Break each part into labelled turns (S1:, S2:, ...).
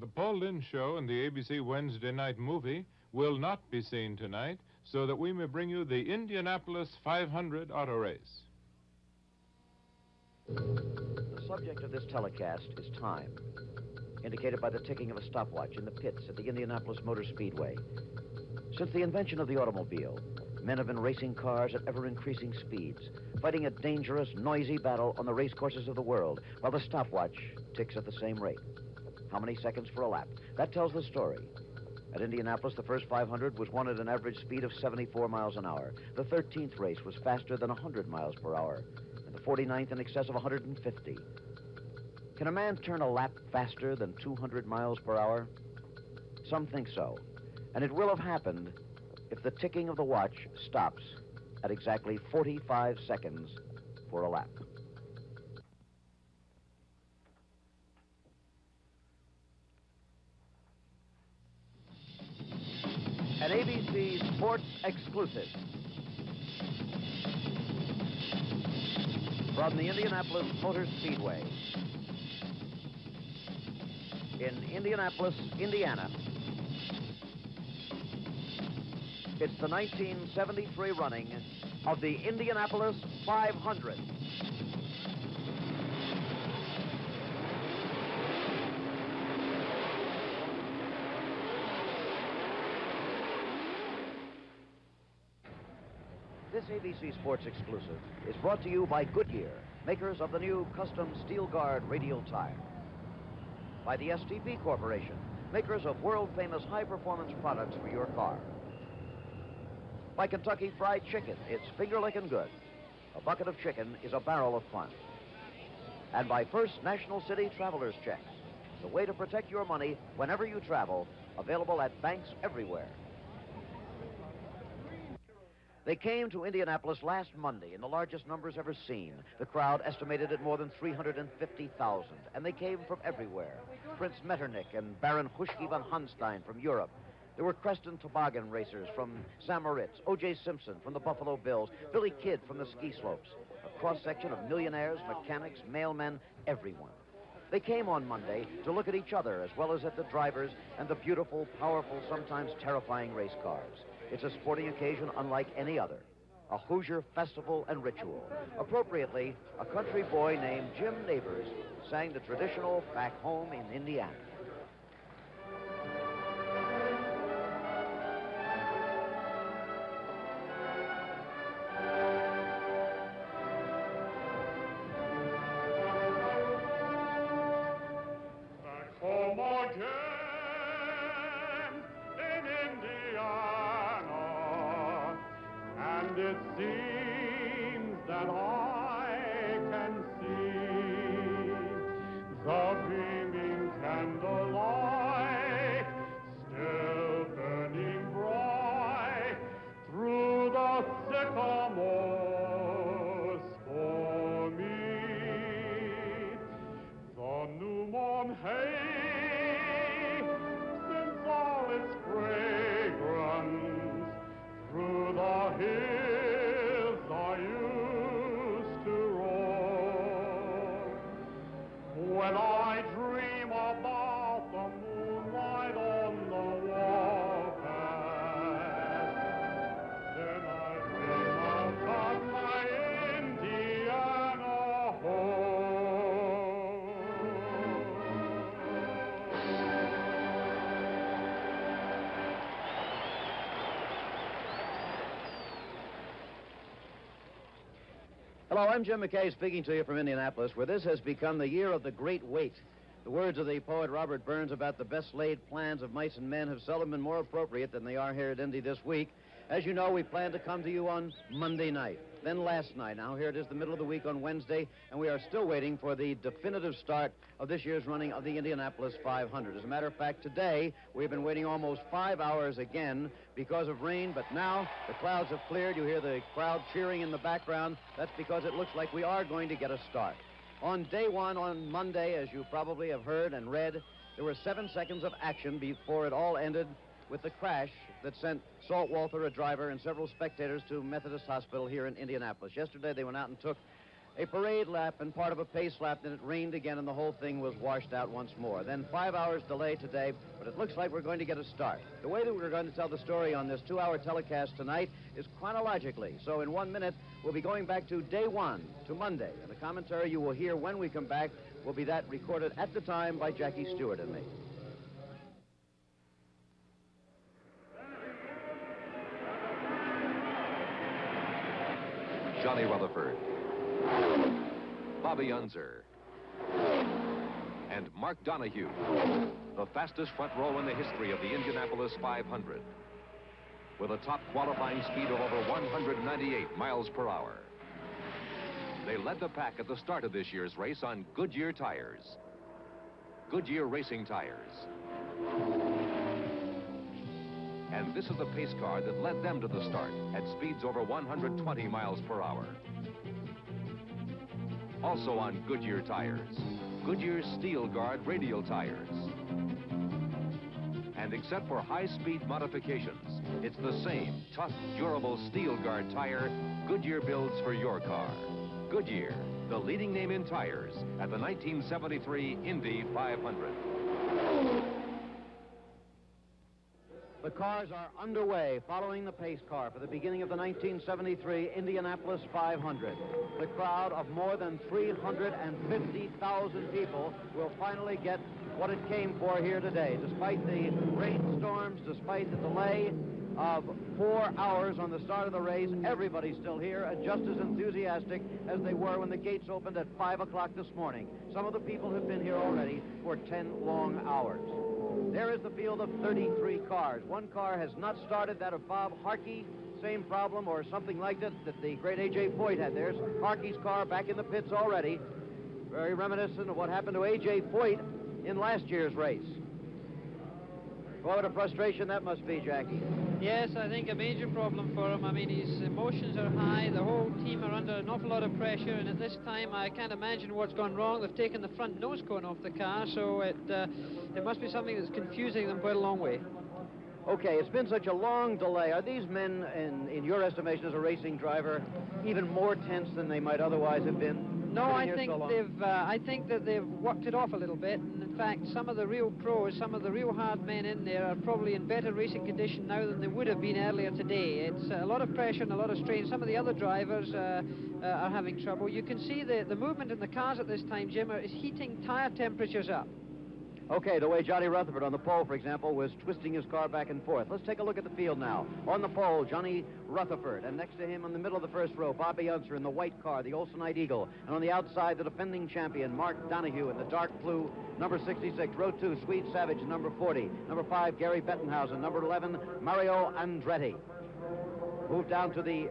S1: The Paul Lynde Show and the ABC Wednesday night movie will not be seen tonight, so that we may bring you the Indianapolis 500 auto race.
S2: The subject of this telecast is time, indicated by the ticking of a stopwatch in the pits at the Indianapolis Motor Speedway. Since the invention of the automobile, men have been racing cars at ever-increasing speeds, fighting a dangerous, noisy battle on the race courses of the world, while the stopwatch ticks at the same rate. How many seconds for a lap? That tells the story. At Indianapolis, the first 500 was won at an average speed of 74 miles an hour. The 13th race was faster than 100 miles per hour, and the 49th in excess of 150. Can a man turn a lap faster than 200 miles per hour? Some think so, and it will have happened if the ticking of the watch stops at exactly 45 seconds for a lap. An ABC Sports exclusive. From the Indianapolis Motor Speedway. In Indianapolis, Indiana. It's the 1973 running of the Indianapolis 500. This ABC Sports exclusive is brought to you by Goodyear, makers of the new custom Steel Guard radial tire. By the STP Corporation, makers of world-famous high-performance products for your car. By Kentucky Fried Chicken, it's finger-licking good. A bucket of chicken is a barrel of fun. And by First National City Traveler's Checks, the way to protect your money whenever you travel, available at banks everywhere. They came to Indianapolis last Monday in the largest numbers ever seen. The crowd estimated at more than 350,000, and they came from everywhere. Prince Metternich and Baron Huschke von Hanstein from Europe. There were crest and toboggan racers from St. Moritz, O.J. Simpson from the Buffalo Bills, Billy Kidd from the ski slopes. A cross-section of millionaires, mechanics, mailmen, everyone. They came on Monday to look at each other as well as at the drivers and the beautiful, powerful, sometimes terrifying race cars. It's a sporting occasion unlike any other. A Hoosier festival and ritual. Appropriately, a country boy named Jim Neighbors sang the traditional Back Home in Indiana.
S3: Back home again in Indiana, and it seems that I can see the beaming candlelight still burning bright through the sycamores for me. The new mown hay sends all its fragrance through the hills I used to roam. When I dream about the moonlight on the warpath, then I dream about my Indiana home.
S2: Hello, I'm Jim McKay speaking to you from Indianapolis, where this has become the year of the great wait. The words of the poet Robert Burns about the best laid plans of mice and men have seldom been more appropriate than they are here at Indy this week. As you know, we plan to come to you on Monday night, then last night. Now here it is the middle of the week on Wednesday, and we are still waiting for the definitive start of this year's running of the Indianapolis 500. As a matter of fact, today we've been waiting almost 5 hours again because of rain, but now the clouds have cleared. You hear the crowd cheering in the background. That's because it looks like we are going to get a start. On day one, on Monday, as you probably have heard and read, there were 7 seconds of action before it all ended with the crash that sent Salt Walther, a driver, and several spectators to Methodist Hospital here in Indianapolis. Yesterday, they went out and took a parade lap and part of a pace lap, then it rained again, and the whole thing was washed out once more. Then 5 hours delay today, but it looks like we're going to get a start. The way that we're going to tell the story on this 2-hour telecast tonight is chronologically. So in 1 minute, we'll be going back to day one, to Monday. And the commentary you will hear when we come back will be that recorded at the time by Jackie Stewart and me.
S4: Johnny Rutherford, Bobby Unser, and Mark Donahue, the fastest front row in the history of the Indianapolis 500, with a top qualifying speed of over 198 miles per hour. They led the pack at the start of this year's race on Goodyear tires. Goodyear racing tires. And this is the pace car that led them to the start at speeds over 120 miles per hour. Also on Goodyear tires, Goodyear Steel Guard radial tires. And except for high-speed modifications, it's the same tough, durable Steel Guard tire Goodyear builds for your car. Goodyear, the leading name in tires at the 1973 Indy 500.
S2: The cars are underway, following the pace car for the beginning of the 1973 Indianapolis 500. The crowd of more than 350,000 people will finally get what it came for here today. Despite the rainstorms, despite the delay of 4 hours on the start of the race, everybody's still here and just as enthusiastic as they were when the gates opened at 5 o'clock this morning. Some of the people have been here already for 10 long hours. There is the field of 33 cars. One car has not started, that of Bob Harkey. Same problem or something like that the great A.J. Foyt had. There's Harkey's car back in the pits already. Very reminiscent of what happened to A.J. Foyt in last year's race. What a frustration that must be, Jackie.
S5: Yes, I think a major problem for him. I mean, his emotions are high. The whole team are under an awful lot of pressure, and at this time, I can't imagine what's gone wrong. They've taken the front nose cone off the car, so it must be something that's confusing them quite a long way.
S2: Okay, it's been such a long delay. Are these men, in your estimation as a racing driver, even more tense than they might otherwise have been?
S5: No, I think I think that they've worked it off a little bit. And in fact, some of the real pros, some of the real hard men in there are probably in better racing condition now than they would have been earlier today. It's a lot of pressure and a lot of strain. Some of the other drivers are having trouble. You can see the movement in the cars at this time, Jim, is heating tire temperatures up.
S2: Okay, the way Johnny Rutherford on the pole, for example, was twisting his car back and forth. Let's take a look at the field now. On the pole, Johnny Rutherford, and next to him in the middle of the first row, Bobby Unser in the white car, the Olsenite Eagle. And on the outside, the defending champion, Mark Donahue in the dark blue, number 66. Row 2, Swede Savage, number 40. Number 5, Gary Bettenhausen. Number 11, Mario Andretti. Move down to the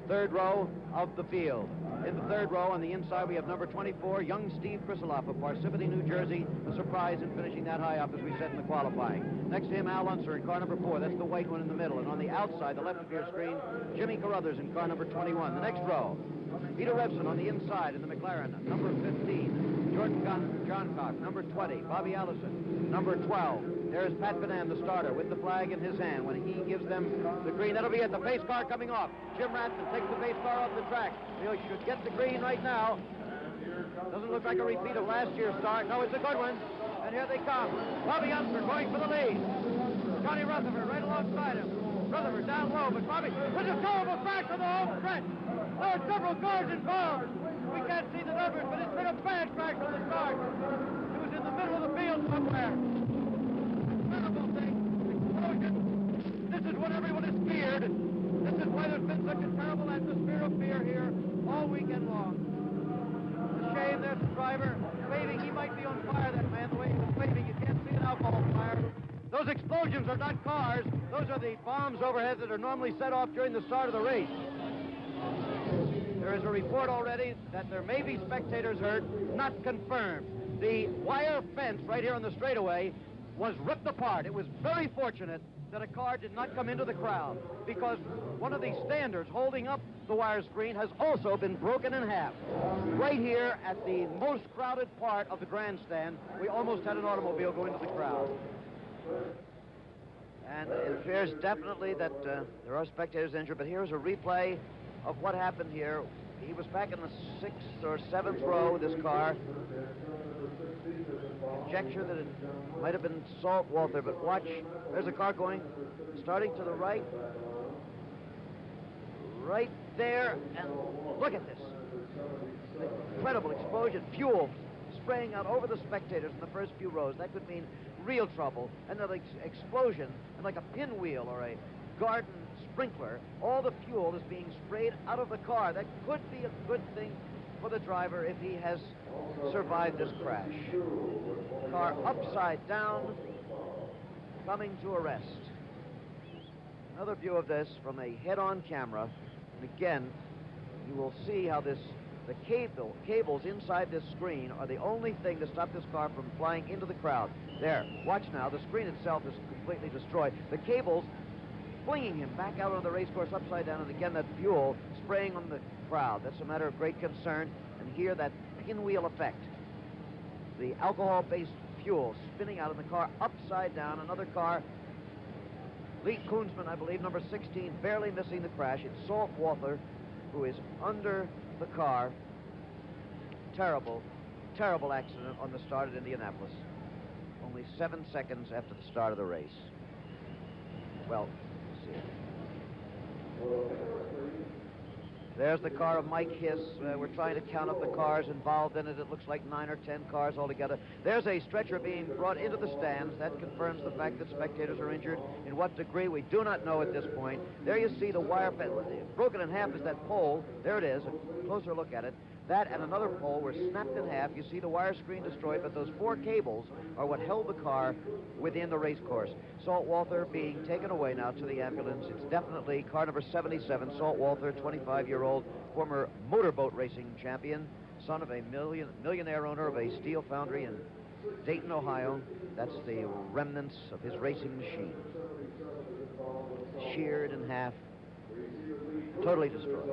S2: third row of the field. In the third row on the inside, we have number 24, young Steve Krisaloff of Parsippany, New Jersey. A surprise in finishing that high up, as we said in the qualifying. Next to him, Al Unser in car number 4. That's the white one in the middle. And on the outside, the left of your screen, Jimmy Carruthers in car number 21. The next row, Peter Revson on the inside in the McLaren, number 15. Gordon Johncock, number 20. Bobby Allison, number 12. There's Pat Benham, the starter, with the flag in his hand. When he gives them the green, that'll be it. The pace car coming off. Jim Ratman takes the pace car off the track. He should get the green right now. Doesn't look like a repeat of last year's start. No, it's a good one. And here they come. Bobby Unser going for the lead. Johnny Rutherford right alongside him. Rutherford down low, but Bobby with a terrible crash for the home stretch. There are several cars involved. We can't see the numbers, but it's been a bad crash from the start. It was in the middle of the field somewhere. Incredible thing. Explosion. This is what everyone is feared. This is why there's been such a terrible atmosphere of fear here all weekend long. It's a shame there's the driver waving. He might be on fire, that man, the way he was waving. You can't see an alcohol fire. Those explosions are not cars. Those are the bombs overhead that are normally set off during the start of the race. There is a report already that there may be spectators hurt, not confirmed. The wire fence right here on the straightaway was ripped apart. It was very fortunate that a car did not come into the crowd, because one of the standards holding up the wire screen has also been broken in half. Right here at the most crowded part of the grandstand, we almost had an automobile go into the crowd. And it appears definitely that there are spectators injured, but here's a replay of what happened here He was back in the 6th or 7th row of this car. Conjecture that it might have been Salt Walther, but watch. There's a car going, starting to the right. Right there, and look at this. Incredible explosion, fuel spraying out over the spectators in the first few rows. That could mean real trouble. Another explosion, and like a pinwheel or a garden sprinkler, all the fuel is being sprayed out of the car. That could be a good thing for the driver if he has survived this crash. Car upside down, coming to a rest. Another view of this from a head-on camera. And again, you will see how the cables inside this screen are the only thing to stop this car from flying into the crowd. There, watch now, the screen itself is completely destroyed. The cables flinging him back out on the race course upside down, and again that fuel spraying on the crowd. That's a matter of great concern. And here, that pinwheel effect. The alcohol-based fuel spinning out of the car upside down. Another car, Lee Koonsman, I believe, number 16, barely missing the crash. It's Salt Walther, who is under the car. Terrible, terrible accident on the start at Indianapolis. Only 7 seconds after the start of the race. Well, let's see. There's the car of Mike Hiss. We're trying to count up the cars involved in it. It looks like 9 or 10 cars altogether. There's a stretcher being brought into the stands. That confirms the fact that spectators are injured. In what degree, we do not know at this point. There you see the wire fence. Broken in half is that pole. There it is. A closer look at it. That and another pole were snapped in half. You see the wire screen destroyed, but those 4 cables are what held the car within the race course. Salt Walther being taken away now to the ambulance. It's definitely car number 77, Salt Walther, 25-year-old former motorboat racing champion, son of a millionaire owner of a steel foundry in Dayton, Ohio. That's the remnants of his racing machine. Sheared in half, totally destroyed.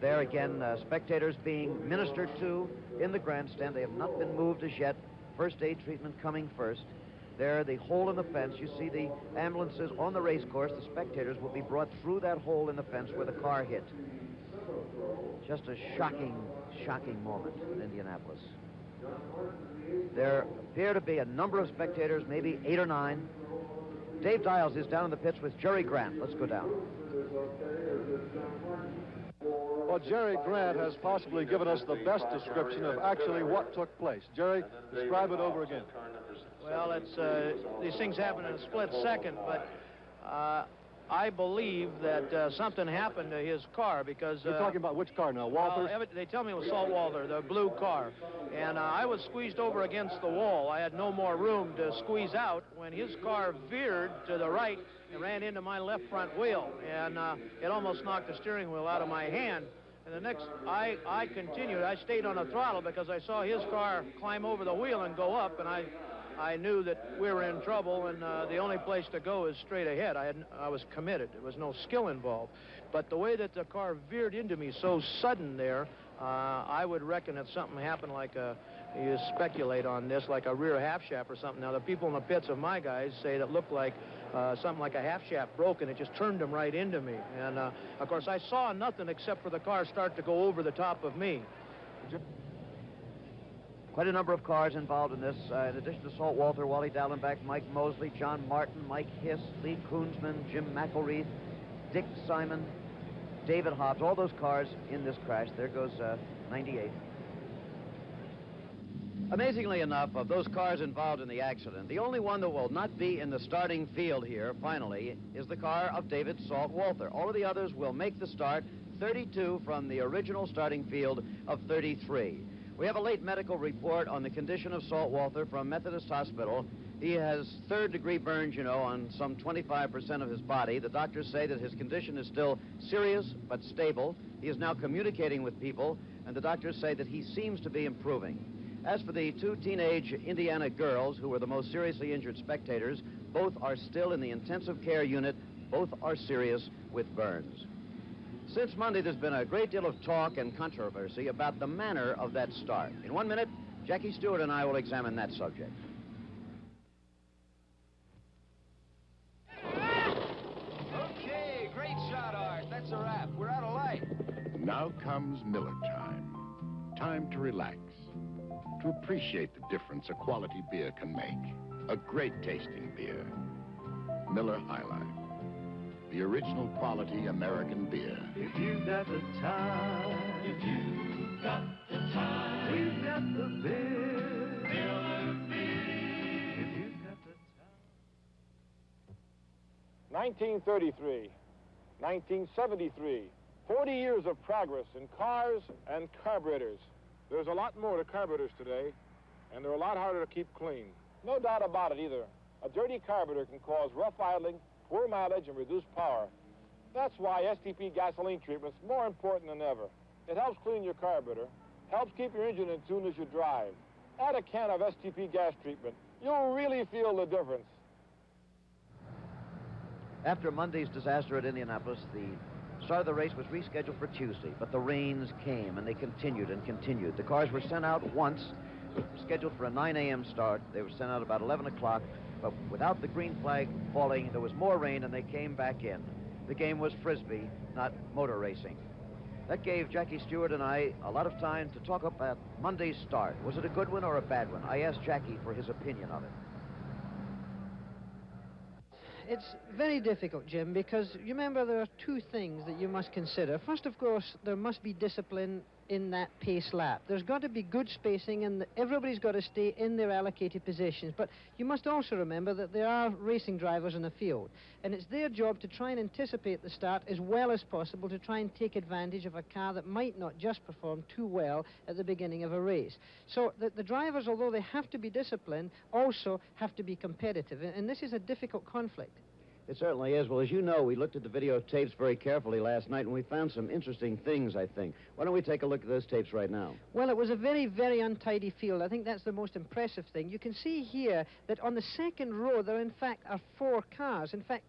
S2: There again, spectators being ministered to in the grandstand. They have not been moved as yet. First aid treatment coming first. There, the hole in the fence. You see the ambulances on the race course. The spectators will be brought through that hole in the fence where the car hit. Just a shocking, shocking moment in Indianapolis. There appear to be a number of spectators, maybe 8 or 9. Dave Dials is down in the pits with Jerry Grant. Let's go down.
S6: Well, Jerry Grant has possibly given us the best description of actually what took place. Jerry, describe it over again.
S7: Well, it's these things happen in a split second, but I believe that something happened to his car because...
S6: You're talking about which car now, Walther's?
S7: They tell me it was Salt Walther, the blue car. And I was squeezed over against the wall. I had no more room to squeeze out when his car veered to the right and ran into my left front wheel. And it almost knocked the steering wheel out of my hand. And the next, I continued. I stayed on the throttle because I saw his car climb over the wheel and go up, and I knew that we were in trouble, and the only place to go is straight ahead. I was committed. There was no skill involved. But the way that the car veered into me so sudden there, I would reckon that something happened like you speculate on this, like a rear half shaft or something. Now, the people in the pits of my guys say that looked like something like a half shaft broke, and it just turned them right into me. And, of course, I saw nothing except for the car start to go over the top of me.
S2: Quite a number of cars involved in this. In addition to Salt Walther, Wally Dallenbach, Mike Mosley, John Martin, Mike Hiss, Lee Koonsman, Jim McElreath, Dick Simon, David Hobbs, all those cars in this crash. There goes 98. Amazingly enough, of those cars involved in the accident, the only one that will not be in the starting field here, finally, is the car of David Salt Walther. All of the others will make the start, 32 from the original starting field of 33. We have a late medical report on the condition of Salt Walther from Methodist Hospital. He has third-degree burns, you know, on some 25% of his body. The doctors say that his condition is still serious but stable. He is now communicating with people, and the doctors say that he seems to be improving. As for the 2 teenage Indiana girls who were the most seriously injured spectators, both are still in the intensive care unit. Both are serious with burns. Since Monday, there's been a great deal of talk and controversy about the manner of that start. In 1 minute, Jackie Stewart and I will examine that subject.
S8: Okay, great shot, Art. That's Now comes Miller time. Time to relax, to appreciate the difference a quality beer can make. A great tasting beer. Miller High Life. The original quality American beer.
S3: If you've got the time, if you've got the time, we've got the beer. Miller beer. If you've got the time.
S9: 1933, 1973, 40 years of progress in cars and carburetors. There's a lot more to carburetors today, and they're a lot harder to keep clean. No doubt about it either. A dirty carburetor can cause rough idling, poor mileage, and reduced power. That's why STP gasoline treatment's more important than ever. It helps clean your carburetor, helps keep your engine in tune as you drive. Add a can of STP gas treatment. You'll really feel the difference.
S2: After Monday's disaster at Indianapolis, the start of the race was rescheduled for Tuesday, but the rains came, and they continued and continued. The cars were sent out once, scheduled for a 9 a.m. start. They were sent out about 11 o'clock, but without the green flag falling, there was more rain, and they came back in. The game was Frisbee, not motor racing. That gave Jackie Stewart and I a lot of time to talk about Monday's start. Was it a good one or a bad one? I asked Jackie for his opinion of it.
S5: It's very difficult, Jim, because you remember there are two things that you must consider. First, of course, there must be discipline in that pace lap. There's got to be good spacing, and everybody's got to stay in their allocated positions. But you must also remember that there are racing drivers in the field, and it's their job to try and anticipate the start as well as possible to try and take advantage of a car that might not just perform too well at the beginning of a race. So the drivers, although they have to be disciplined, also have to be competitive, and this is a difficult conflict.
S2: It certainly is. Well, as you know, we looked at the videotapes very carefully last night, and we found some interesting things, I think. Why don't we take a look at those tapes right now?
S5: Well, it was a very, very untidy field. I think that's the most impressive thing. You can see here that on the second row, there, in fact, are 4 cars. In fact,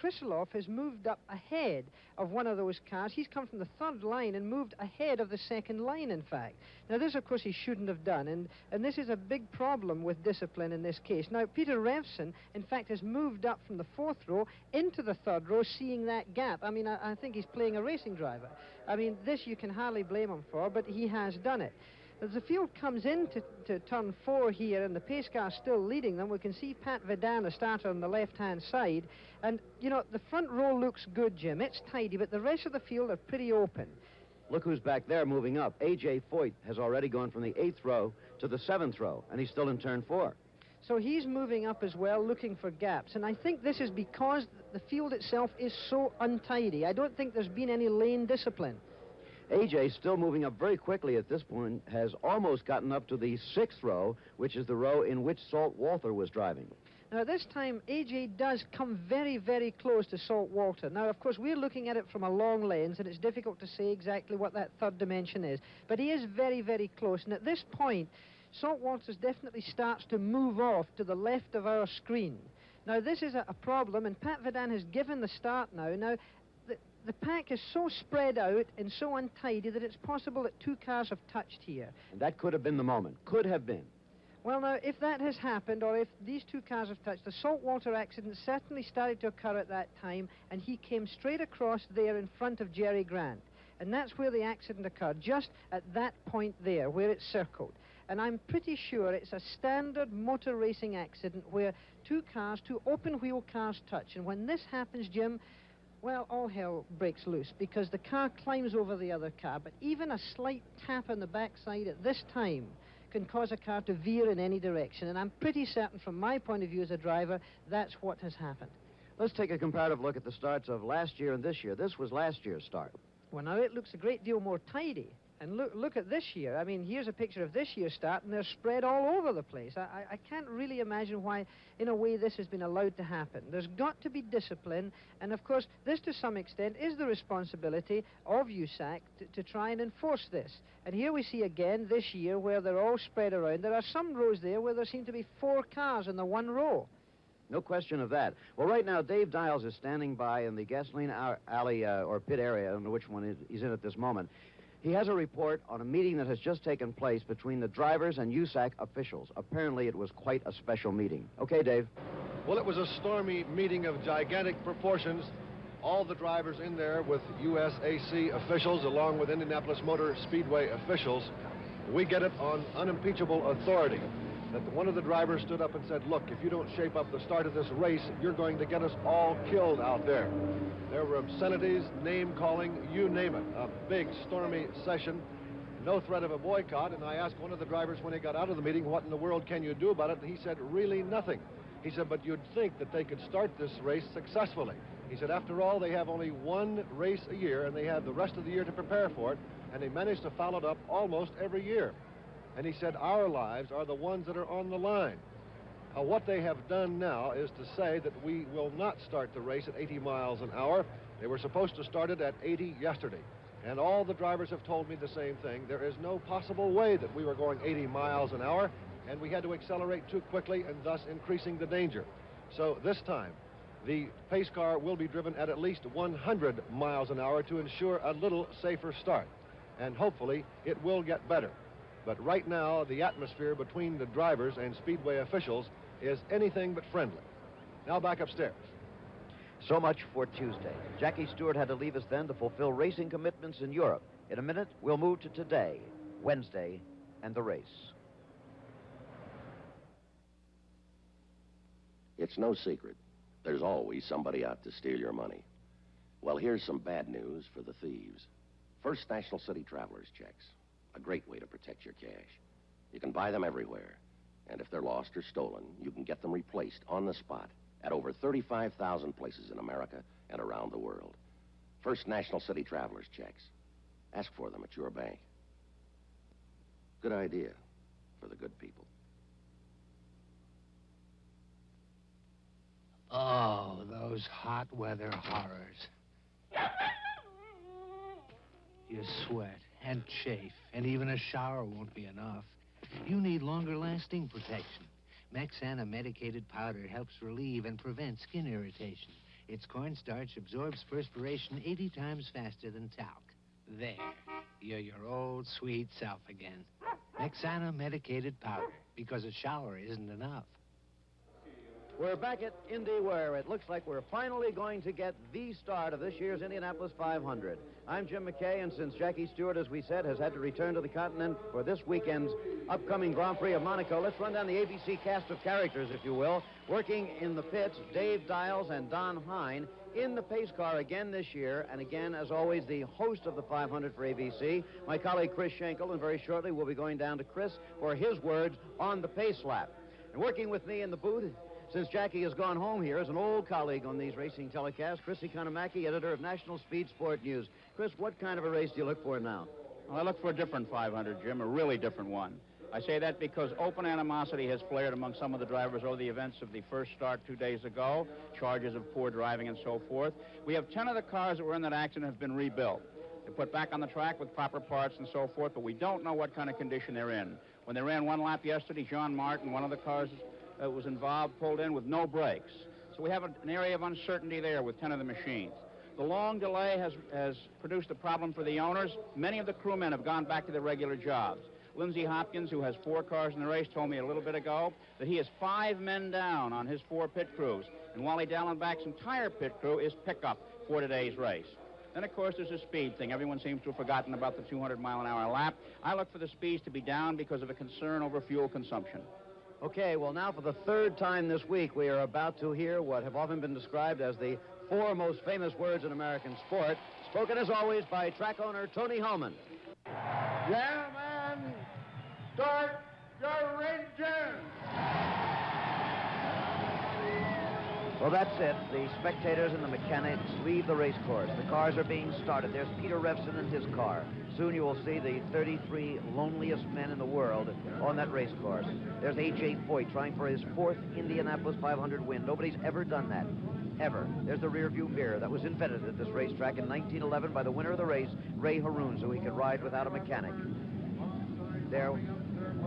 S5: Krisilov has moved up ahead of one of those cars. He's come from the third line and moved ahead of the second line, in fact. Now, this, of course, he shouldn't have done, and this is a big problem with discipline in this case. Now, Peter Revson, in fact, has moved up from the 4th row into the 3rd row, seeing that gap. I mean, I think he's playing a racing driver. I mean, this you can hardly blame him for, but he has done it. As the field comes into turn 4 here, and the pace car still leading them, we can see Pat Vedin, the starter, on the left-hand side. And, you know, the front row looks good, Jim. It's tidy, but the rest of the field are pretty open.
S2: Look who's back there moving up. A.J. Foyt has already gone from the 8th row to the 7th row, and he's still in turn 4.
S5: So he's moving up as well, looking for gaps. And I think this is because the field itself is so untidy. I don't think there's been any lane discipline.
S2: A.J. still moving up very quickly at this point, has almost gotten up to the 6th row, which is the row in which Salt Walter was driving.
S5: Now, at this time, A.J. does come very, very close to Salt Walter. Now, of course, we're looking at it from a long lens, and it's difficult to say exactly what that third dimension is. But he is very, very close. And at this point, Salt Walters definitely starts to move off to the left of our screen. Now, this is a problem, and Pat Vedin has given the start now. Now, the pack is so spread out and so untidy that it's possible that 2 cars have touched here.
S2: And that could have been the moment. Could have been.
S5: Well, now, if that has happened, or if these 2 cars have touched, the saltwater accident certainly started to occur at that time, and he came straight across there in front of Jerry Grant. And that's where the accident occurred, just at that point there, where it's circled. And I'm pretty sure it's a standard motor racing accident where 2 cars, 2 open-wheel cars touch. And when this happens, Jim, well, all hell breaks loose, because the car climbs over the other car. But even a slight tap on the backside at this time can cause a car to veer in any direction. And I'm pretty certain, from my point of view as a driver, that's what has happened.
S2: Let's take a comparative look at the starts of last year and this year. This was last year's start.
S5: Well, now, it looks a great deal more tidy. And look at this year. I mean, here's a picture of this year's start, and they're spread all over the place. I can't really imagine why, in a way, this has been allowed to happen. There's got to be discipline, and, of course, this, to some extent, is the responsibility of USAC to try and enforce this. And here we see again this year where they're all spread around. There are some rows there where there seem to be 4 cars in the 1 row.
S2: No question of that. Well, right now, Dave Dials is standing by in the gasoline alley or pit area, I don't know which one he's in at this moment. He has a report on a meeting that has just taken place between the drivers and USAC officials. Apparently, it was quite a special meeting. Okay, Dave.
S6: Well, it was a stormy meeting of gigantic proportions. all the drivers in there with USAC officials along with Indianapolis Motor Speedway officials. We get it on unimpeachable authority that one of the drivers stood up and said, look, if you don't shape up the start of this race, you're going to get us all killed out there. There were obscenities, name-calling, you name it. A big, stormy session, no threat of a boycott, and I asked one of the drivers when he got out of the meeting, what in the world can you do about it? And he said, really nothing. He said, but you'd think that they could start this race successfully. He said, after all, they have only one race a year, and they have the rest of the year to prepare for it, and they manage to foul it up almost every year. And he said, our lives are the ones that are on the line. What they have done now is to say that we will not start the race at 80 miles an hour. They were supposed to start it at 80 yesterday. And all the drivers have told me the same thing. There is no possible way that we were going 80 miles an hour, and we had to accelerate too quickly and thus increasing the danger. So this time, the pace car will be driven at least 100 miles an hour to ensure a little safer start. And hopefully, it will get better. But right now, the atmosphere between the drivers and Speedway officials is anything but friendly. Now back upstairs.
S2: So much for Tuesday. Jackie Stewart had to leave us then to fulfill racing commitments in Europe. In a minute, we'll move to today, Wednesday, and the race.
S10: It's no secret. There's always somebody out to steal your money. Well, here's some bad news for the thieves. First National City Travelers checks. A great way to protect your cash. You can buy them everywhere. And if they're lost or stolen, you can get them replaced on the spot at over 35,000 places in America and around the world. First National City Travelers checks. Ask for them at your bank. Good idea for the good people.
S11: Oh, those hot weather horrors. You sweat and chafe, and even a shower won't be enough. You need longer-lasting protection. Mexana medicated powder helps relieve and prevent skin irritation. Its cornstarch absorbs perspiration 80 times faster than talc. There, you're your old sweet self again. Mexana medicated powder, because a shower isn't enough.
S2: We're back at Indy, where it looks like we're finally going to get the start of this year's Indianapolis 500. I'm Jim McKay, and since Jackie Stewart, as we said, has had to return to the continent for this weekend's upcoming Grand Prix of Monaco, let's run down the ABC cast of characters, if you will. Working in the pits, Dave Dials and Don Hine. In the pace car again this year, and again, as always, the host of the 500 for ABC, my colleague Chris Schenkel, and very shortly we'll be going down to Chris for his words on the pace lap. And working with me in the booth, since Jackie has gone home here, as an old colleague on these racing telecasts, Chris Economaki, editor of National Speed Sport News. Chris, what kind of a race do you look for now?
S12: Well, I look for a different 500, Jim, a really different one. I say that because open animosity has flared among some of the drivers over the events of the first start 2 days ago, charges of poor driving and so forth. We have 10 of the cars that were in that accident have been rebuilt. They're put back on the track with proper parts and so forth, but we don't know what kind of condition they're in. When they ran one lap yesterday, John Martin, one of the cars that was involved, pulled in with no brakes. So we have an area of uncertainty there with 10 of the machines. The long delay has produced a problem for the owners. Many of the crewmen have gone back to their regular jobs. Lindsey Hopkins, who has 4 cars in the race, told me a little bit ago that he has 5 men down on his 4 pit crews. And Wally Dallenbach's entire pit crew is pickup for today's race. Then, of course, there's a speed thing. Everyone seems to have forgotten about the 200-mile-an-hour lap. I look for the speeds to be down because of a concern over fuel consumption.
S2: Okay, well, now for the third time this week, we are about to hear what have often been described as the 4 most famous words in American sport, spoken as always by track owner Tony Hellman.
S3: Gentlemen, start your engine!
S2: Well, that's it. The spectators and the mechanics leave the race course. The cars are being started. There's Peter Revson and his car. Soon you will see the 33 loneliest men in the world on that race course. There's A.J. Foyt trying for his 4th Indianapolis 500 win. Nobody's ever done that, ever. There's the rear-view mirror that was invented at this racetrack in 1911 by the winner of the race, Ray Haroon, so he could ride without a mechanic. There,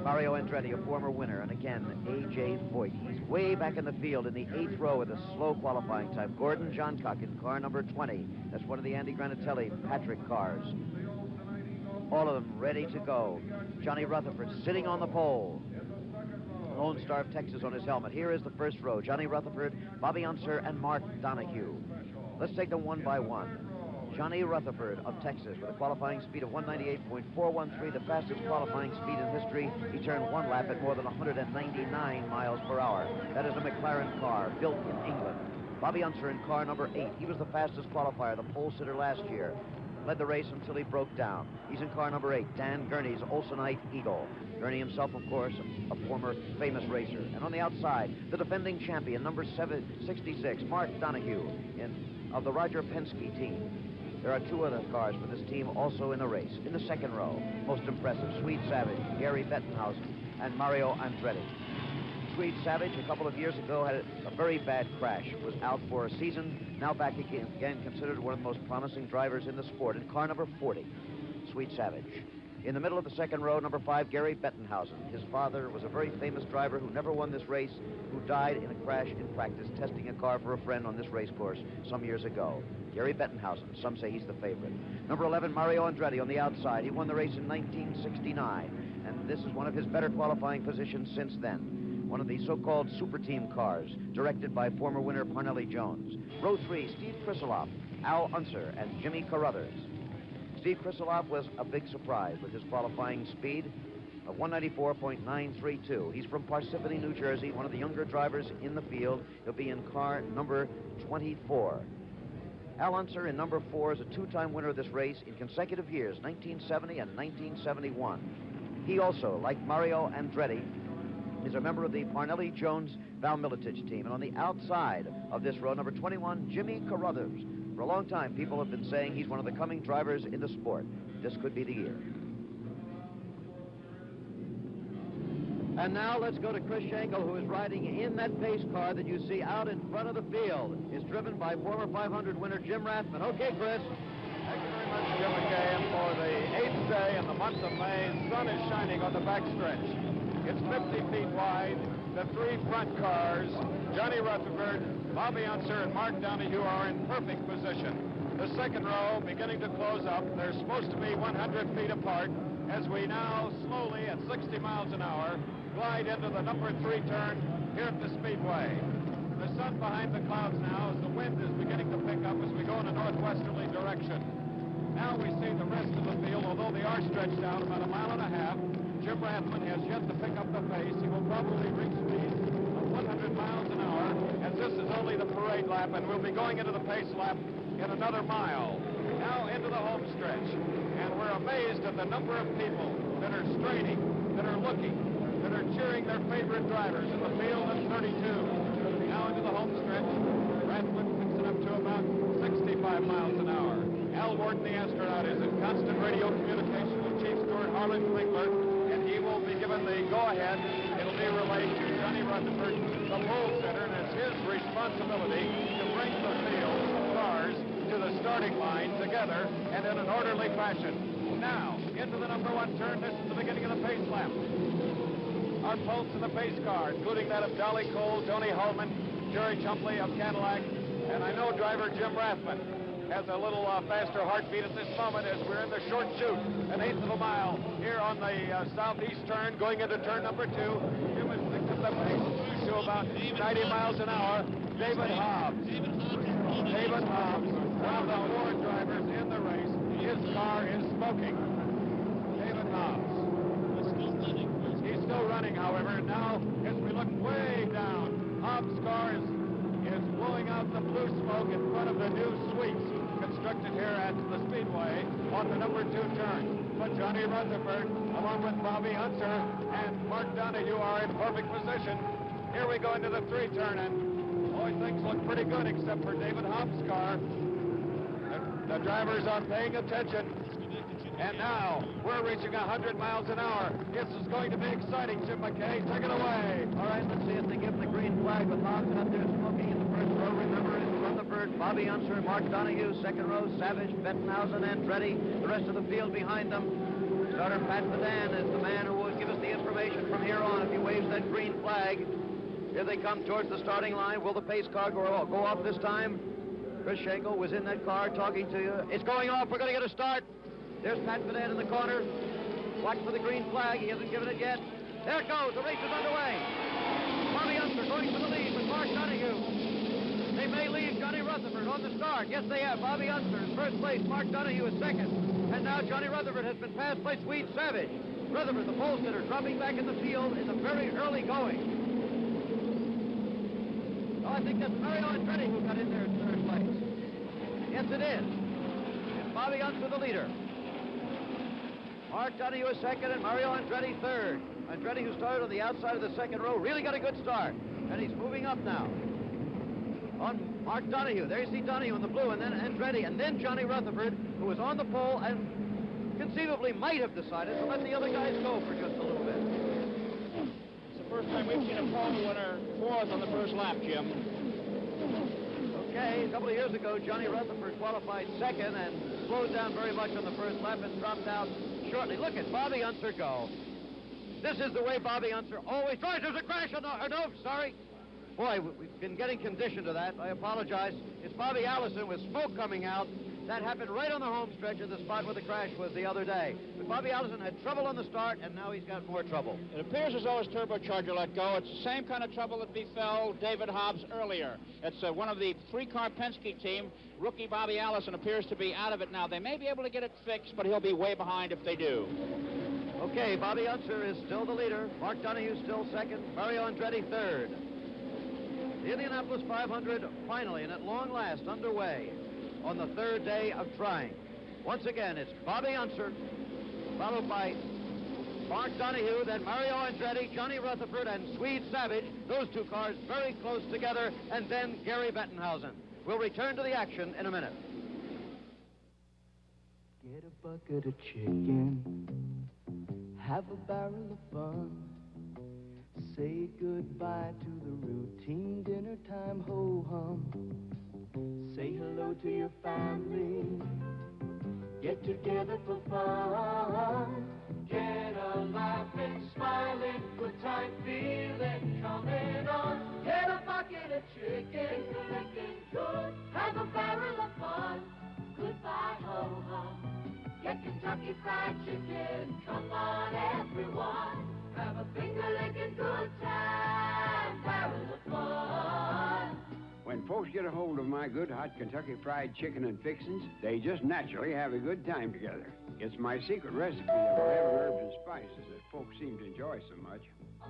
S2: Mario Andretti, a former winner, and again, A.J. Foyt. He's way back in the field in the 8th row with a slow qualifying time. Gordon Johncock in car number 20. That's one of the Andy Granatelli Patrick cars. All of them ready to go. Johnny Rutherford sitting on the pole. Lone Star of Texas on his helmet. Here is the first row. Johnny Rutherford, Bobby Unser, and Mark Donahue. Let's take them one by one. Johnny Rutherford of Texas with a qualifying speed of 198.413, the fastest qualifying speed in history. He turned one lap at more than 199 miles per hour. That is a McLaren car built in England. Bobby Unser in car number 8. He was the fastest qualifier, the pole sitter last year. Led the race until he broke down. He's in car number 8, Dan Gurney's Olsenite Eagle. Gurney himself, of course, a former famous racer. And on the outside, the defending champion, number 766, Mark Donahue of the Roger Penske team. There are 2 other cars for this team also in the race. In the second row, most impressive, Swede Savage, Gary Bettenhausen, and Mario Andretti. Swede Savage, a couple of years ago, had a very bad crash, was out for a season, now back again, considered one of the most promising drivers in the sport, in car number 40, Swede Savage. In the middle of the second row, number 5, Gary Bettenhausen. His father was a very famous driver who never won this race, who died in a crash in practice testing a car for a friend on this race course some years ago. Gary Bettenhausen, some say he's the favorite. Number 11, Mario Andretti on the outside. He won the race in 1969, and this is one of his better qualifying positions since then. One of the so-called super team cars, directed by former winner Parnelli Jones. Row 3, Steve Krisaloff, Al Unser, and Jimmy Carruthers. Steve Krisaloff was a big surprise with his qualifying speed of 194.932. He's from Parsippany, New Jersey, one of the younger drivers in the field. He'll be in car number 24. Al Unser in number 4 is a 2-time winner of this race in consecutive years, 1970 and 1971. He also, like Mario Andretti, is a member of the Parnelli Jones Val Militich team. And on the outside of this row, number 21, Jimmy Carruthers. For a long time, people have been saying he's one of the coming drivers in the sport. This could be the year. And now let's go to Chris Schenkel, who is riding in that pace car that you see out in front of the field. It's driven by former 500 winner Jim Rathman. Okay, Chris.
S9: Thank you very much, Jim McKay. And for the 8th day in the month of May, the sun is shining on the backstretch. It's 50 feet wide. The 3 front cars, Johnny Rutherford, Bobby Unser, and Mark Donahue are in perfect position. The second row beginning to close up. They're supposed to be 100 feet apart as we now slowly at 60 miles an hour glide into the number 3 turn here at the Speedway. The sun behind the clouds now as the wind is beginning to pick up as we go in a northwesterly direction. Now we see the rest of the field, although they are stretched out about 1.5 miles. Jim Rathman has yet to pick up the pace. He will probably reach speeds of 100 miles an hour, as this is only the parade lap, and we'll be going into the pace lap in another mile. Now into the home stretch, and we're amazed at the number of people that are straining, that are looking, that are cheering their favorite drivers in the field of 32. Now into the home stretch. Rathman picks it up to about 65 miles an hour. Al Worden, the astronaut, is in constant radio communication with Chief Steward Harlan Klingler, and he will be given the go-ahead. It'll be relayed to Johnny Rutherford, the pole sitter, and it's his responsibility to bring the field of cars to the starting line together and in an orderly fashion. Now, into the number 1 turn. This is the beginning of the pace lap. Our pulse in the pace car, including that of Dolly Cole, Tony Holman, Jerry Chumpley of Cadillac, and I know driver Jim Rathman has a little faster heartbeat at this moment as we're in the short chute, 1/8 of a mile here on the southeast turn, going into turn number 2. Jim has picked up the pace to about 90 miles an hour. David Hobbs. David Hobbs, one of the 4 drivers in the race. His car is smoking. David Hobbs. He's still running, however. Now, as we look way down, Hobbs' car is blowing out the blue smoke in front of the new suites constructed here at the Speedway on the number 2 turn. But Johnny Rutherford, along with Bobby Unser and Mark Donahue, are in perfect position. Here we go into the 3 turn, and boy, things look pretty good except for David Hobbs' car. The drivers are paying attention. And now, we're reaching 100 miles an hour. This is going to be exciting, Jim McKay. Take it away.
S2: All right, let's see if they give the green flag with Hobbs out there smoking in the first row. Remember, it's Rutherford, Bobby Unser, Mark Donahue. Second row, Savage, Bettenhausen, Andretti. The rest of the field behind them. Starter Pat Sedan is the man who will give us the information from here on if he waves that green flag. Here they come towards the starting line. Will the pace car go off this time? Chris Schenkel was in that car talking to you. It's going off. We're going to get a start. There's Pat Sedan in the corner. Watch for the green flag. He hasn't given it yet. There it goes. The race is underway. Bobby Unser going for the lead with Mark Donahue. They may leave Johnny Rutherford on the start. Yes, they have. Bobby Unser in first place. Mark Donahue is second. And now Johnny Rutherford has been passed by Swede Savage. Rutherford, the pole sitter, dropping back in the field in the very early going. Oh, I think that's Mario Andretti who got in there in third place. Yes, it is. It's Bobby Unser, the leader. Mark Donahue is second and Mario Andretti third. Andretti, who started on the outside of the second row, really got a good start. And he's moving up now. On Mark Donahue. There you see Donahue in the blue, and then Andretti, and then Johnny Rutherford, who was on the pole and conceivably might have decided to let the other guys go for just a little bit.
S12: It's the first time we've seen a pole winner fourth on the first lap, Jim.
S2: Okay, a couple of years ago, Johnny Rutherford qualified second and slowed down very much on the first lap and dropped out shortly. Look at Bobby Unser go. This is the way Bobby Unser always tries. There's a crash on the... no, sorry. Boy, we've been getting conditioned to that. I apologize. It's Bobby Allison with smoke coming out. That happened right on the home stretch of the spot where the crash was the other day. But Bobby Allison had trouble on the start, and now he's got more trouble.
S12: It appears as though his turbocharger let go. It's the same kind of trouble that befell David Hobbs earlier. It's one of the three-car Penske team. Rookie Bobby Allison appears to be out of it now. They may be able to get it fixed, but he'll be way behind if they do.
S2: Okay, Bobby Unser is still the leader. Mark Donahue still second. Mario Andretti third. The Indianapolis 500 finally, and at long last, underway on the third day of trying. Once again, it's Bobby Unser, followed by Mark Donahue, then Mario Andretti, Johnny Rutherford, and Swede Savage. Those two cars very close together, and then Gary Bettenhausen. We'll return to the action in a minute.
S3: Get a bucket of chicken, have a barrel of fun. Say goodbye to the routine dinner time ho-hum. Say hello to your family. Get together for fun. Get a laughing, smiling, good time feeling coming on. Get a bucket of chicken, looking good. Have a barrel of fun. Goodbye ho-hum. Get Kentucky Fried Chicken. Come on, everyone. Have a finger-licking good time, barrel of fun.
S13: When folks get a hold of my good hot Kentucky Fried Chicken and fixins', they just naturally have a good time together. It's my secret recipe of 11 herbs and spices that folks seem to enjoy so much.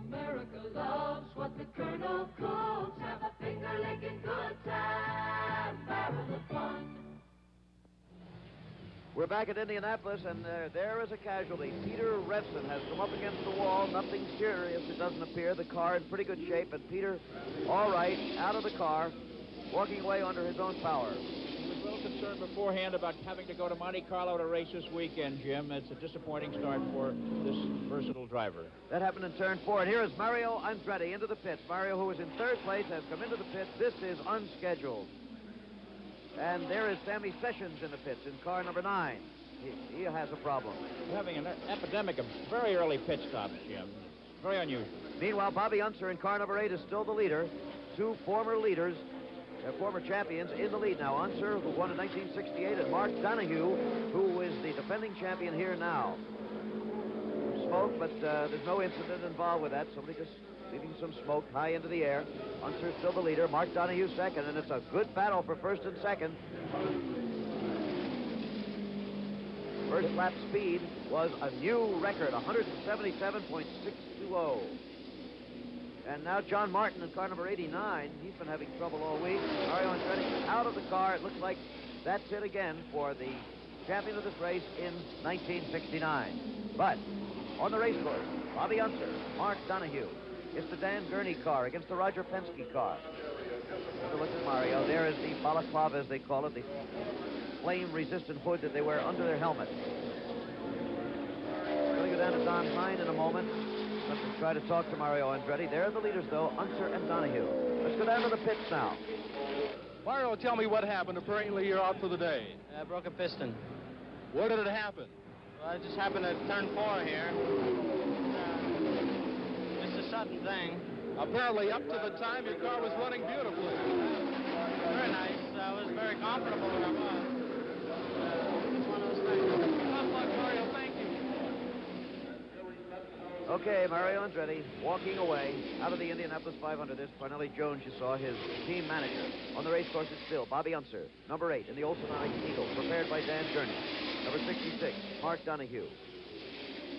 S3: America loves what the Colonel cooks. Have a finger-licking good time, barrel of fun.
S2: We're back at Indianapolis, and there is a casualty. Peter Revson has come up against the wall. Nothing serious, it doesn't appear. The car in pretty good shape, and Peter, all right, out of the car, walking away under his own power.
S12: He was a little concerned beforehand about having to go to Monte Carlo to race this weekend, Jim. It's a disappointing start for this versatile driver.
S2: That happened in turn 4, and here is Mario Andretti into the pits. Mario, who was in third place, has come into the pits. This is unscheduled. And there is Sammy Sessions in the pits in car number 9. He has a problem.
S12: We're having an epidemic of very early pit stops, Jim. Very unusual.
S2: Meanwhile, Bobby Unser in car number 8 is still the leader. Two former leaders, former champions in the lead now. Unser, who won in 1968, and Mark Donahue, who is the defending champion here now. Smoke, but there's no incident involved with that. Somebody just leaving some smoke high into the air. Unser still the leader. Mark Donahue second, and it's a good battle for first and second. First lap speed was a new record, 177.620. And now John Martin in car number 89. He's been having trouble all week. Mario Andretti out of the car. It looks like that's it again for the champion of this race in 1969. But on the race course, Bobby Unser, Mark Donahue. It's the Dan Gurney car against the Roger Penske car. Take a look at Mario. There is the balaclava, as they call it, the flame-resistant hood that they wear under their helmet. Going to go down to Don Hine in a moment. Let's try to talk to Mario Andretti. There are the leaders, though, Unser and Donahue. Let's go down to the pits now.
S14: Mario, tell me what happened. Apparently, you're out for the day.
S15: I broke a piston.
S14: Where did it happen?
S15: Well, it just happened at turn 4 here. Just a sudden thing.
S14: Apparently, up to the time, your car was running beautifully.
S15: Very nice. I was very comfortable where I was. It's one of those things. Good luck, Mario. Thank you.
S2: Okay, Mario Andretti walking away out of the Indianapolis 500. There's Corneli Jones, you saw, his team manager. On the race course is still Bobby Unser, number 8 in the Olsen Onyx Eagle, prepared by Dan Gurney. Number 66, Mark Donahue.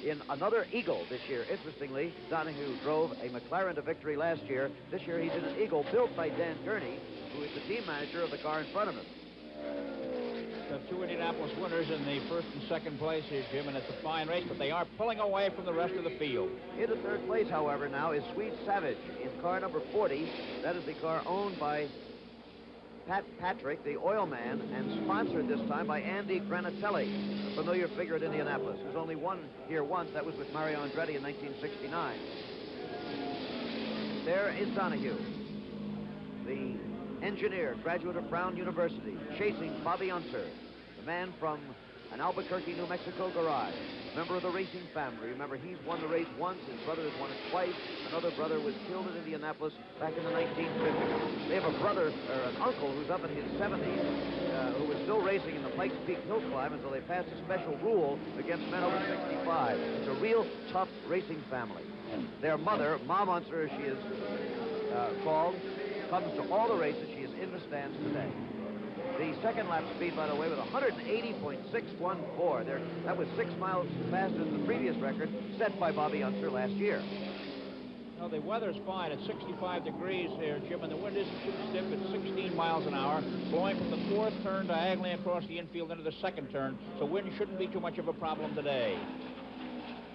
S2: In another Eagle this year, interestingly, Donahue drove a McLaren to victory last year. This year he's in an Eagle built by Dan Gurney, who is the team manager of the car in front of him.
S12: The 2 Indianapolis winners in the first and second place here, Jim, and it's a fine race, but they are pulling away from the rest of the field.
S2: In the third place, however, now is Swede Savage in car number 40. That is the car owned by Pat Patrick, the oil man, and sponsored this time by Andy Granatelli, a familiar figure at Indianapolis. There's only one here once. That was with Mario Andretti in 1969. There is Donahue, the engineer, graduate of Brown University, chasing Bobby Unser, the man from an Albuquerque, New Mexico garage, member of the racing family. Remember, he's won the race once, his brother has won it twice. Another brother was killed in Indianapolis back in the 1950s. They have a brother, or an uncle, who's up in his 70s, who was still racing in the Pikes Peak hill climb until they passed a special rule against men over 65. It's a real tough racing family. Their mother, Mom Unser, as she is called, comes to all the races. She is in the stands today. The second lap speed, by the way, was 180.614. That was 6 miles faster than the previous record set by Bobby Unser last year.
S12: No, the weather's fine. It's 65 degrees here, Jim, and the wind isn't too stiff. It's 16 miles an hour, blowing from the 4th turn diagonally across the infield into the 2nd turn, so wind shouldn't be too much of a problem today.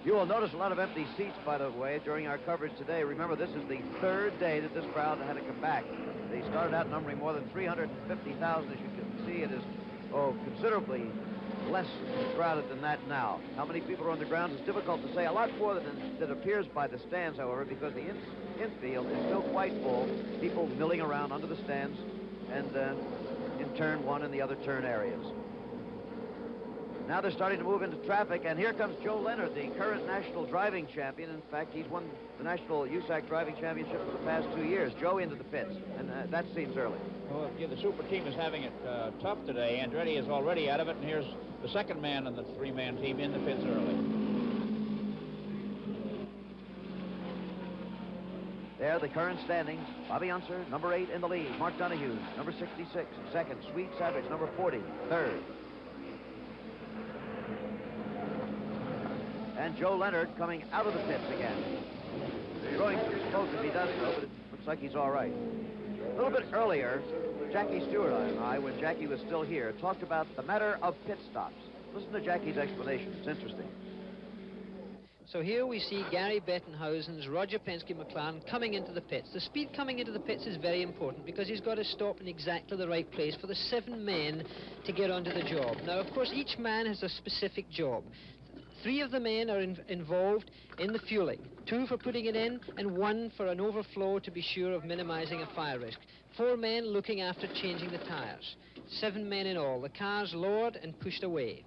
S2: You will notice a lot of empty seats, by the way, during our coverage today. Remember, this is the 3rd day that this crowd had to come back. They started out numbering more than 350,000. As you can see, it is, considerably less crowded than that now. How many people are on the grounds is difficult to say. A lot more than appears by the stands, however, because the infield is still quite full. People milling around under the stands and in turn 1 and the other turn areas. Now they're starting to move into traffic, and here comes Joe Leonard, the current national driving champion. In fact, he's won the National USAC Driving Championship for the past 2 years. Joe into the pits, and that seems early.
S12: Well, yeah, the super team is having it tough today. Andretti is already out of it, and here's the second man in the 3-man team in the pits early.
S2: There, the current standings. Bobby Unser, number 8 in the lead. Mark Donahue, number 66, second. Swede Savage, number 40, third. And Joe Leonard coming out of the pits again. Throwing some smoke as he does so, but it looks like he's all right. A little bit earlier, Jackie Stewart and I, when Jackie was still here, talked about the matter of pit stops. Listen to Jackie's explanation. It's interesting.
S5: So here we see Gary Bettenhausen's Roger Penske McLaren coming into the pits. The speed coming into the pits is very important because he's got to stop in exactly the right place for the 7 men to get onto the job. Now, of course, each man has a specific job. 3 of the men are involved in the fueling, 2 for putting it in, and 1 for an overflow to be sure of minimizing a fire risk. 4 men looking after changing the tires. 7 men in all. The car's lowered and pushed away.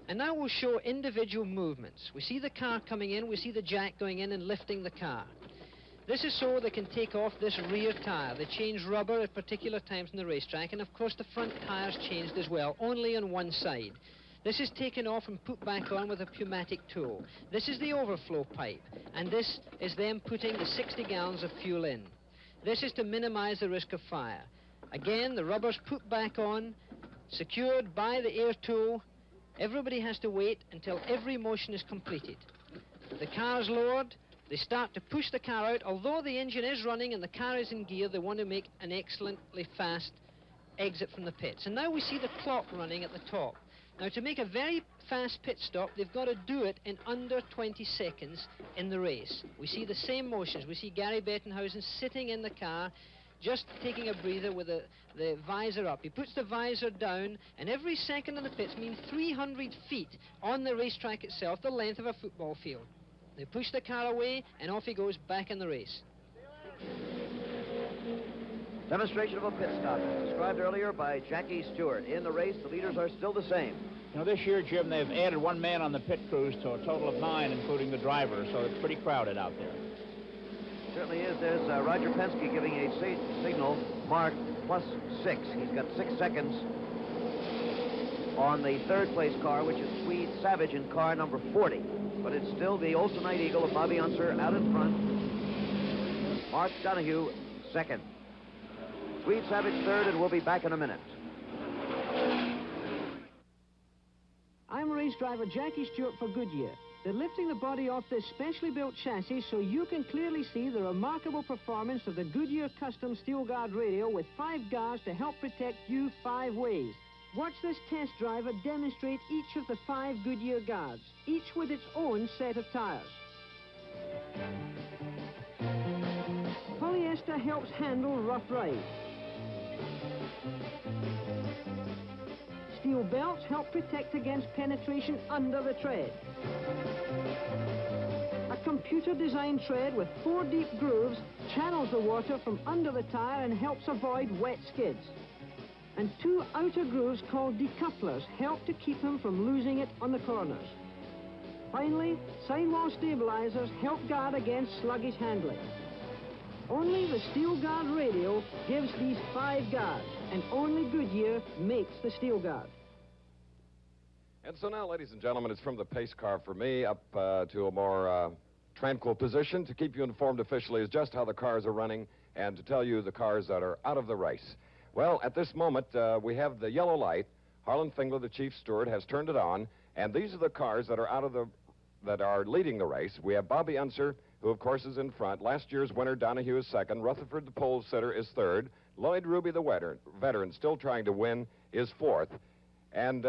S5: And now we'll show individual movements. We see the car coming in, we see the jack going in and lifting the car. This is so they can take off this rear tire. They change rubber at particular times in the racetrack, and of course the front tire's changed as well, only on one side. This is taken off and put back on with a pneumatic tool. This is the overflow pipe, and this is them putting the 60 gallons of fuel in. This is to minimize the risk of fire. Again, the rubber's put back on, secured by the air tool. Everybody has to wait until every motion is completed. The car's lowered. They start to push the car out. Although the engine is running and the car is in gear, they want to make an excellently fast exit from the pits. And now we see the clock running at the top. Now, to make a very fast pit stop, they've got to do it in under 20 seconds in the race. We see the same motions. We see Gary Bettenhausen sitting in the car, just taking a breather with the visor up. He puts the visor down, and every second in the pits means 300 feet on the racetrack itself, the length of a football field. They push the car away, and off he goes back in the race.
S2: Demonstration of a pit stop, as described earlier by Jackie Stewart. In the race, the leaders are still the same.
S12: You know, this year, Jim, they've added 1 man on the pit crews to a total of 9, including the driver, so it's pretty crowded out there.
S2: Certainly is. There's Roger Penske giving a signal marked +6. He's got 6 seconds on the third-place car, which is Swede Savage in car number 40. But it's still the Olsenite Eagle of Bobby Unser out in front. Mark Donahue, second. Swede Savage third, and we'll be back in a minute.
S5: I'm race driver Jackie Stewart for Goodyear. They're lifting the body off this specially built chassis so you can clearly see the remarkable performance of the Goodyear Custom Steel Guard radio with 5 guards to help protect you 5 ways. Watch this test driver demonstrate each of the 5 Goodyear guards, each with its own set of tires. Polyester helps handle rough ride. Steel belts help protect against penetration under the tread. A computer-designed tread with 4 deep grooves channels the water from under the tire and helps avoid wet skids. And 2 outer grooves called decouplers help to keep him from losing it on the corners. Finally, sidewall stabilizers help guard against sluggish handling. Only the Steel Guard radio gives these 5 guards, and only Goodyear makes the Steel Guard.
S16: And so now, ladies and gentlemen, it's from the pace car for me up to a more tranquil position to keep you informed officially as just how the cars are running and to tell you the cars that are out of the race. Well, at this moment, we have the yellow light. Harlan Fingler, the chief steward, has turned it on, and these are the cars that are that are leading the race. We have Bobby Unser, who, of course, is in front. Last year's winner, Donahue, is second. Rutherford, the pole sitter, is third. Lloyd Ruby, the veteran, still trying to win, is fourth. And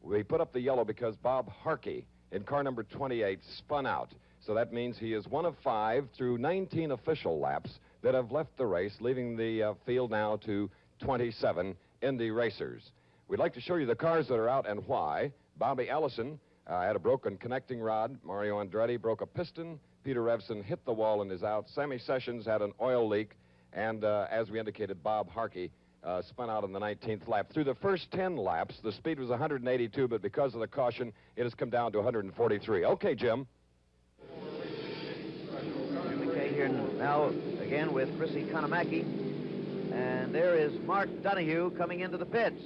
S16: we put up the yellow because Bob Harkey, in car number 28, spun out. So that means he is one of 5 through 19 official laps that have left the race, leaving the field now to 27 Indy racers. We'd like to show you the cars that are out and why. Bobby Allison had a broken connecting rod. Mario Andretti broke a piston. Peter Revson hit the wall and is out. Sammy Sessions had an oil leak. And as we indicated, Bob Harkey spun out in the 19th lap. Through the first 10 laps, the speed was 182, but because of the caution, it has come down to 143. Okay, Jim.
S2: Jim McKay here now again with Chrissy Kanamaki. And there is Mark Donahue coming into the pits.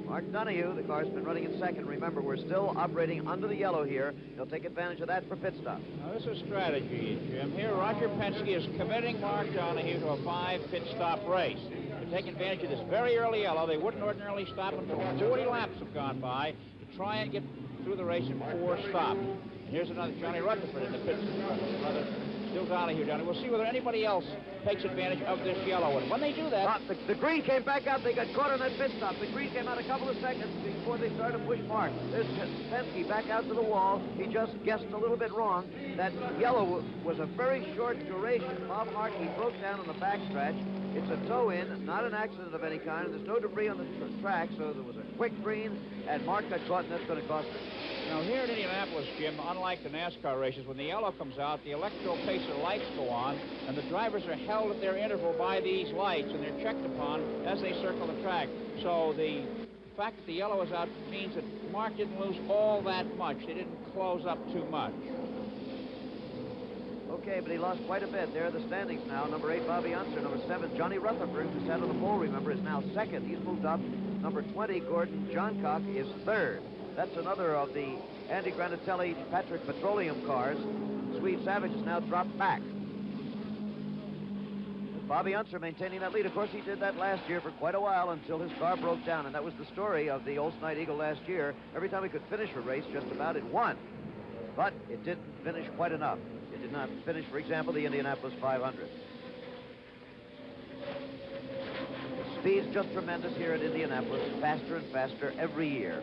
S2: Mark Donahue, the car's been running in second. Remember, we're still operating under the yellow here. He'll take advantage of that for pit stop.
S12: Now, this is strategy, Jim. Here, Roger Penske is committing Mark Donahue to a 5 pit stop race. To take advantage of this very early yellow, they wouldn't ordinarily stop until 40 laps have gone by to try and get through the race in 4 stops. And here's another Johnny Rutherford in the pits. Still Donahue down. We'll see whether anybody else takes advantage of this yellow. And when they do that...
S2: The green came back out. They got caught on that pit stop. The green came out a couple of seconds before they started to push Mark. There's Penske back out to the wall. He just guessed a little bit wrong. That yellow was a very short duration. Bob Harkey broke down on the backstretch. It's a toe-in, not an accident of any kind. And there's no debris on the track, so there was a quick green, and Mark got caught, and that's going to cost him.
S12: Now, here in Indianapolis, Jim, unlike the NASCAR races, when the yellow comes out, the electro-pacer lights go on, and the drivers are held at their interval by these lights, and they're checked upon as they circle the track. So the fact that the yellow is out means that Mark didn't lose all that much. They didn't close up too much.
S2: Okay, but he lost quite a bit. There are the standings now. Number 8, Bobby Unser. Number 7, Johnny Rutherford, who sat on the pole, remember, is now second. He's moved up. Number 20, Gordon Johncock, is third. That's another of the Andy Granatelli Patrick Petroleum cars. Swede Savage has now dropped back. Bobby Unser maintaining that lead. Of course, he did that last year for quite a while until his car broke down, and that was the story of the Olsenite Eagle last year. Every time he could finish a race, just about it won. But it didn't finish quite enough. It did not finish, for example, the Indianapolis 500. The speed's just tremendous here at Indianapolis, faster and faster every year.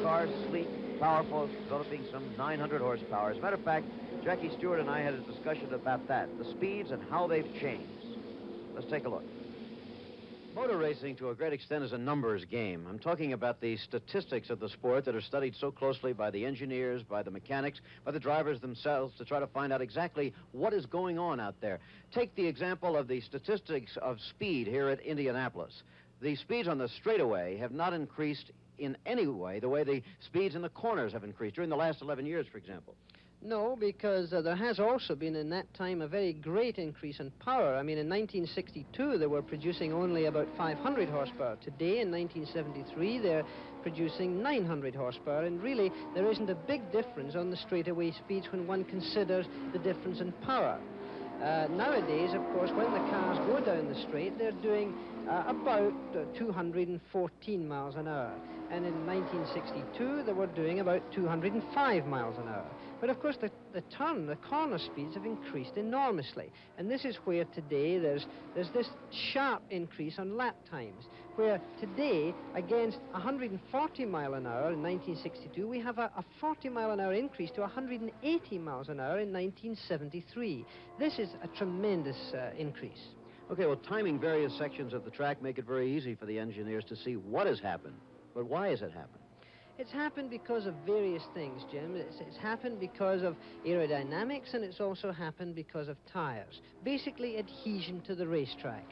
S2: Cars sleek, powerful, developing some 900 horsepower. As a matter of fact, Jackie Stewart and I had a discussion about that, the speeds and how they've changed. Let's take a look. Motor racing, to a great extent, is a numbers game. I'm talking about the statistics of the sport that are studied so closely by the engineers, by the mechanics, by the drivers themselves to try to find out exactly what is going on out there. Take the example of the statistics of speed here at Indianapolis. The speeds on the straightaway have not increased in any way the the speeds in the corners have increased during the last 11 years, for example.
S5: No, because there has also been in that time a very great increase in power. I mean, in 1962, they were producing only about 500 horsepower. Today, in 1973, they're producing 900 horsepower, and really, there isn't a big difference on the straightaway speeds when one considers the difference in power. Nowadays, of course, when the cars go down the straight, they're doing about 214 miles an hour. And in 1962, they were doing about 205 miles an hour. But of course, the corner speeds have increased enormously. And this is where today there's this sharp increase on lap times, where today, against 140 mile an hour in 1962, we have a 40 mile an hour increase to 180 miles an hour in 1973. This is a tremendous increase.
S2: Okay, well, timing various sections of the track make it very easy for the engineers to see what has happened. But why has it happened?
S5: It's happened because of various things, Jim. It's happened because of aerodynamics, and it's also happened because of tires. Basically, adhesion to the racetrack.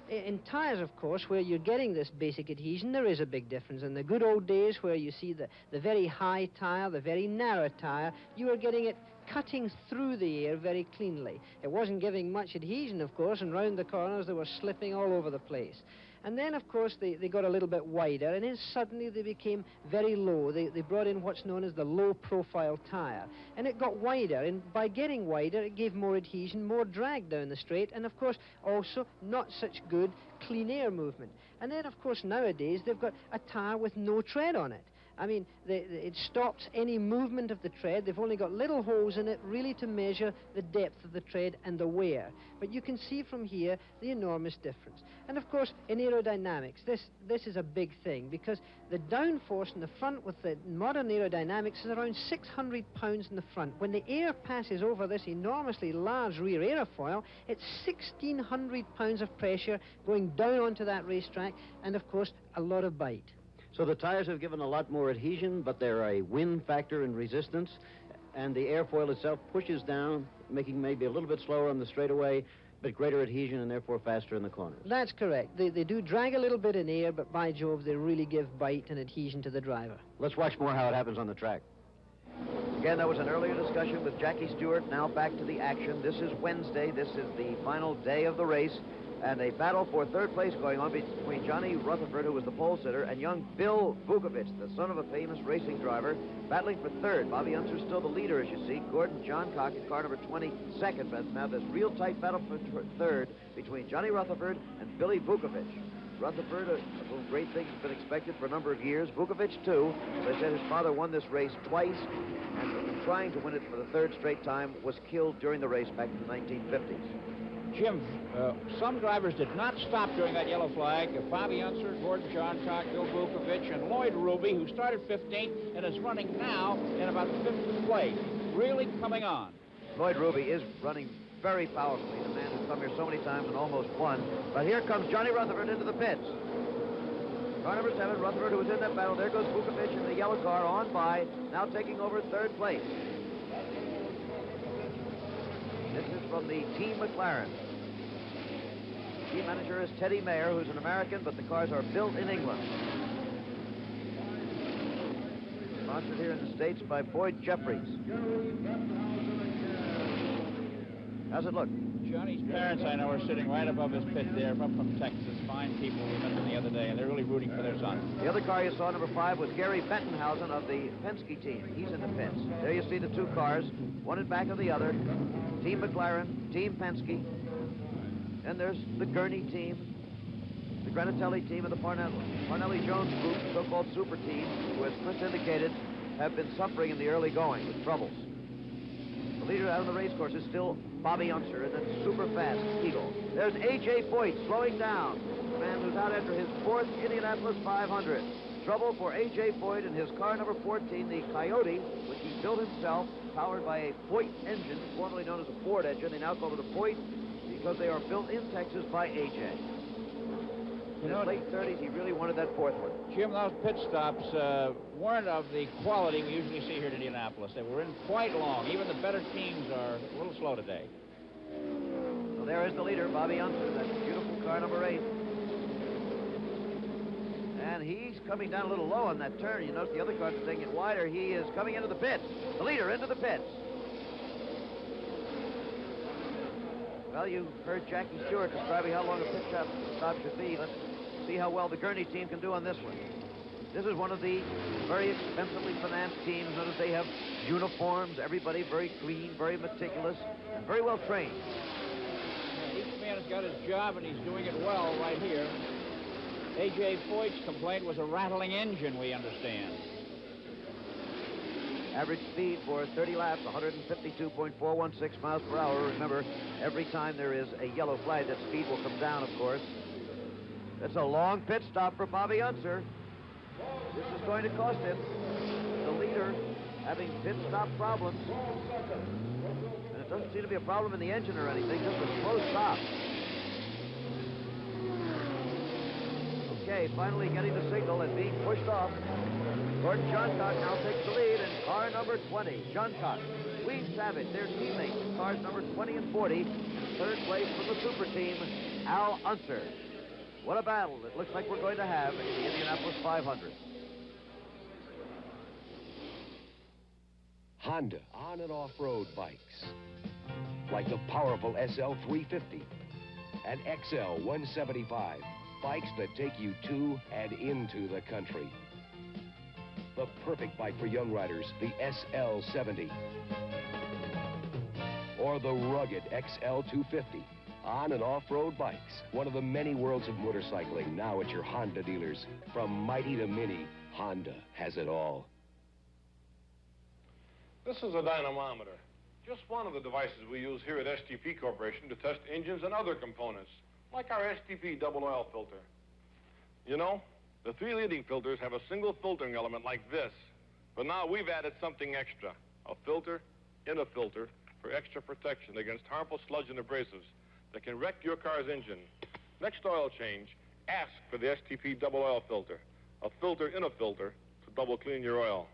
S5: In tires, of course, where you're getting this basic adhesion, there is a big difference. In the good old days where you see the very high tire, the very narrow tire, you were getting it cutting through the air very cleanly. It wasn't giving much adhesion, of course, and round the corners they were slipping all over the place. And then, of course, they got a little bit wider, and then suddenly they became very low. They brought in what's known as the low-profile tire. And it got wider, and by getting wider, it gave more adhesion, more drag down the straight, and, of course, also not such good clean air movement. And then, of course, nowadays, they've got a tire with no tread on it. I mean, it stops any movement of the tread. They've only got little holes in it, really, to measure the depth of the tread and the wear. But you can see from here the enormous difference. And, of course, in aerodynamics, this is a big thing, because the downforce in the front with the modern aerodynamics is around 600 pounds in the front. When the air passes over this enormously large rear aerofoil, it's 1,600 pounds of pressure going down onto that racetrack, and, of course, a lot of bite.
S2: So the tires have given a lot more adhesion, but they're a wind factor in resistance, and the airfoil itself pushes down, making maybe a little bit slower on the straightaway, but greater adhesion and therefore faster in the corners.
S5: That's correct. They do drag a little bit in air, but by Jove, they really give bite and adhesion to the driver.
S2: Let's watch more how it happens on the track. Again, that was an earlier discussion with Jackie Stewart. Now back to the action. This is Wednesday. This is the final day of the race. And a battle for third place going on between Johnny Rutherford, who was the pole sitter, and young Bill Vukovich, the son of a famous racing driver, battling for third. Bobby Unser's still the leader, as you see. Gordon Johncock in car number 20, second. But now this real tight battle for third between Johnny Rutherford and Billy Vukovich. Rutherford, of whom great things have been expected for a number of years. Vukovich, too. As I said, his father won this race twice, and trying to win it for the third straight time, was killed during the race back in the 1950s.
S12: Jim, some drivers did not stop during that yellow flag. Bobby Unser, Gordon Johncock, Bill Vukovich, and Lloyd Ruby, who started 15th and is running now in about 5th place. Really coming on.
S2: Lloyd Ruby is running very powerfully. The man who's come here so many times and almost won. But here comes Johnny Rutherford into the pits. Car number 7, Rutherford, who was in that battle. There goes Vukovich in the yellow car on by, now taking over third place. This is from the Team McLaren. Team manager is Teddy Mayer, who's an American, but the cars are built in England. Sponsored here in the States by Boyd Jeffries. How's it look?
S12: Johnny's parents, I know, are sitting right above his pit there, up from Texas. Fine people. We met them the other day, and they're really rooting for their son.
S2: The other car you saw, number 5, was Gary Bettenhausen of the Penske team. He's in the pits. There you see the two cars, one in back of the other. Team McLaren, Team Penske. And there's the Gurney team, the Granatelli team, and the Parnelli-Jones group, the so-called super team, who, as Chris indicated, have been suffering in the early going with troubles. The leader out on the race course is still Bobby Unser, and then super fast Eagle. There's A.J. Foyt slowing down, the man who's out after his 4th Indianapolis 500. Trouble for A.J. Foyt and his car number 14, the Coyote, which he built himself, powered by a Foyt engine, formerly known as a Ford engine. They now call it a Foyt because they are built in Texas by A.J. In his late 30s, he really wanted that 4th one.
S12: Jim, those pit stops weren't of the quality we usually see here in Indianapolis. They were in quite long. Even the better teams are a little slow today.
S2: So there is the leader, Bobby Unser. That's beautiful car number 8. And he's coming down a little low on that turn. You notice the other cars are taking it wider. He is coming into the pits. The leader into the pits. Well, you heard Jackie Stewart describing how long a pit stop should be. Let's see how well the Gurney team can do on this one. This is one of the very expensively financed teams. Notice they have uniforms, everybody very clean, very meticulous, and very well trained.
S12: Each man has got his job, and he's doing it well right here. A.J. Foyt's complaint was a rattling engine, we understand.
S2: Average speed for 30 laps, 152.416 miles per hour. Remember, every time there is a yellow flag, that speed will come down, of course. It's a long pit stop for Bobby Unser. This is going to cost him. The leader having pit stop problems. And it doesn't seem to be a problem in the engine or anything, just a slow stop. Okay, finally getting the signal and being pushed off. Gordon Johncock now takes the lead in car number 20. Johncock, Swede Savage, their teammates in cars number 20 and 40. Third place from the super team, Al Unser. What a battle it looks like we're going to have in the Indianapolis 500.
S17: Honda on and off-road bikes, like the powerful SL350 and XL 175, bikes that take you to and into the country. The perfect bike for young riders, the SL70. Or the rugged XL250. On and off-road bikes, one of the many worlds of motorcycling now at your Honda dealers. From mighty to mini, Honda has it all.
S9: This is a dynamometer, just one of the devices we use here at STP Corporation to test engines and other components, like our STP double oil filter. You know, the three leading filters have a single filtering element like this, but now we've added something extra, a filter in a filter for extra protection against harmful sludge and abrasives that can wreck your car's engine. Next oil change, ask for the STP double oil filter, a filter in a filter to double clean your oil.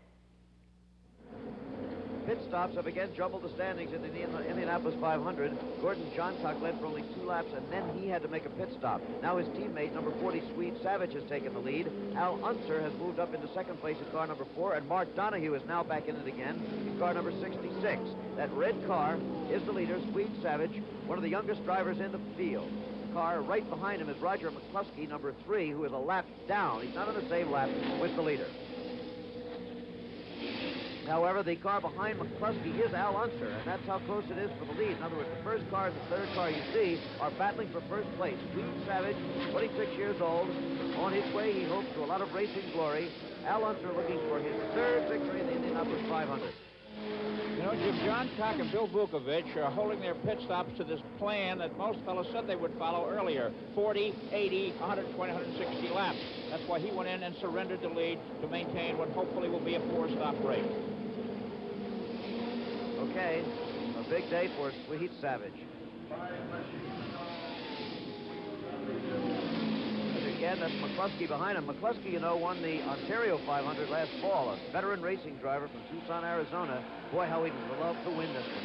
S2: Pit stops have again jumbled the standings in the Indianapolis 500. Gordon Johncock led for only 2 laps, and then he had to make a pit stop. Now his teammate, number 40, Swede Savage, has taken the lead. Al Unser has moved up into second place in car number 4, and Mark Donahue is now back in it again in car number 66. That red car is the leader, Swede Savage, one of the youngest drivers in the field. The car right behind him is Roger McCluskey, number 3, who is a lap down. He's not on the same lap with the leader. However, the car behind McCluskey is Al Unser, and that's how close it is for the lead. In other words, the first car and the third car you see are battling for first place. Swede Savage, 26 years old, on his way, he hopes, to a lot of racing glory. Al Unser looking for his third victory in the Indianapolis 500.
S12: You know, Jim Johncock and Bill Vukovich are holding their pit stops to this plan that most fellows said they would follow earlier, 40, 80, 120, 160 laps. That's why he went in and surrendered the lead to maintain what hopefully will be a 4-stop race.
S2: Okay, a big day for Swede Savage. And again, that's McCluskey behind him. McCluskey, you know, won the Ontario 500 last fall, a veteran racing driver from Tucson, Arizona. Boy, how he would love to win this one.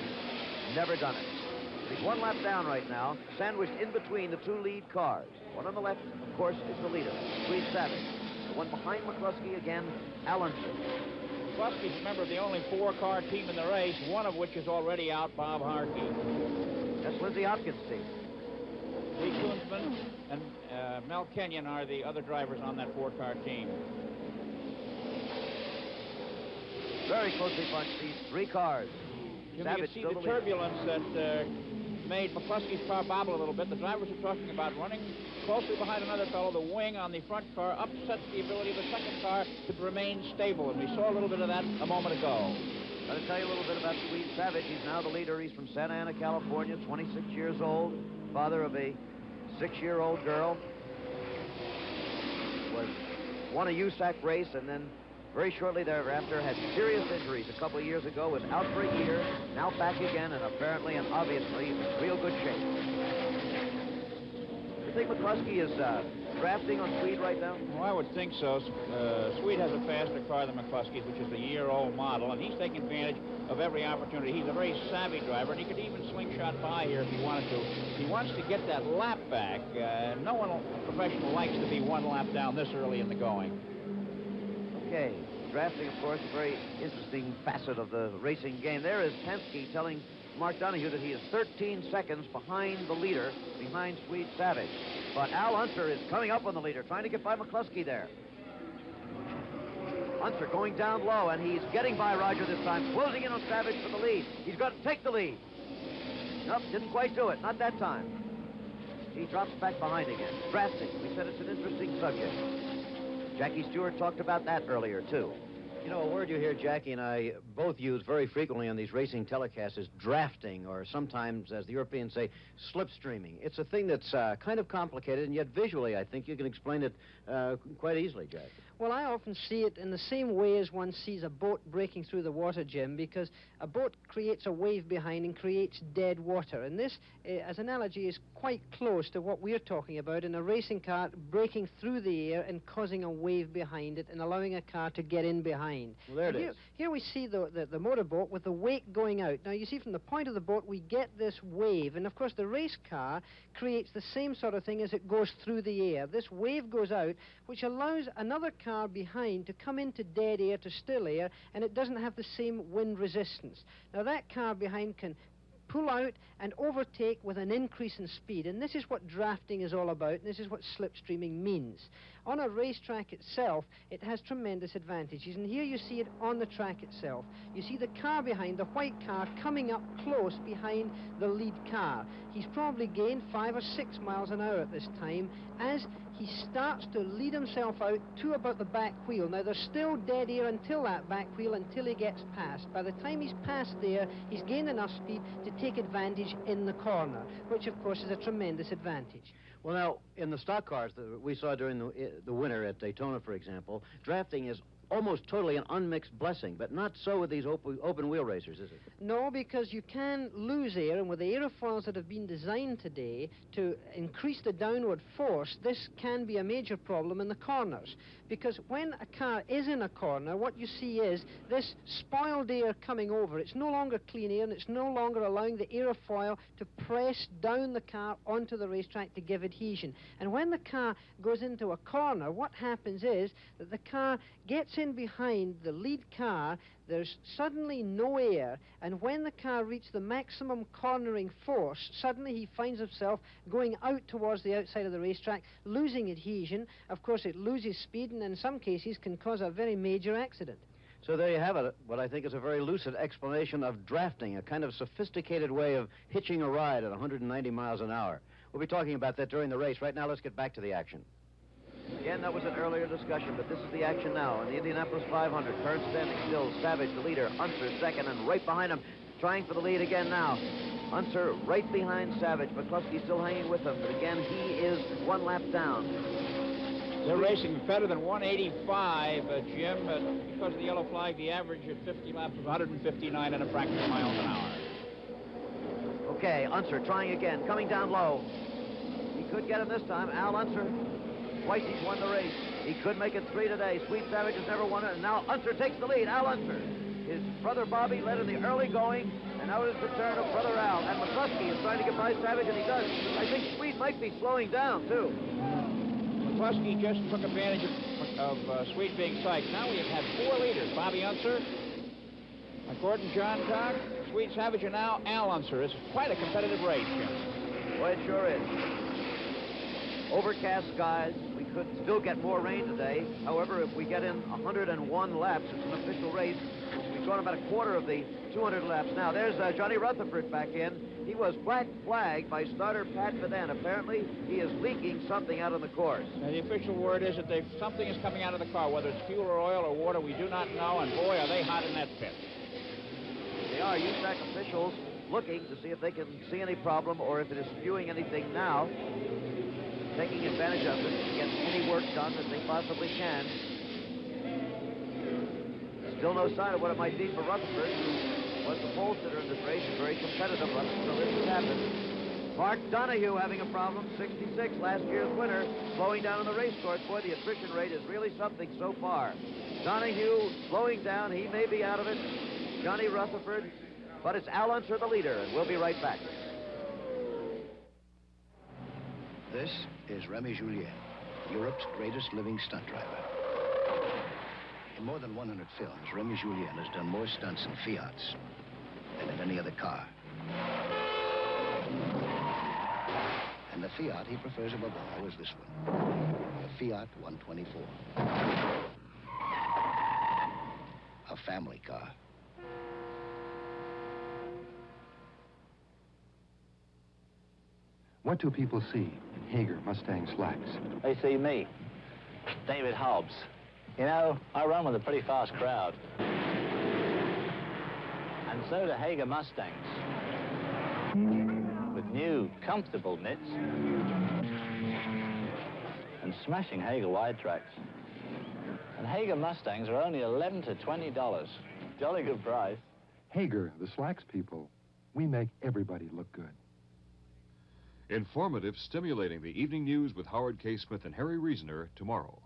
S2: He's never done it. He's 1 lap down right now, sandwiched in between the 2 lead cars. One on the left, of course, is the leader, Swede Savage. The one behind McCluskey, again, Al Unser.
S12: McCluskey's a member of the only 4-car team in the race, one of which is already out, Bob Harkey.
S2: That's Lindsey Hopkins' team.
S12: Lee Koonsman and Mel Kenyon are the other drivers on that 4-car team.
S2: Very closely bunched, these 3 cars.
S12: You can see the turbulence that made McCluskey's car bobble a little bit. The drivers are talking about running closely behind another fellow. The wing on the front car upsets the ability of the second car to remain stable, and we saw a little bit of that a moment ago.
S2: Got to tell you a little bit about Swede Savage. He's now the leader. He's from Santa Ana, California, 26 years old, father of a 6-year-old girl. Won a USAC race, and then very shortly thereafter had serious injuries. A couple of years ago, was out for a year, now back again, and apparently and obviously in real good shape. The think McCluskey is drafting on Swede right now?
S12: Well, I would think so. Swede has a faster car than McCluskey's, which is a year-old model, and he's taking advantage of every opportunity. He's a very savvy driver, and he could even slingshot by here if he wanted to. He wants to get that lap back. No one professional likes to be one lap down this early in the going.
S2: Okay, drafting, of course, a very interesting facet of the racing game. There is Penske telling Mark Donohue that he is 13 seconds behind the leader, behind Swede Savage. But Al Unser is coming up on the leader, trying to get by McCluskey there. Unser going down low, and he's getting by Roger this time, closing in on Savage for the lead. He's got to take the lead. Nope, didn't quite do it, not that time. He drops back behind again. Drafting, we said it's an interesting subject. Jackie Stewart talked about that earlier, too. You know, a word you hear Jackie and I both use very frequently on these racing telecasts is drafting, or sometimes, as the Europeans say, slipstreaming. It's a thing that's kind of complicated, and yet visually, I think you can explain it quite easily, Jack.
S5: Well, I often see it in the same way as one sees a boat breaking through the water, Jim, because a boat creates a wave behind and creates dead water. And this, as an analogy, is quite close to what we're talking about in a racing car breaking through the air and causing a wave behind it and allowing a car to get in behind.
S2: Well, there it is.
S5: Here we see the motorboat with the wake going out. Now, you see from the point of the boat, we get this wave. And, of course, the race car creates the same sort of thing as it goes through the air. This wave goes out, which allows another car behind to come into dead air, to still air, and it doesn't have the same wind resistance. Now, that car behind can pull out and overtake with an increase in speed. And this is what drafting is all about, and this is what slipstreaming means. On a racetrack itself, it has tremendous advantages. And here you see it on the track itself. You see the car behind, the white car, coming up close behind the lead car. He's probably gained 5 or 6 miles an hour at this time as he starts to lead himself out to about the back wheel. Now, there's still dead air until that back wheel, until he gets past. By the time he's past there, he's gained enough speed to take advantage in the corner, which, of course, is a tremendous advantage.
S2: Well, now, in the stock cars that we saw during the winter at Daytona, for example, drafting is almost totally an unmixed blessing, but not so with these open wheel racers, is it?
S5: No, because you can lose air, and with the aerofoils that have been designed today to increase the downward force, this can be a major problem in the corners. Because when a car is in a corner, what you see is this spoiled air coming over. It's no longer clean air, and it's no longer allowing the aerofoil to press down the car onto the racetrack to give adhesion. And when the car goes into a corner, what happens is that the car gets in behind the lead car, there's suddenly no air, and when the car reaches the maximum cornering force, suddenly he finds himself going out towards the outside of the racetrack, losing adhesion. Of course, it loses speed, and in some cases can cause a very major accident.
S2: So there you have it, what I think is a very lucid explanation of drafting, a kind of sophisticated way of hitching a ride at 190 miles an hour. We'll be talking about that during the race. Right now, let's get back to the action. Again, that was an earlier discussion, but this is the action now in the Indianapolis 500. Current standing still. Savage, the leader. Unser, second, and right behind him, trying for the lead again now. Unser right behind Savage. McCluskey still hanging with him, but again, he is 1 lap down.
S12: They're racing better than 185, Jim, because of the yellow flag, the average at 50 laps was 159 and a fraction of miles an hour.
S2: Okay, Unser trying again, coming down low. He could get him this time. Al Unser. Twice he's won the race. He could make it 3 today. Swede Savage has never won it, and now Unser takes the lead. Al Unser. His brother Bobby led in the early going, and now it is the turn of brother Al. And McCluskey is trying to get by Savage, and he does. I think Swede might be slowing down, too.
S12: McCluskey just took advantage of Swede being psyched. Now we have had 4 leaders. Bobby Unser, Gordon Johncock, Swede Savage, and now Al Unser. It's quite a competitive race, Jim.
S2: Boy, it sure is. Overcast skies. We could still get more rain today. However, if we get in 101 laps, it's an official race. We've gone about a quarter of the 200 laps now. There's Johnny Rutherford back in. He was black flagged by starter Pat Fidden. Apparently, he is leaking something out on the course.
S12: Now, the official word is that something is coming out of the car, whether it's fuel or oil or water, we do not know, and boy, are they hot in that pit.
S2: They are USAC officials looking to see if they can see any problem or if it is spewing anything now, taking advantage of it to get any work done that they possibly can. Still no sign of what it might be for Rutherford, who was the pole sitter in this race and very competitive until this has happened. Mark Donahue having a problem, 66, last year's winner, slowing down on the race course. Boy, the attrition rate is really something so far. Donahue slowing down. He may be out of it. Johnny Rutherford. But it's Al Unser, the leader, and we'll be right back.
S18: This is Remy Julien, Europe's greatest living stunt driver. In more than 100 films, Remy Julien has done more stunts in Fiats than in any other car. And the Fiat he prefers above all is this one, the Fiat 124. A family car.
S19: What do people see in Hager Mustang slacks?
S20: They see me, David Hobbs. You know, I run with a pretty fast crowd. And so do Hager Mustangs. With new, comfortable mitts and smashing Hager wide tracks. And Hager Mustangs are only $11 to $20. Jolly good price.
S19: Hager, the slacks people, we make everybody look good.
S21: Informative, stimulating. The evening news with Howard K. Smith and Harry Reasoner tomorrow.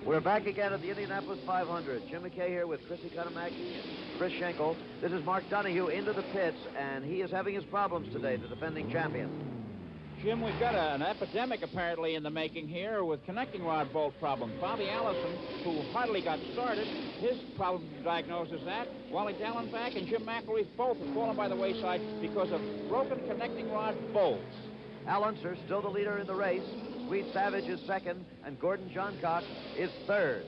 S2: We're back again at the Indianapolis 500. Jim McKay here with Chris Economaki and Chris Schenkel. This is Mark Donahue into the pits, and he is having his problems today, the defending champion.
S12: Jim, we've got an epidemic apparently in the making here with connecting rod bolt problems. Bobby Allison, who hardly got started, his problem diagnosed as that. Wally Dallenbach and Jim McElreath both have fallen by the wayside because of broken connecting rod bolts.
S2: Al Unser still the leader in the race. Swede Savage is second, and Gordon Johncock is third.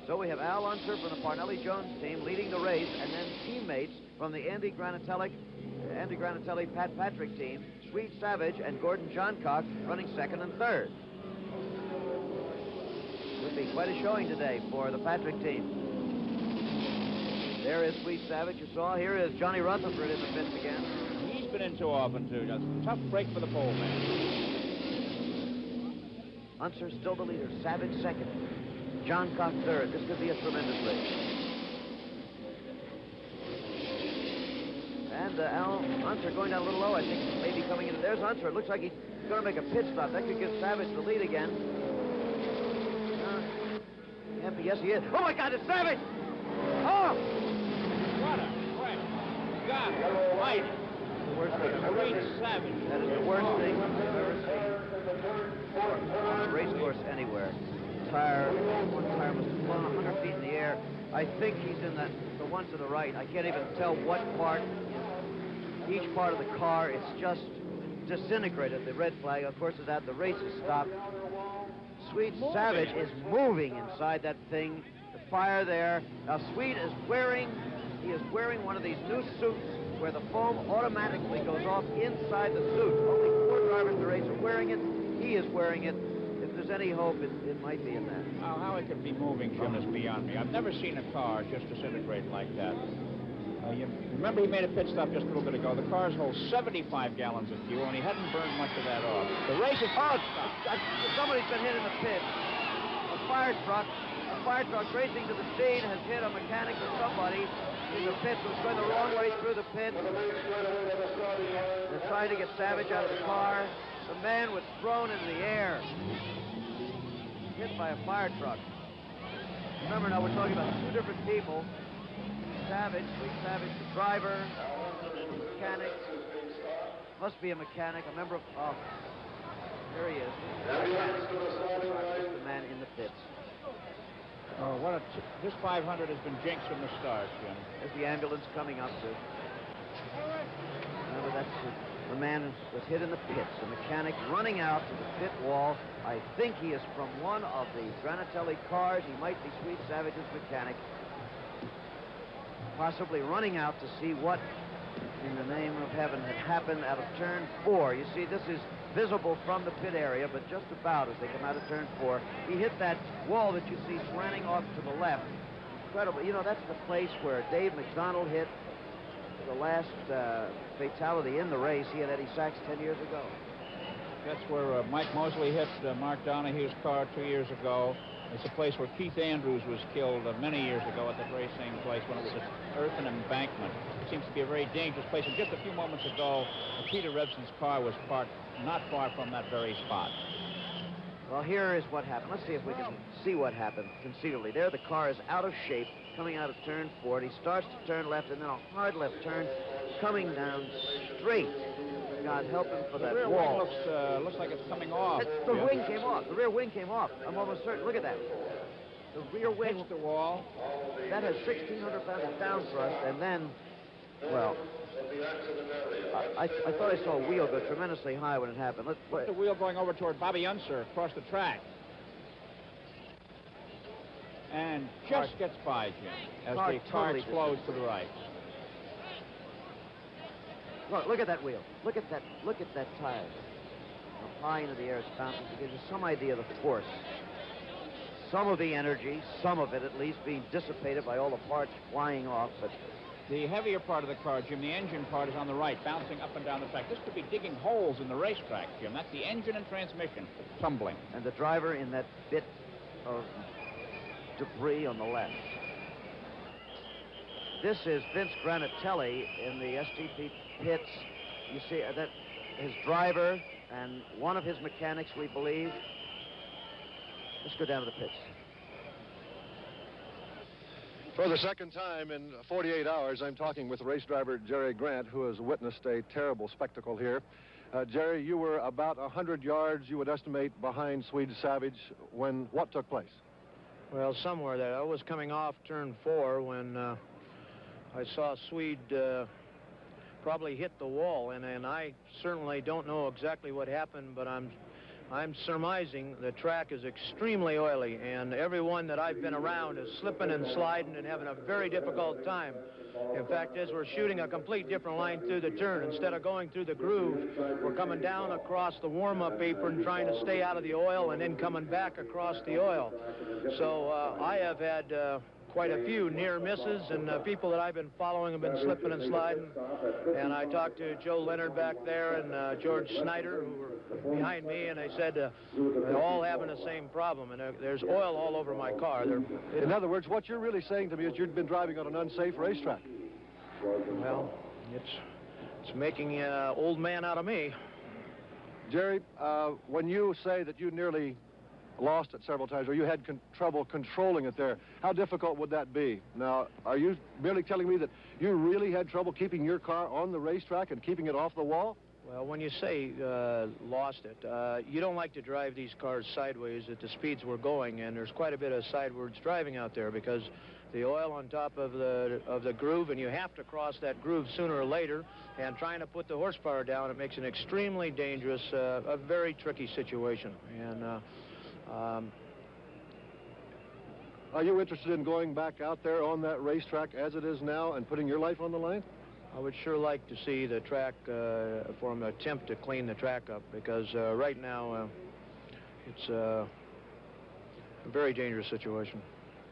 S2: So we have Al Unser from the Parnelli Jones team leading the race, and then teammates from the Andy Granatelli Pat Patrick team, Swede Savage and Gordon Johncock running second and third. Would be quite a showing today for the Patrick team. There is Swede Savage, you saw. Here is Johnny Rutherford in the pits again.
S12: He's been in too often, too. Just a tough break for the pole man.
S2: Unser still the leader. Savage second. Johncock third. This could be a tremendous race. And Al Unser going down a little low, I think, maybe coming in. There's Unser. It looks like he's going to make a pit stop. That could give Savage the lead again. Yes, he is. Oh, my God, it's Savage! Oh!
S12: What a wreck. God almighty.
S2: The worst thing I've ever seen.
S12: Savage.
S2: That is the worst thing I've ever seen. On a race course anywhere. One tire must have flown 100 feet in the air. I think he's in the one to the right. I can't even tell what part. Each part of the car, it's just disintegrated. The red flag, of course, is out. The race is stopped. Swede Savage is moving inside that thing. The fire there. Now, Swede is wearing one of these new suits where the foam automatically goes off inside the suit. Only 4 drivers in the race are wearing it. He is wearing it. If there's any hope, it might be in that.
S12: Oh, how it could be moving, Jim, is beyond me. I've never seen a car just disintegrate like that. You remember he made a pit stop just a little bit ago. The cars hold 75 gallons of fuel, and he hadn't burned much of that off. The race is...
S2: Oh, somebody's been hit in the pit. A fire truck racing to the scene has hit a mechanic or somebody in the pit. Was going the wrong way through the pit. They're trying to get Savage out of the car. The man was thrown into the air, hit by a fire truck. Remember now, we're talking about 2 different people. Savage, Swede Savage, the driver, mechanic. Must be a mechanic, a member of... Oh, there he is. The man in the pits.
S12: Oh, this 500 has been jinxed from the start, Jim.
S2: There's the ambulance coming up to... Remember, that's the man who was hit in the pits. The mechanic running out to the pit wall. I think he is from one of the Granatelli cars. He might be Swede Savage's mechanic. Possibly running out to see what, in the name of heaven, had happened out of turn 4. You see, this is visible from the pit area, but just about as they come out of turn 4. He hit that wall that you see slanting off to the left. Incredible. You know, that's the place where Dave McDonald hit the last fatality in the race. He and Eddie Sachs 10 years ago.
S12: That's where Mike Mosley hit Mark Donahue's car 2 years ago. It's a place where Keith Andrews was killed many years ago at that very same place when it was an earthen embankment. It seems to be a very dangerous place. And just a few moments ago, Peter Revson's car was parked not far from that very spot.
S2: Well, here is what happened. Let's see if we can see what happened conceivably. There, the car is out of shape, coming out of turn 4. He starts to turn left, and then a hard left turn, coming down straight. God help him for that wall.
S12: The rear wing looks like it's coming off.
S2: The wing came off. The rear wing came off. I'm almost certain. Look at that. The rear wing.
S12: Hits the wall.
S2: That has 1,600 pounds of down thrust, and then, well, I thought I saw a wheel go tremendously high when it happened. Let's play.
S12: The wheel going over toward Bobby Unser across the track. And just gets by, Jim, as the car explodes to the right.
S2: Look at that wheel. Look at that tire. How high into the air it's bouncing. It gives you some idea of the force. Some of the energy, some of it at least, being dissipated by all the parts flying off, but
S12: the heavier part of the car, Jim, the engine part, is on the right, bouncing up and down the track. This could be digging holes in the racetrack, Jim. That's the engine and transmission tumbling.
S2: And the driver in that bit of debris on the left. This is Vince Granatelli in the STP pits. You see that his driver and one of his mechanics, we believe. Let's go down to the pits.
S6: For the second time in 48 hours, I'm talking with race driver Jerry Grant, who has witnessed a terrible spectacle here. Jerry, you were about 100 yards, you would estimate, behind Swede Savage when what took place?
S7: Well, somewhere there. I was coming off turn 4 when I saw Swede probably hit the wall, and I certainly don't know exactly what happened, but I'm surmising the track is extremely oily, and everyone that I've been around is slipping and sliding and having a very difficult time. In fact, as we're shooting a complete different line through the turn, instead of going through the groove, we're coming down across the warm-up apron, trying to stay out of the oil, and then coming back across the oil. So I have had quite a few near misses, and people that I've been following have been slipping and sliding. And I talked to Joe Leonard back there and George Snyder, who were behind me, and they said they're all having the same problem, and there's oil all over my car.
S6: In other words, what you're really saying to me is you've been driving on an unsafe racetrack.
S7: Well, it's making an old man out of me.
S6: Jerry, when you say that you nearly lost it several times, or you had trouble controlling it there, how difficult would that be? Now, are you merely telling me that you really had trouble keeping your car on the racetrack and keeping it off the wall?
S7: Well, when you say lost it, you don't like to drive these cars sideways at the speeds we're going, and there's quite a bit of sidewards driving out there because the oil on top of the groove, and you have to cross that groove sooner or later, and trying to put the horsepower down, it makes an extremely dangerous, a very tricky situation. And
S6: are you interested in going back out there on that racetrack as it is now and putting your life on the line?
S7: I would sure like to see the track for an attempt to clean the track up, because right now it's a very dangerous situation.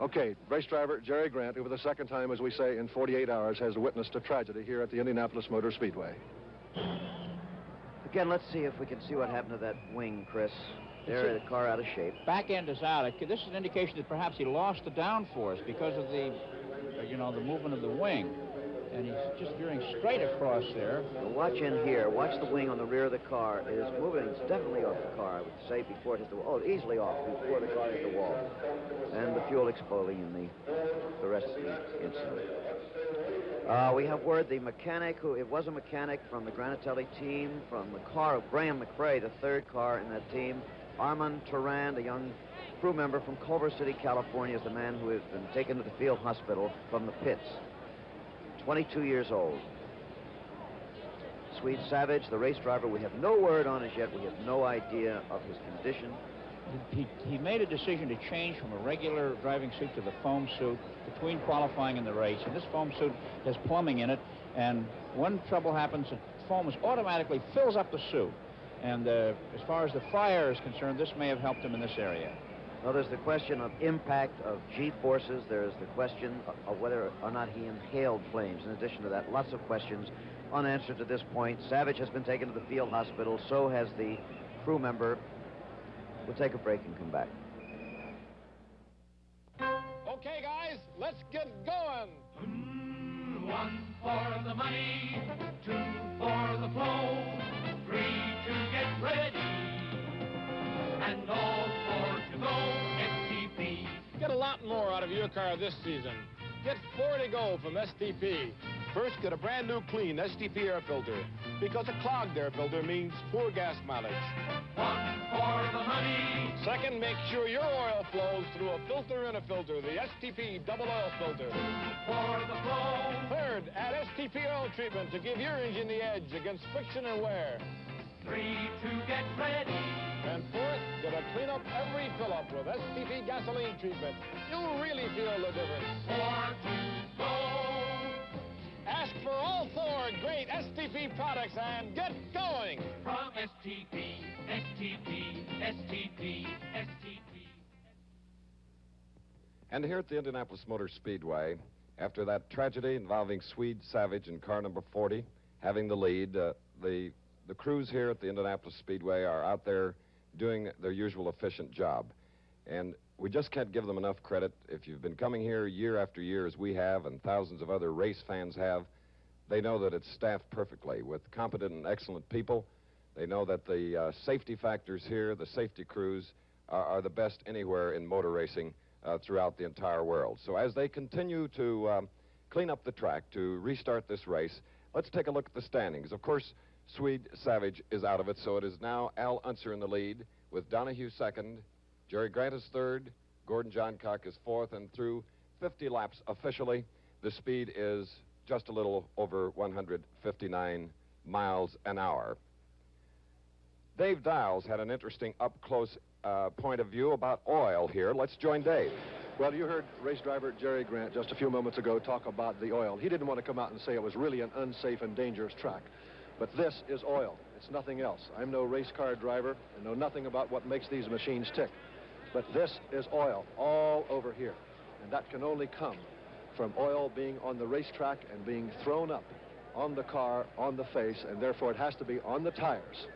S6: Okay, race driver Jerry Grant, who for the second time, as we say, in 48 hours, has witnessed a tragedy here at the Indianapolis Motor Speedway.
S2: Again, let's see if we can see what happened to that wing, Chris. There, the car out of shape.
S12: Back end is out. This is an indication that perhaps he lost the downforce because of the, the movement of the wing. And he's just veering straight across there.
S2: Well, watch in here. Watch the wing on the rear of the car. It is moving. It's definitely off the car, I would say, before it hit the wall. Oh, easily off before the car hit the wall. And the fuel exploding in the the rest of the incident. We have word the mechanic, it was a mechanic from the Granatelli team, from the car of Graham McRae, the third car in that team. Armand Turan, a young crew member from Culver City, California, is the man who has been taken to the field hospital from the pits. 22 years old. Swede Savage, the race driver, we have no word on as yet. We have no idea of his condition.
S12: He made a decision to change from a regular driving suit to the foam suit between qualifying and the race. And this foam suit has plumbing in it. And when trouble happens, the foam automatically fills up the suit. And as far as the fire is concerned, this may have helped him in this area.
S2: Well, there's the question of impact of G-forces. There's the question of whether or not he inhaled flames. In addition to that, lots of questions unanswered to this point. Savage has been taken to the field hospital. So has the crew member. We'll take a break and come back.
S9: Okay, guys, let's get going.
S1: 1 for the money, 2 for the flow, 3 to get ready, and all 4 to go, STP.
S9: Get a lot more out of your car this season. Get 4 to go from STP. First, get a brand new clean STP air filter, because a clogged air filter means poor gas mileage.
S1: 1 for the money.
S9: Second, make sure your oil flows through a filter in a filter, the STP double oil filter.
S1: 2 for the flow.
S9: Third, add STP oil treatment to give your engine the edge against friction and wear.
S1: 3 to get ready.
S9: And fourth, get a clean up every fill-up with STP gasoline treatment. You'll really feel the difference.
S1: 4 to go.
S9: Ask for all 4 great STP products and get going.
S1: From STP, STP, STP, STP.
S16: And here at the Indianapolis Motor Speedway, after that tragedy involving Swede Savage in car number 40, having the lead, the crews here at the Indianapolis Speedway are out there doing their usual efficient job. And we just can't give them enough credit. If you've been coming here year after year, as we have, and thousands of other race fans have, they know that it's staffed perfectly with competent and excellent people. They know that the safety factors here, the safety crews, are the best anywhere in motor racing throughout the entire world. So as they continue to clean up the track, to restart this race, let's take a look at the standings. Of course, Swede Savage is out of it, so it is now Al Unser in the lead, with Donahue second, Jerry Grant is third, Gordon Johncock is fourth, and through 50 laps officially, the speed is just a little over 159 miles an hour. Dave Dials had an interesting up-close point of view about oil here. Let's join Dave.
S6: Well, you heard race driver Jerry Grant just a few moments ago talk about the oil. He didn't want to come out and say it was really an unsafe and dangerous track. But this is oil. It's nothing else. I'm no race car driver and know nothing about what makes these machines tick. But this is oil all over here. And that can only come from oil being on the racetrack and being thrown up on the car, on the face, and therefore it has to be on the tires.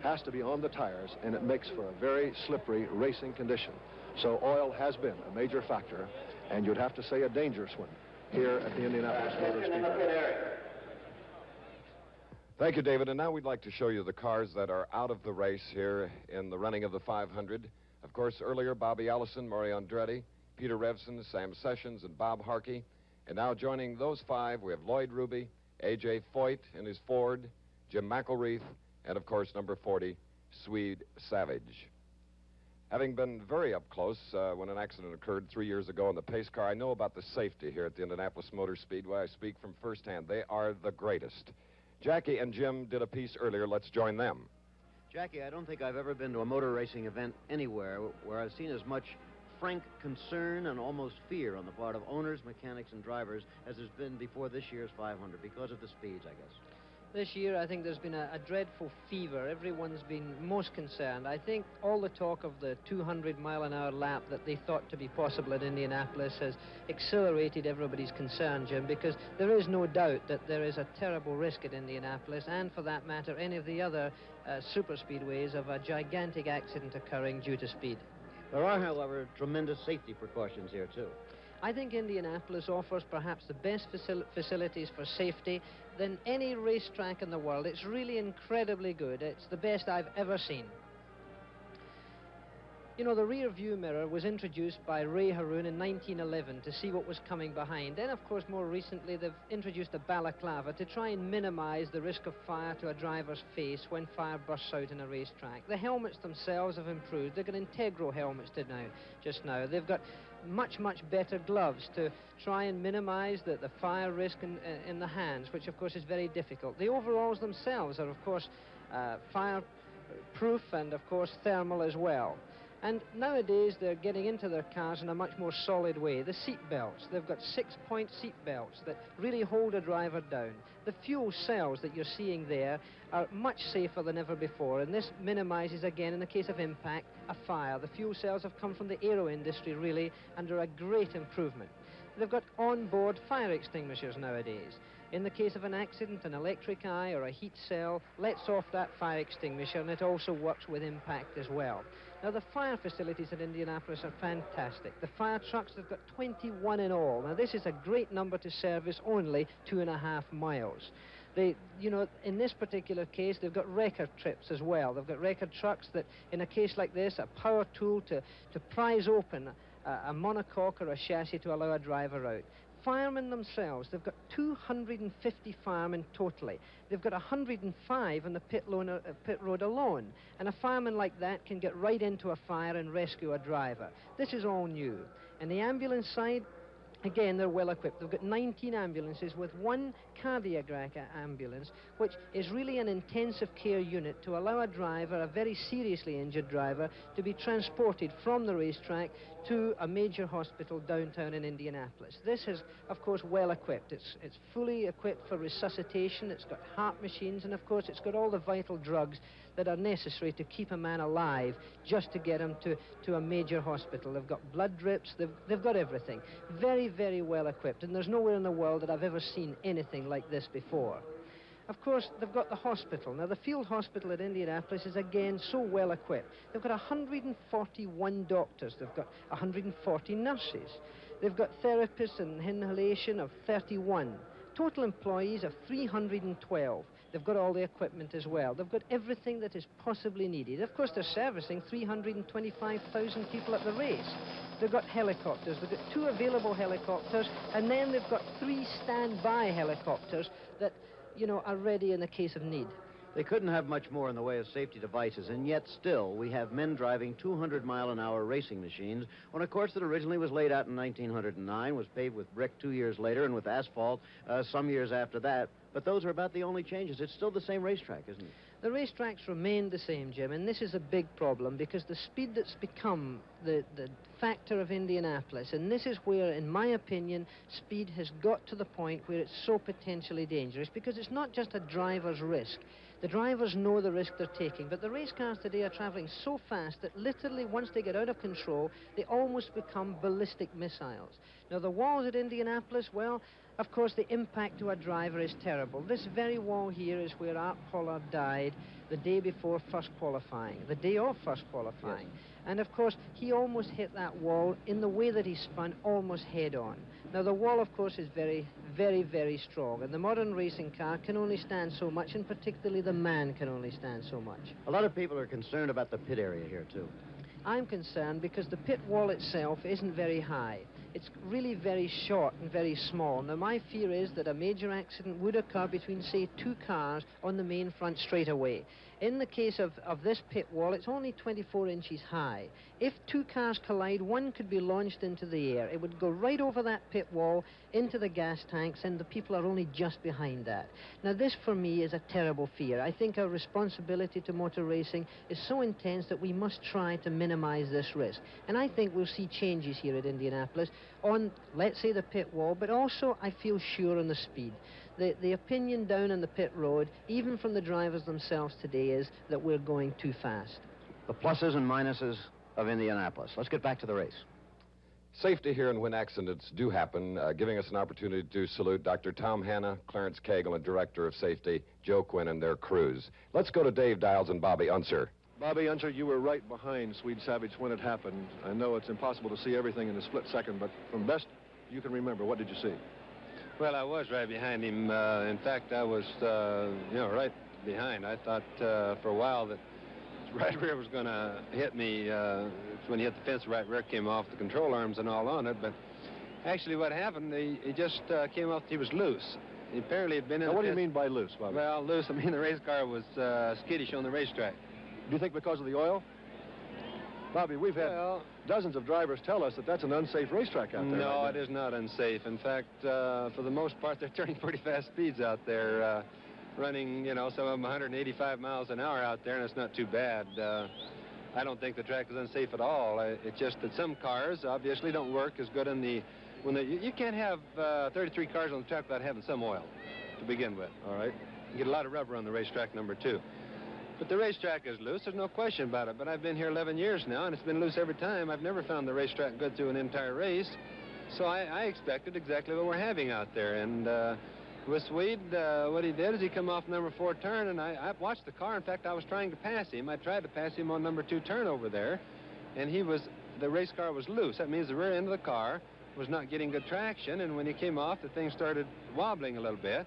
S6: Has to be on the tires, and it makes for a very slippery racing condition. So oil has been a major factor, and you'd have to say a dangerous one, here at the Indianapolis Motor Speedway.
S16: Thank you, David. And now we'd like to show you the cars that are out of the race here in the running of the 500. Of course, earlier, Bobby Allison, Mario Andretti, Peter Revson, Sam Sessions, and Bob Harkey. And now joining those 5, we have Lloyd Ruby, A.J. Foyt in his Ford, Jim McElreath, and, of course, number 40, Swede Savage. Having been very up close when an accident occurred 3 years ago in the pace car, I know about the safety here at the Indianapolis Motor Speedway. I speak from firsthand. They are the greatest. Jackie and Jim did a piece earlier. Let's join them.
S2: Jackie, I don't think I've ever been to a motor racing event anywhere where I've seen as much frank concern and almost fear on the part of owners, mechanics, and drivers as there's been before this year's 500 because of the speeds, I guess.
S5: This year, I think there's been a dreadful fever. Everyone's been most concerned. I think all the talk of the 200-mile-an-hour lap that they thought to be possible at Indianapolis has accelerated everybody's concern, Jim, because there is no doubt that there is a terrible risk at Indianapolis, and for that matter, any of the other super speedways, of a gigantic accident occurring due to speed.
S2: There are, however, tremendous safety precautions here, too.
S5: I think Indianapolis offers perhaps the best facilities for safety than any racetrack in the world. It's really incredibly good. It's the best I've ever seen. You know, the rear view mirror was introduced by Ray Haroon in 1911 to see what was coming behind. Then, of course, more recently, they've introduced a balaclava to try and minimize the risk of fire to a driver's face when fire bursts out in a racetrack. The helmets themselves have improved. They've got integral helmets just now. They've got much, much better gloves to try and minimize the fire risk in the hands, which, of course, is very difficult. The overalls themselves are, of course, fireproof and, of course, thermal as well. And nowadays, they're getting into their cars in a much more solid way. The seat belts, they've got 6-point seat belts that really hold a driver down. The fuel cells that you're seeing there are much safer than ever before, and this minimizes, again, in the case of impact, a fire. The fuel cells have come from the aero industry, really, and are a great improvement. They've got on-board fire extinguishers nowadays. In the case of an accident, an electric eye or a heat cell lets off that fire extinguisher, and it also works with impact as well. Now, the fire facilities at Indianapolis are fantastic. The fire trucks, they've got 21 in all. Now, this is a great number to service only 2.5 miles. They, you know, in this particular case, they've got record trips as well. They've got record trucks that, in a case like this, a power tool to prise open a monocoque or a chassis to allow a driver out. Firemen themselves, they've got 250 firemen totally. They've got 105 on the pit road alone. And a fireman like that can get right into a fire and rescue a driver. This is all new. And the ambulance side, again, they're well equipped. They've got 19 ambulances with one cardiac ambulance, which is really an intensive care unit to allow a driver, a very seriously injured driver, to be transported from the racetrack to a major hospital downtown in Indianapolis. This is, of course, well equipped. It's fully equipped for resuscitation. It's got heart machines, and of course, it's got all the vital drugs that are necessary to keep a man alive just to get him to a major hospital. They've got blood drips. They've got everything. Very, very well equipped, and there's nowhere in the world that I've ever seen anything like this before. Of course, they've got the hospital. Now, the field hospital at Indianapolis is, again, so well equipped. They've got 141 doctors. They've got 140 nurses. They've got therapists and inhalation of 31. Total employees of 312. They've got all the equipment as well. They've got everything that is possibly needed. Of course, they're servicing 325,000 people at the race. They've got helicopters. They've got 2 available helicopters, and then they've got 3 standby helicopters that, you know, are ready in the case of need.
S2: They couldn't have much more in the way of safety devices, and yet still we have men driving 200-mile-an-hour racing machines on a course that originally was laid out in 1909, was paved with brick 2 years later, and with asphalt some years after that. But those are about the only changes. It's still the same racetrack, isn't it?
S5: The racetracks remain the same, Jim, and this is a big problem because the speed that's become the factor of Indianapolis, and this is where, in my opinion, speed has got to the point where it's so potentially dangerous, because it's not just a driver's risk. The drivers know the risk they're taking, but the race cars today are traveling so fast that literally once they get out of control, they almost become ballistic missiles. Now, the walls at Indianapolis, well, of course, the impact to a driver is terrible. This very wall here is where Art Pollard died the day before first qualifying, the day of first qualifying. Yes. And, of course, he almost hit that wall in the way that he spun, almost head-on. Now, the wall, of course, is very, very, very strong, and the modern racing car can only stand so much, and particularly the man can only stand so much.
S2: A lot of people are concerned about the pit area here, too.
S5: I'm concerned because the pit wall itself isn't very high. It's really very short and very small. Now, my fear is that a major accident would occur between, say, 2 cars on the main front straightaway. In the case of this pit wall, it's only 24 inches high. If 2 cars collide, one could be launched into the air. It would go right over that pit wall into the gas tanks, and the people are only just behind that. Now, this, for me, is a terrible fear. I think our responsibility to motor racing is so intense that we must try to minimize this risk. And I think we'll see changes here at Indianapolis on, let's say, the pit wall, but also, I feel sure, on the speed. The opinion down on the pit road, even from the drivers themselves today, is that we're going too fast.
S2: The pluses and minuses of Indianapolis. Let's get back to the race.
S16: Safety here, and when accidents do happen, giving us an opportunity to salute Dr. Tom Hanna, Clarence Cagle, and Director of Safety, Joe Quinn, and their crews. Let's go to Dave Dials and Bobby Unser.
S6: Bobby Unser, you were right behind Swede Savage when it happened. I know it's impossible to see everything in a split second, but from best you can remember, what did you see?
S4: Well, I was right behind him. In fact, I was, right behind. I thought for a while that right rear was going to hit me. It's when he hit the fence, right rear came off, the control arms and all on it. But actually what happened, he just came off, he was loose. He apparently had been in
S6: Now,
S4: the
S6: what do you
S4: fence.
S6: mean by loose, Bobby?
S4: Well, loose, I mean the race car was skittish on the racetrack.
S6: Do you think because of the oil? Bobby, we've had dozens of drivers tell us that that's an unsafe racetrack out there.
S4: No, it is not unsafe. In fact, for the most part, they're turning pretty fast speeds out there, running, you know, some of them 185 miles an hour out there, and it's not too bad. I don't think the track is unsafe at all. It's just that some cars obviously don't work as good in the... You can't have 33 cars on the track without having some oil to begin with.
S6: All right.
S4: You get a lot of rubber on the racetrack, number 2. But the racetrack is loose, there's no question about it. But I've been here 11 years now, and it's been loose every time. I've never found the racetrack good through an entire race. So I expected exactly what we're having out there. And with Swede, what he did is he come off number 4 turn, and I watched the car. In fact, I was trying to pass him. I tried to pass him on number 2 turn over there, and the race car was loose. That means the rear end of the car was not getting good traction, and when he came off, the thing started wobbling a little bit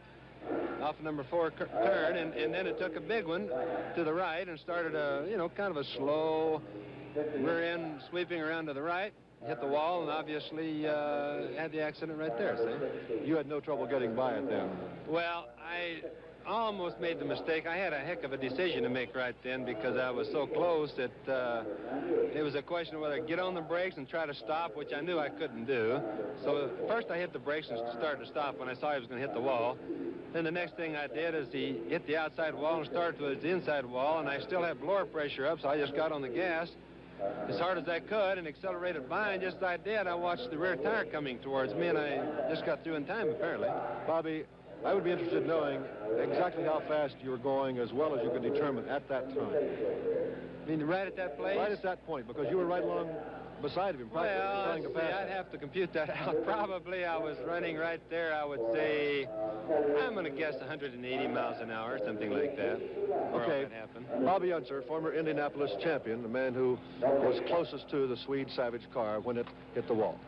S4: off number 4 turn, and then it took a big one to the right and started a, you know, kind of a slow rear end sweeping around to the right, hit the wall, and obviously had the accident right there, see?
S6: You had no trouble getting by it then?
S4: Well, I almost made the mistake. I had a heck of a decision to make right then because I was so close that it was a question of whether to get on the brakes and try to stop, which I knew I couldn't do. So first I hit the brakes and started to stop when I saw he was going to hit the wall. Then the next thing I did is he hit the outside wall and started towards the inside wall, and I still had blower pressure up, so I just got on the gas as hard as I could and accelerated by, and just as I did, I watched the rear tire coming towards me, and I just got through in time, apparently.
S6: Bobby, I would be interested in knowing exactly how fast you were going as well as you could determine at that time.
S4: I mean, right at that place?
S6: Right at that point, because you were right along beside of him, practically trying to pass
S4: I'd have to compute that out. Probably I was running right there, I would say, I'm going to guess 180 miles an hour, something like that.
S6: Okay.
S4: That happened.
S6: Bobby Unser, former Indianapolis champion, the man who was closest to the Swede Savage car when it hit the wall.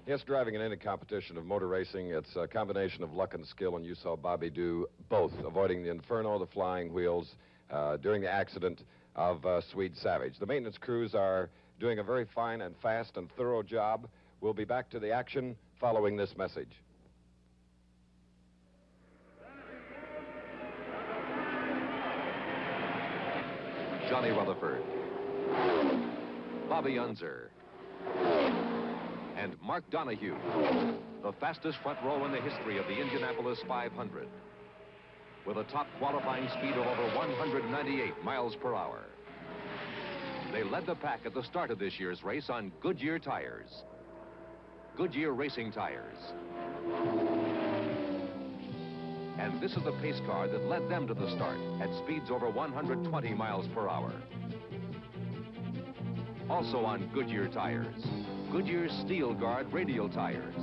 S16: Yes, driving in any competition of motor racing, it's a combination of luck and skill, and you saw Bobby do both, avoiding the inferno, the flying wheels, during the accident of Swede Savage. The maintenance crews are doing a very fine and fast and thorough job. We'll be back to the action following this message.
S8: Johnny Rutherford, Bobby Unser, and Mark Donahue, the fastest front row in the history of the Indianapolis 500, with a top qualifying speed of over 198 miles per hour. They led the pack at the start of this year's race on Goodyear tires. Goodyear racing tires. And this is the pace car that led them to the start at speeds over 120 miles per hour. Also on Goodyear tires, Goodyear Steel Guard radial tires.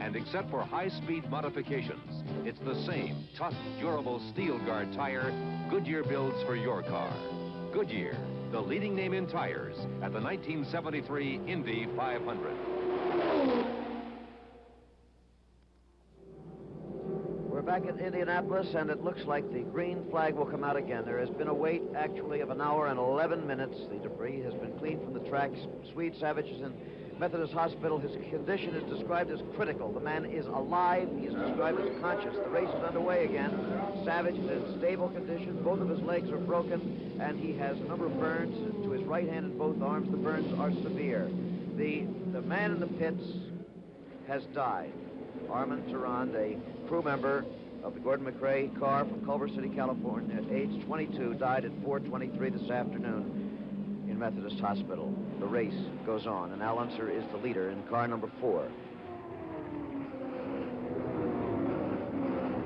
S8: And except for high-speed modifications, it's the same tough, durable Steel Guard tire Goodyear builds for your car. Goodyear, the leading name in tires at the 1973 Indy 500.
S2: We're back at Indianapolis, and it looks like the green flag will come out again. There has been a wait, actually, of 1 hour and 11 minutes. The debris has been cleaned from the tracks. Swede Savage is in Methodist Hospital. His condition is described as critical. The man is alive. He is described as conscious. The race is underway again. Savage is in stable condition. Both of his legs are broken, and he has a number of burns to his right hand and both arms. The burns are severe. The man in the pits has died. Armand Tarand, a crew member of the Gordon McRae car from Culver City, California, at age 22, died at 4:23 this afternoon in Methodist Hospital. The race goes on, and Al Unser is the leader in car number 4.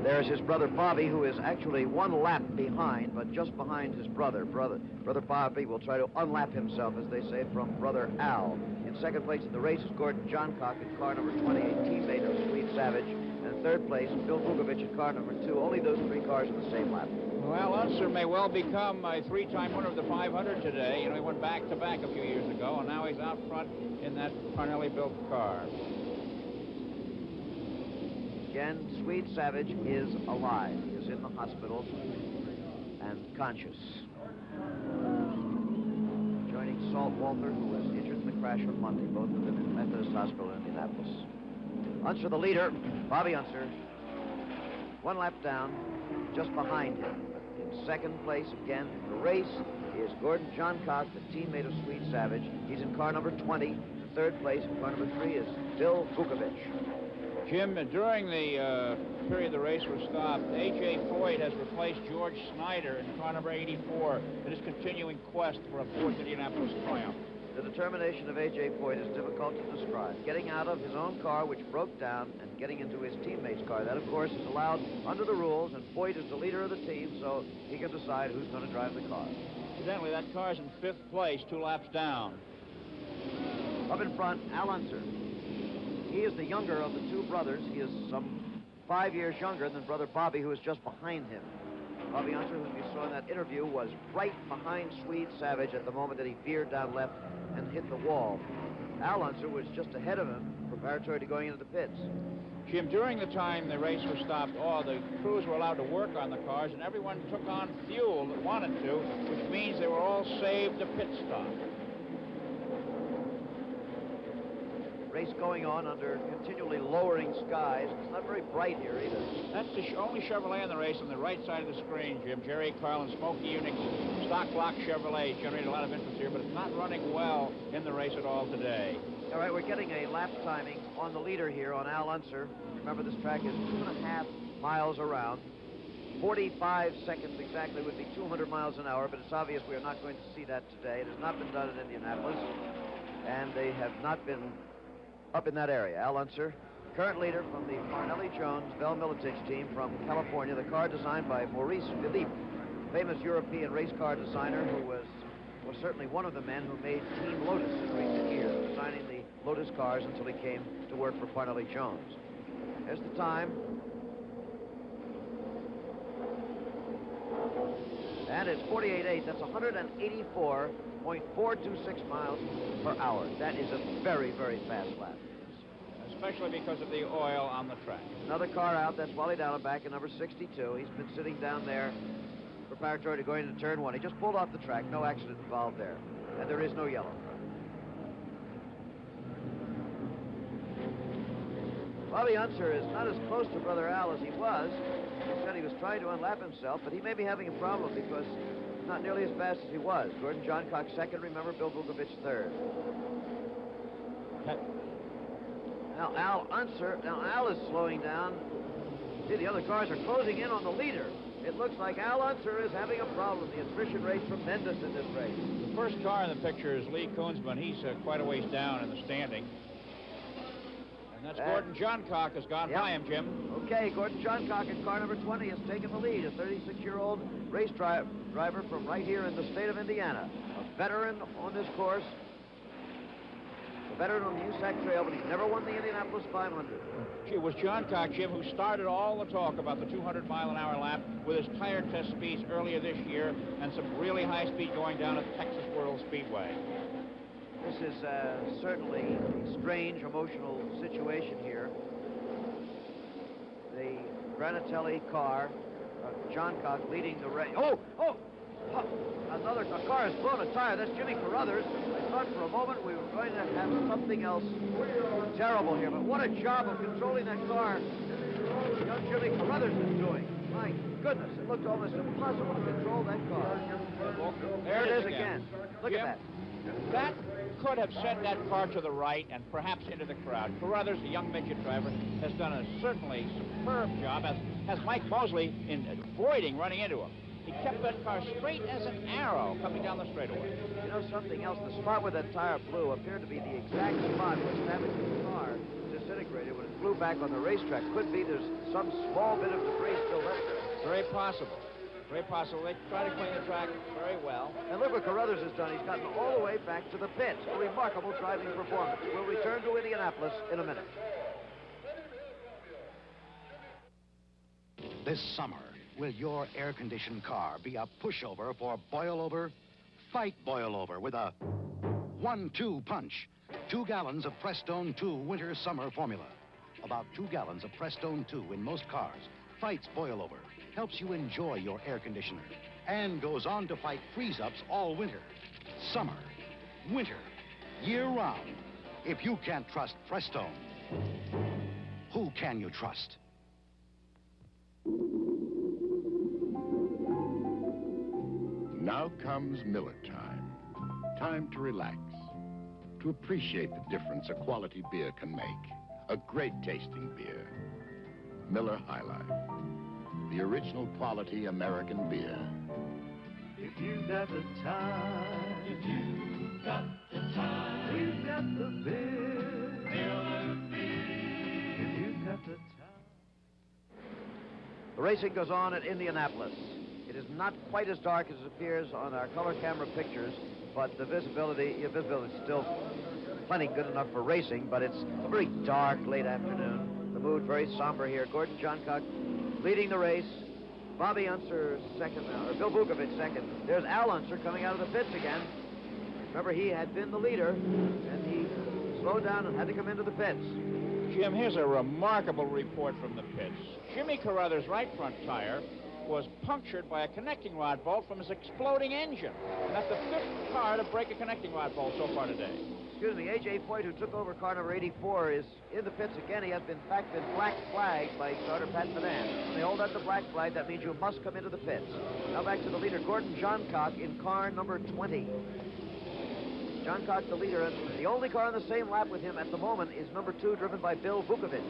S2: There's his brother Bobby, who is actually 1 lap behind, but just behind his brother. Brother Bobby will try to unlap himself, as they say, from brother Al. In second place in the race is Gordon Johncock in car number 20, a teammate of Swede Savage. And in third place, Bill Vukovich in car number 2. Only those 3 cars in the same lap.
S12: Well, Unser may well become a 3-time winner of the 500 today. You know, he went back-to-back a few years ago, and now he's out front in that Parnelli-built car.
S2: Again, Swede Savage is alive. He is in the hospital. and conscious. Joining Salt Walter, who was injured in the crash on Monday, both of them in Methodist Hospital in Indianapolis. Unser, the leader, Bobby Unser, 1 lap down, just behind him. In second place again in the race is Gordon Johncock, the teammate of Swede Savage. He's in car number 20. In third place in car number 3 is Bill Vukovic.
S12: Jim, during the period the race was stopped, A.J. Foyt has replaced George Snyder in car number 84 in his continuing quest for a 4th Indianapolis triumph.
S2: The determination of A.J. Foyt is difficult to describe. Getting out of his own car, which broke down, and getting into his teammate's car. That, of course, is allowed under the rules, and Foyt is the leader of the team, so he can decide who's going to drive the car.
S12: Incidentally, that car's in 5th place, 2 laps down.
S2: Up in front, Al Unser. He is the younger of the 2 brothers. He is some 5 years younger than brother Bobby, who is just behind him. Bobby Unser, whom you saw in that interview, was right behind Swede Savage at the moment that he veered down left and hit the wall. Al Unser was just ahead of him, preparatory to going into the pits.
S12: Jim, during the time the race was stopped, the crews were allowed to work on the cars, and everyone took on fuel that wanted to, which means they were all saved a pit stop.
S2: Race going on under continually lowering skies. It's not very bright here either.
S12: That's the only Chevrolet in the race on the right side of the screen, Jim. Jerry Carlin, Smokey Unix, stock block Chevrolet generated a lot of interest here, but it's not running well in the race at all today.
S2: All right, we're getting a lap timing on the leader here on Al Unser. Remember, this track is 2.5 miles around. 45 seconds exactly would be 200 miles an hour, but it's obvious we are not going to see that today. It has not been done in Indianapolis, and they have not been up in that area. Al Unser, current leader from the Parnelli Jones Bell Militich team from California, the car designed by Maurice Philippe, famous European race car designer who was certainly one of the men who made Team Lotus in recent years, designing the Lotus cars until he came to work for Parnelli Jones. There's the time. And it's 48.8. That's 184.426 miles per hour. That is a very, very fast lap.
S12: Especially because of the oil on the track.
S2: Another car out. That's Wally Dallenbach in number 62. He's been sitting down there preparatory to going into turn 1. He just pulled off the track. No accident involved there. And there is no yellow. Bobby Unser is not as close to Brother Al as he was. He said he was trying to unlap himself, but he may be having a problem because he's not nearly as fast as he was. Gordon Johncock second, remember, Bill Vukovic third. Now Al is slowing down. See, the other cars are closing in on the leader. It looks like Al Unser is having a problem. The attrition rate's tremendous in this race.
S12: The first car in the picture is Lee Koonsman. He's quite a ways down in the standing. And that's Gordon Johncock has gone by him, Jim.
S2: Okay, Gordon Johncock in car number 20 has taken the lead. A 36-year-old race driver from right here in the state of Indiana. A veteran on this course. A veteran on the USAC Trail, but he's never won the Indianapolis 500.
S12: Gee, it was Johncock, Jim, who started all the talk about the 200-mile-an-hour lap with his tire test speeds earlier this year and some really high speed going down at the Texas World Speedway.
S2: This is certainly a strange, emotional situation here. The Granatelli car, Johncock leading the race. Another car has blown a tire. That's Jimmy Carruthers. I thought for a moment we were going to have something else terrible here, but what a job of controlling that car young Jimmy Carruthers is doing. My goodness, it looked almost impossible to control that car. There it is again. Look at that.
S12: That could have sent that car to the right and perhaps into the crowd. Carruthers, the young midget driver, has done a certainly superb job, as Mike Mosley in avoiding running into him. He kept that car straight as an arrow coming down the straightaway.
S2: You know something else? The spot where that tire blew appeared to be the exact spot where Savage's car disintegrated when it flew back on the racetrack. Could be there's some small bit of debris still left there.
S12: Very possible. Very possible. They try to clean the track very well.
S2: And look what Carruthers has done. He's gotten all the way back to the pits. A remarkable driving performance. We'll return to Indianapolis in a minute.
S18: This summer, will your air-conditioned car be a pushover for boil-over? Fight boil-over with a 1-2 punch. 2 gallons of Prestone 2 winter-summer formula. About 2 gallons of Prestone 2 in most cars. Fights boil-over. Helps you enjoy your air conditioner.
S10: and goes on to fight freeze-ups all winter, summer, winter, year-round. If you can't trust Prestone, who can you trust?
S22: Now comes Miller time. Time to relax, to appreciate the difference a quality beer can make. A great tasting beer. Miller High Life. The original quality American beer.
S3: If you got the time, if you got the time, we've got the beer. Miller beer. If you got the time.
S2: The racing goes on at Indianapolis. It is not quite as dark as it appears on our color camera pictures, but the visibility is still plenty good enough for racing, but it's a very dark late afternoon. The mood very somber here. Gordon Johncock leading the race. Bobby Unser second now, or Bill Vukovich second. There's Al Unser coming out of the pits again. Remember, he had been the leader, and he slowed down and had to come into the pits.
S12: Jim, here's a remarkable report from the pits. Jimmy Carruthers' right front tire was punctured by a connecting rod bolt from his exploding engine. And that's the fifth car to break a connecting rod bolt so far today.
S2: Excuse me, A.J. Foyt, who took over car number 84, is in the pits again. He has been, in fact, black flagged by starter Pat Finan. When they hold out the black flag, that means you must come into the pits. Now back to the leader, Gordon Johncock, in car number 20. Johncock, the leader, and the only car on the same lap with him at the moment is number 2, driven by Bill Vukovich.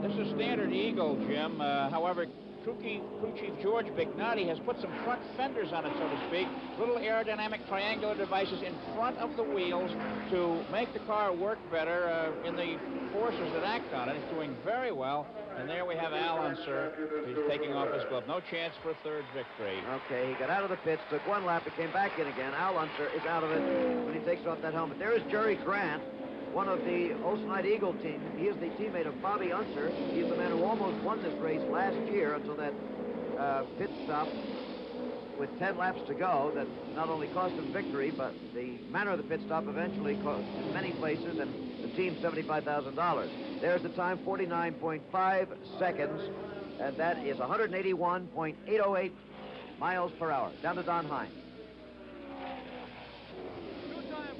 S12: This is standard Eagle, Jim. However, crew chief George Bignotti has put some front fenders on it, so to speak, little aerodynamic triangular devices in front of the wheels to make the car work better in the forces that act on it. It's doing very well. And there we have Al Unser. He's taking off his glove. No chance for a third victory.
S2: Okay, he got out of the pits, took one lap, and came back in again. Al Unser is out of it when he takes off that helmet. There is Jerry Grant, one of the Oceanite Eagle team. He is the teammate of Bobby Unser. He's the man who almost won this race last year until that pit stop with 10 laps to go that not only cost him victory, but the manner of the pit stop eventually cost in many places and the team $75,000. There's the time, 49.5 seconds, and that is 181.808 miles per hour. Down to Don Hines.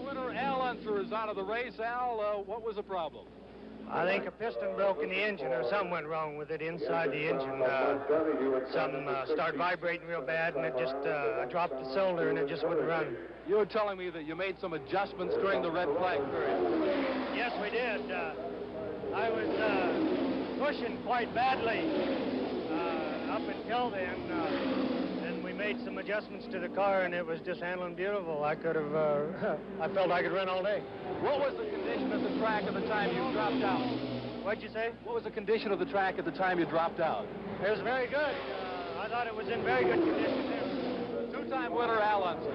S14: Winner Al Unser is out of the race. Al, what was the problem?
S23: I think a piston broke in the engine or something went wrong with it inside the engine. Something started vibrating real bad, and it just dropped the cylinder and it just wouldn't run.
S14: You were telling me that you made some adjustments during the red flag period.
S23: Yes, we did. I was pushing quite badly up until then. And we made some adjustments to the car, and it was just handling beautiful. I could have, I felt I could run all day.
S14: What was the condition of the track at the time you dropped out?
S23: What'd you say?
S14: What was the condition of the track at the time you dropped out?
S23: It was very good. I thought it was in very good condition there.
S14: Two-time winner Al Unser.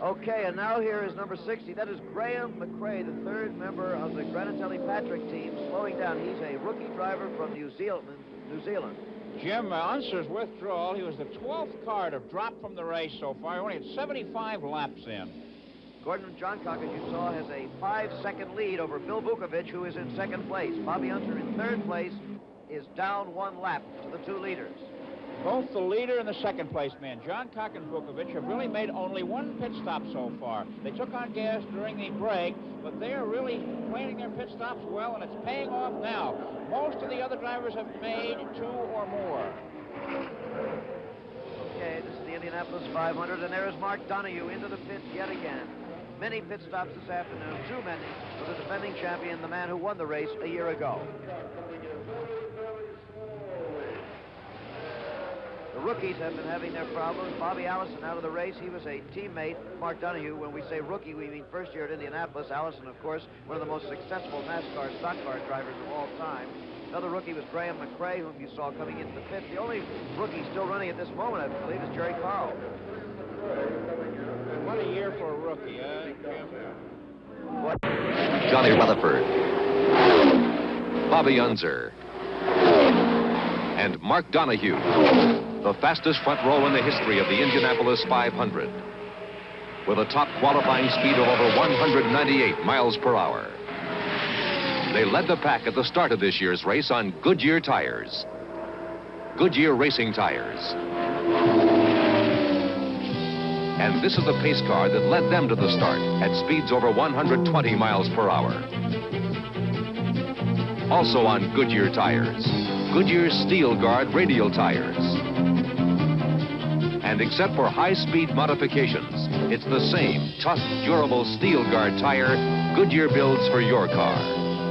S2: Okay, and now here is number 60. That is Graham McRae, the third member of the Granatelli Patrick team, slowing down. He's a rookie driver from New Zealand.
S12: Jim, Unser's withdrawal, he was the 12th car to drop from the race so far. He only had 75 laps in.
S2: Gordon Johncock, as you saw, has a 5-second lead over Bill Vukovich, who is in second place. Bobby Unser in third place is down 1 lap to the 2 leaders.
S12: Both the leader and the second place man, Johncock and Vukovich, have really made only 1 pit stop so far. They took on gas during the break, but they are really planning their pit stops well, and it's paying off now. Most of the other drivers have made 2 or more.
S2: Okay, this is the Indianapolis 500, and there is Mark Donohue into the pits yet again. Many pit stops this afternoon, too many for the defending champion, the man who won the race a year ago. The rookies have been having their problems. Bobby Allison out of the race. He was a teammate, Mark Donohue. When we say rookie, we mean first year at Indianapolis. Allison, of course, one of the most successful NASCAR stock car drivers of all time. Another rookie was Graham McRae, whom you saw coming into the pits. The only rookie still running at this moment, I believe, is Jerry Carl.
S12: What a year for a rookie, Jim?
S8: Johnny Rutherford, Bobby Unser, and Mark Donohue, the fastest front row in the history of the Indianapolis 500, with a top qualifying speed of over 198 miles per hour. They led the pack at the start of this year's race on Goodyear tires. Goodyear racing tires. And this is the pace car that led them to the start at speeds over 120 miles per hour. Also on Goodyear tires, Goodyear Steel Guard radial tires. And except for high-speed modifications, it's the same tough, durable Steel Guard tire Goodyear builds for your car.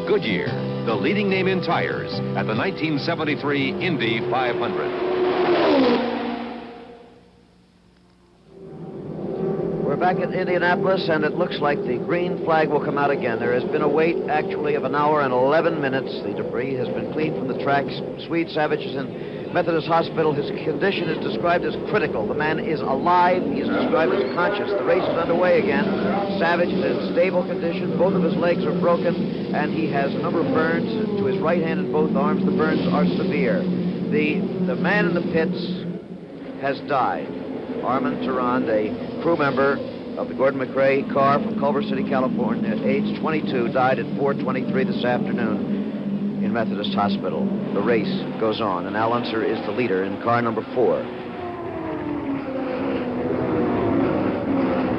S8: Goodyear, the leading name in tires at the 1973 Indy 500.
S2: We're back at Indianapolis, and it looks like the green flag will come out again. There has been a wait, actually, of 1 hour and 11 minutes. The debris has been cleaned from the tracks. Swede Savage is in Methodist Hospital. His condition is described as critical. The man is alive. He is described as conscious. The race is underway again. Savage is in stable condition. Both of his legs are broken, and he has a number of burns to his right hand and both arms. The burns are severe. The man in the pits has died. Armand Tarand, a crew member of the Gordon McRae car from Culver City, California, at age 22, died at 4:23 this afternoon in Methodist Hospital. The race goes on, and Al Unser is the leader in car number 4.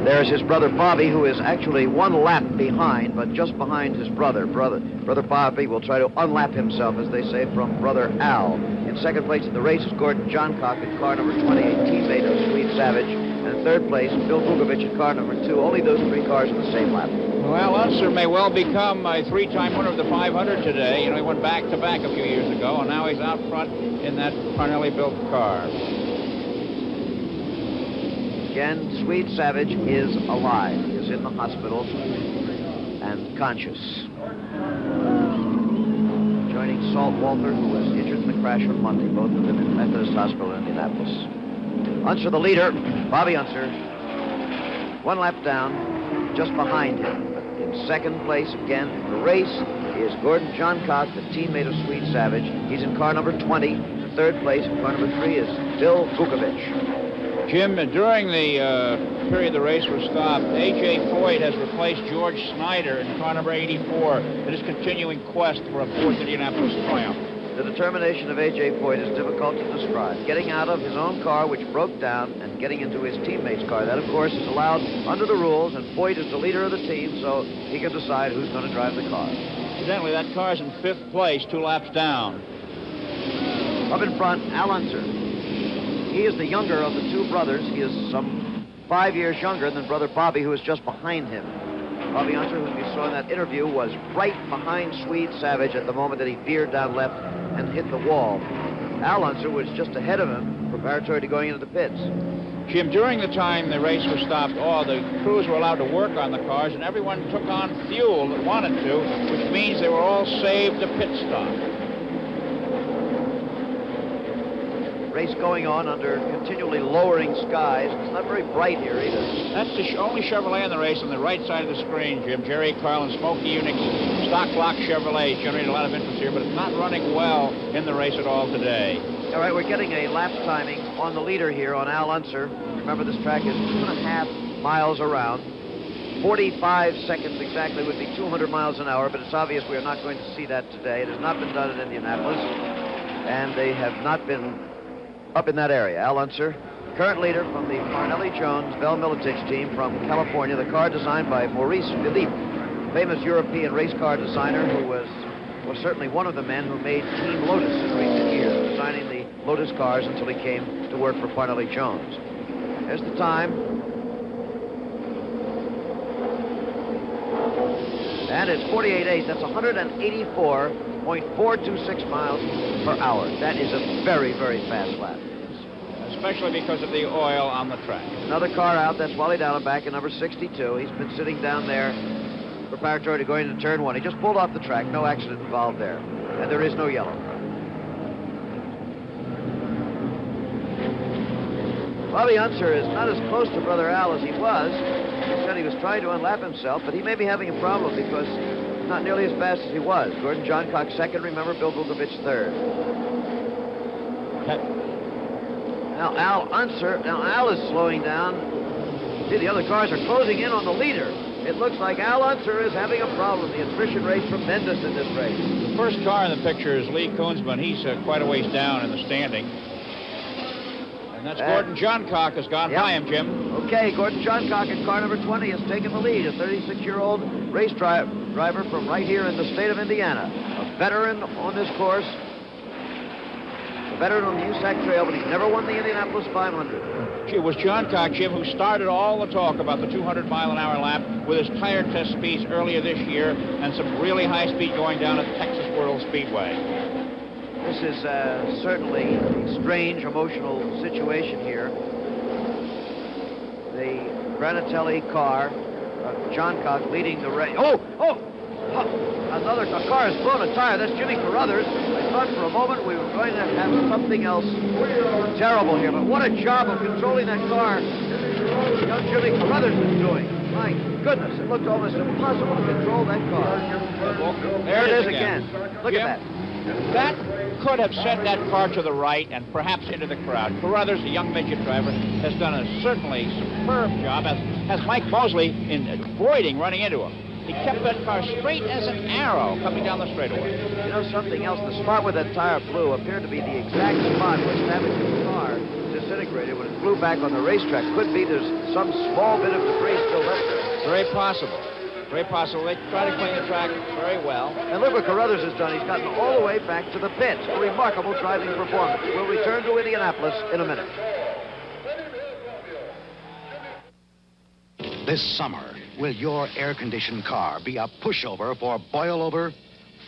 S2: There's his brother Bobby, who is actually 1 lap behind, but just behind his brother. Brother Bobby will try to unlap himself, as they say, from brother Al. In second place in the race is Gordon Johncock in car number 20, a teammate of Swede Savage. And in third place, Bill Vukovich in car number 2. Only those 3 cars in the same lap.
S12: Well, Unser may well become a 3-time winner of the 500 today. You know, he went back-to-back a few years ago, and now he's out front in that Parnelli-built car.
S2: Again, Swede Savage is alive. He is in the hospital and conscious. Joining Salt Walter, who was injured in the crash on Monday, both of them in Methodist Hospital in Indianapolis. Unser, the leader, Bobby Unser, 1 lap down, just behind him. In second place again in the race is Gordon Johncock, the teammate of Swede Savage. He's in car number 20. In third place in car number 3 is Bill Vukovich.
S12: Jim, during the period the race was stopped, A.J. Foyt has replaced George Snyder in car number 84 in his continuing quest for a 4th Indianapolis triumph.
S2: The determination of A.J. Foyt is difficult to describe. Getting out of his own car, which broke down, and getting into his teammate's car. That, of course, is allowed under the rules, and Foyt is the leader of the team, so he can decide who's going to drive the car.
S12: Incidentally, that car's in 5th place, 2 laps down.
S2: Up in front, Al Unser. He is the younger of the 2 brothers. He is some 5 years younger than brother Bobby, who is just behind him. Bobby Unser, whom you saw in that interview, was right behind Swede Savage at the moment that he veered down left and hit the wall. Al Unser was just ahead of him, preparatory to going into the pits.
S12: Jim, during the time the race was stopped, all the crews were allowed to work on the cars, and everyone took on fuel that wanted to, which means they were all saved a pit stop.
S2: Race going on under continually lowering skies. It's not very bright here either.
S12: That's the only Chevrolet in the race on the right side of the screen, Jim. Jerry Carlin, Smokey Unix, stock block Chevrolet generated a lot of interest here, but it's not running well in the race at all today.
S2: All right, we're getting a lap timing on the leader here on Al Unser. Remember, this track is 2.5 miles around. 45 seconds exactly would be 200 miles an hour, but it's obvious we are not going to see that today. It has not been done at Indianapolis, and they have not been up in that area. Al Unser, current leader from the Parnelli-Jones Bell Militich team from California, the car designed by Maurice Philippe, famous European race car designer who was certainly one of the men who made Team Lotus in recent years, designing the Lotus cars until he came to work for Parnelli-Jones. There's the time. And it's 48.8. That's 184.426 miles per hour. That is a very, very fast lap.
S12: Especially because of the oil on the track.
S2: Another car out. That's Wally Dallenbach in number 62. He's been sitting down there preparatory to going into turn 1. He just pulled off the track. No accident involved there. And there is no yellow. Bobby Unser is not as close to brother Al as he was. He said he was trying to unlap himself, but he may be having a problem because he's not nearly as fast as he was. Gordon Johncock second, remember, Bill Vukovich third. Now Al is slowing down. See, the other cars are closing in on the leader. It looks like Al Unser is having a problem. The attrition rate's tremendous in this race.
S12: The first car in the picture is Lee Koonsman. He's quite a ways down in the standing. And that's Gordon Johncock has gone by him, Jim.
S2: Okay, Gordon Johncock in car number 20 has taken the lead. A 36-year-old race driver from right here in the state of Indiana. A veteran on this course. A veteran on the USAC Trail, but he's never won the Indianapolis 500.
S12: It was Johncock, Jim, who started all the talk about the 200-mile-an-hour lap with his tire test speeds earlier this year and some really high speed going down at the Texas World Speedway.
S2: This is certainly a strange, emotional situation here. The Granatelli car, Johncock leading the race. Another car has blown a tire. That's Jimmy Carruthers. I thought for a moment we were going to have something else terrible here, but what a job of controlling that car young Jimmy Carruthers is doing. My goodness, it looked almost impossible to control that car. There it is again. Look at that.
S12: That could have sent that car to the right and perhaps into the crowd. Carruthers, the young midget driver, has done a certainly superb job, as has Mike Mosley in avoiding running into him. He kept that car straight as an arrow coming down the straightaway.
S2: You know something else? The spot where that tire blew appeared to be the exact spot where Savage's car disintegrated when it flew back on the racetrack. Could be there's some small bit of debris still left there.
S12: Very possible. Very possible. They try to clean the track very well.
S2: And look what Carruthers has done. He's gotten all the way back to the pits. A remarkable driving performance. We'll return to Indianapolis in a minute.
S10: This summer, will your air-conditioned car be a pushover for boil-over?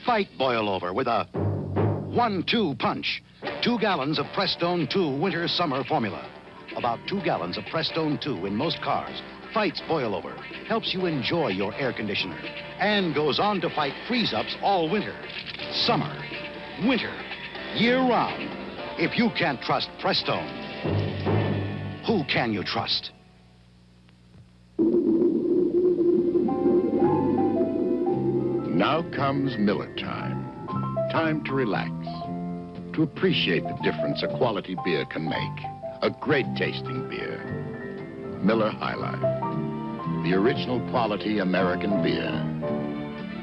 S10: Fight boil-over with a 1-2 punch. 2 gallons of Prestone 2 winter-summer formula. About 2 gallons of Prestone 2 in most cars fights boil-over, helps you enjoy your air conditioner, and goes on to fight freeze-ups all winter. Summer, winter, year-round. If you can't trust Prestone, who can you trust?
S22: Now comes Miller time. Time to relax. To appreciate the difference a quality beer can make. A great tasting beer. Miller High Life. The original quality American beer.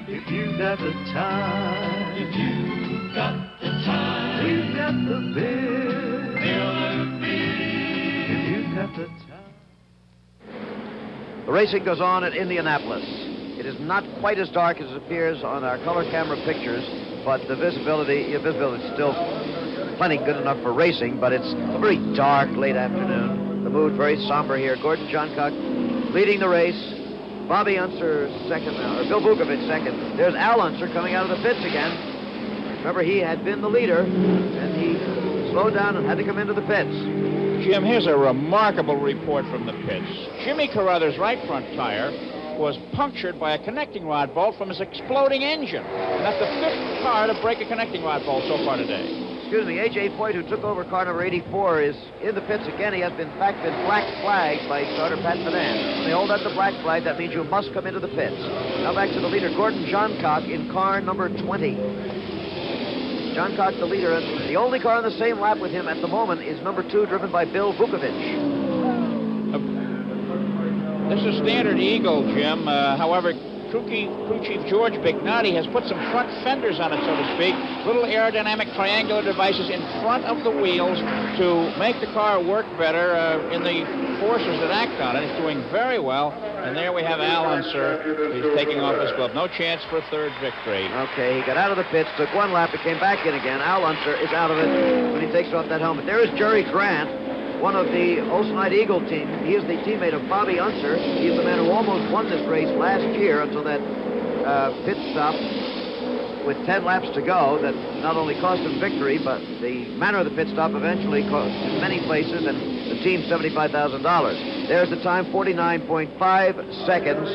S3: If you've got the time. If you've got the time. We've got the beer. Miller beer. If you've got the time.
S2: The racing goes on at Indianapolis. It is not quite as dark as it appears on our color camera pictures, but the visibility is still plenty good enough for racing, but it's a very dark late afternoon. The mood very somber here. Gordon Johncock leading the race. Bobby Unser second now, or Bill Vukovich second. There's Al Unser coming out of the pits again. Remember, he had been the leader, and he slowed down and had to come into the pits.
S12: Jim, here's a remarkable report from the pits. Jimmy Carruthers' right front tire was punctured by a connecting rod bolt from his exploding engine. And that's the 5th car to break a connecting rod bolt so far today.
S2: Excuse me, A.J. Foyt, who took over car number 84, is in the pits again. He has been, in fact, been black flagged by starter Pat Finan. When they hold out the black flag, that means you must come into the pits. Now back to the leader, Gordon Johncock, in car number 20. Johncock, the leader, and the only car on the same lap with him at the moment is number 2, driven by Bill Vukovich.
S12: This is standard Eagle, Jim. However, crew chief George Bignotti has put some front fenders on it, so to speak, little aerodynamic triangular devices in front of the wheels to make the car work better in the forces that act on it. It's doing very well. And there we have Al Unser. He's taking off his glove. No chance for a third victory.
S2: Okay, he got out of the pits, took one lap, and came back in again. Al Unser is out of it when he takes off that helmet. There is Jerry Grant, one of the Olsenite Eagle team. He is the teammate of Bobby Unser. He is the man who almost won this race last year until that pit stop with 10 laps to go that not only cost him victory, but the manner of the pit stop eventually cost in many places and the team $75,000. There's the time, 49.5 seconds,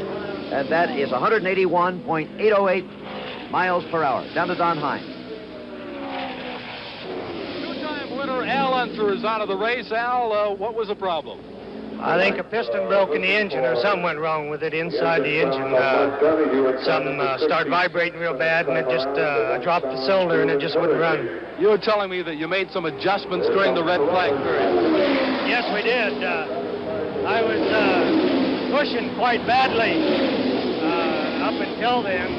S2: and that is 181.808 miles per hour. Down to Don Hine.
S14: Winner Al Unser is out of the race. Al, what was the problem?
S23: I think a piston broke in the engine or something went wrong with it inside the engine. Something started vibrating real bad, and it just dropped the cylinder and it just wouldn't run.
S14: You were telling me that you made some adjustments during the red flag period.
S23: Yes, we did. I was pushing quite badly up until then.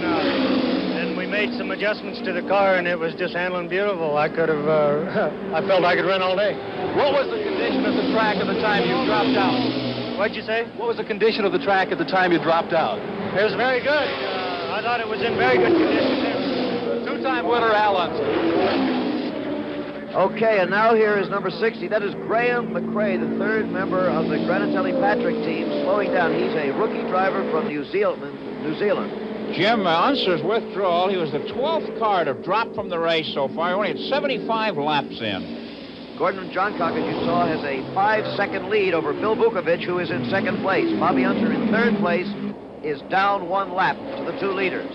S23: And we made some adjustments to the car, and it was just handling beautiful. I could have, I felt I could run all day.
S14: What was the condition of the track at the time you dropped out?
S23: What'd you say?
S14: What was the condition of the track at the time you dropped out?
S23: It was very good. I thought it was in very good condition there.
S14: Two-time winner, Al Unser.
S2: Okay, and now here is number 60. That is Graham McRae, the third member of the Granatelli Patrick team, slowing down. He's a rookie driver from New Zealand.
S12: Jim, Unser's withdrawal, he was the 12th car to drop from the race so far. He only had 75 laps in.
S2: Gordon Johncock, as you saw, has a 5-second lead over Bill Vukovich, who is in second place. Bobby Unser in third place is down 1 lap to the 2 leaders.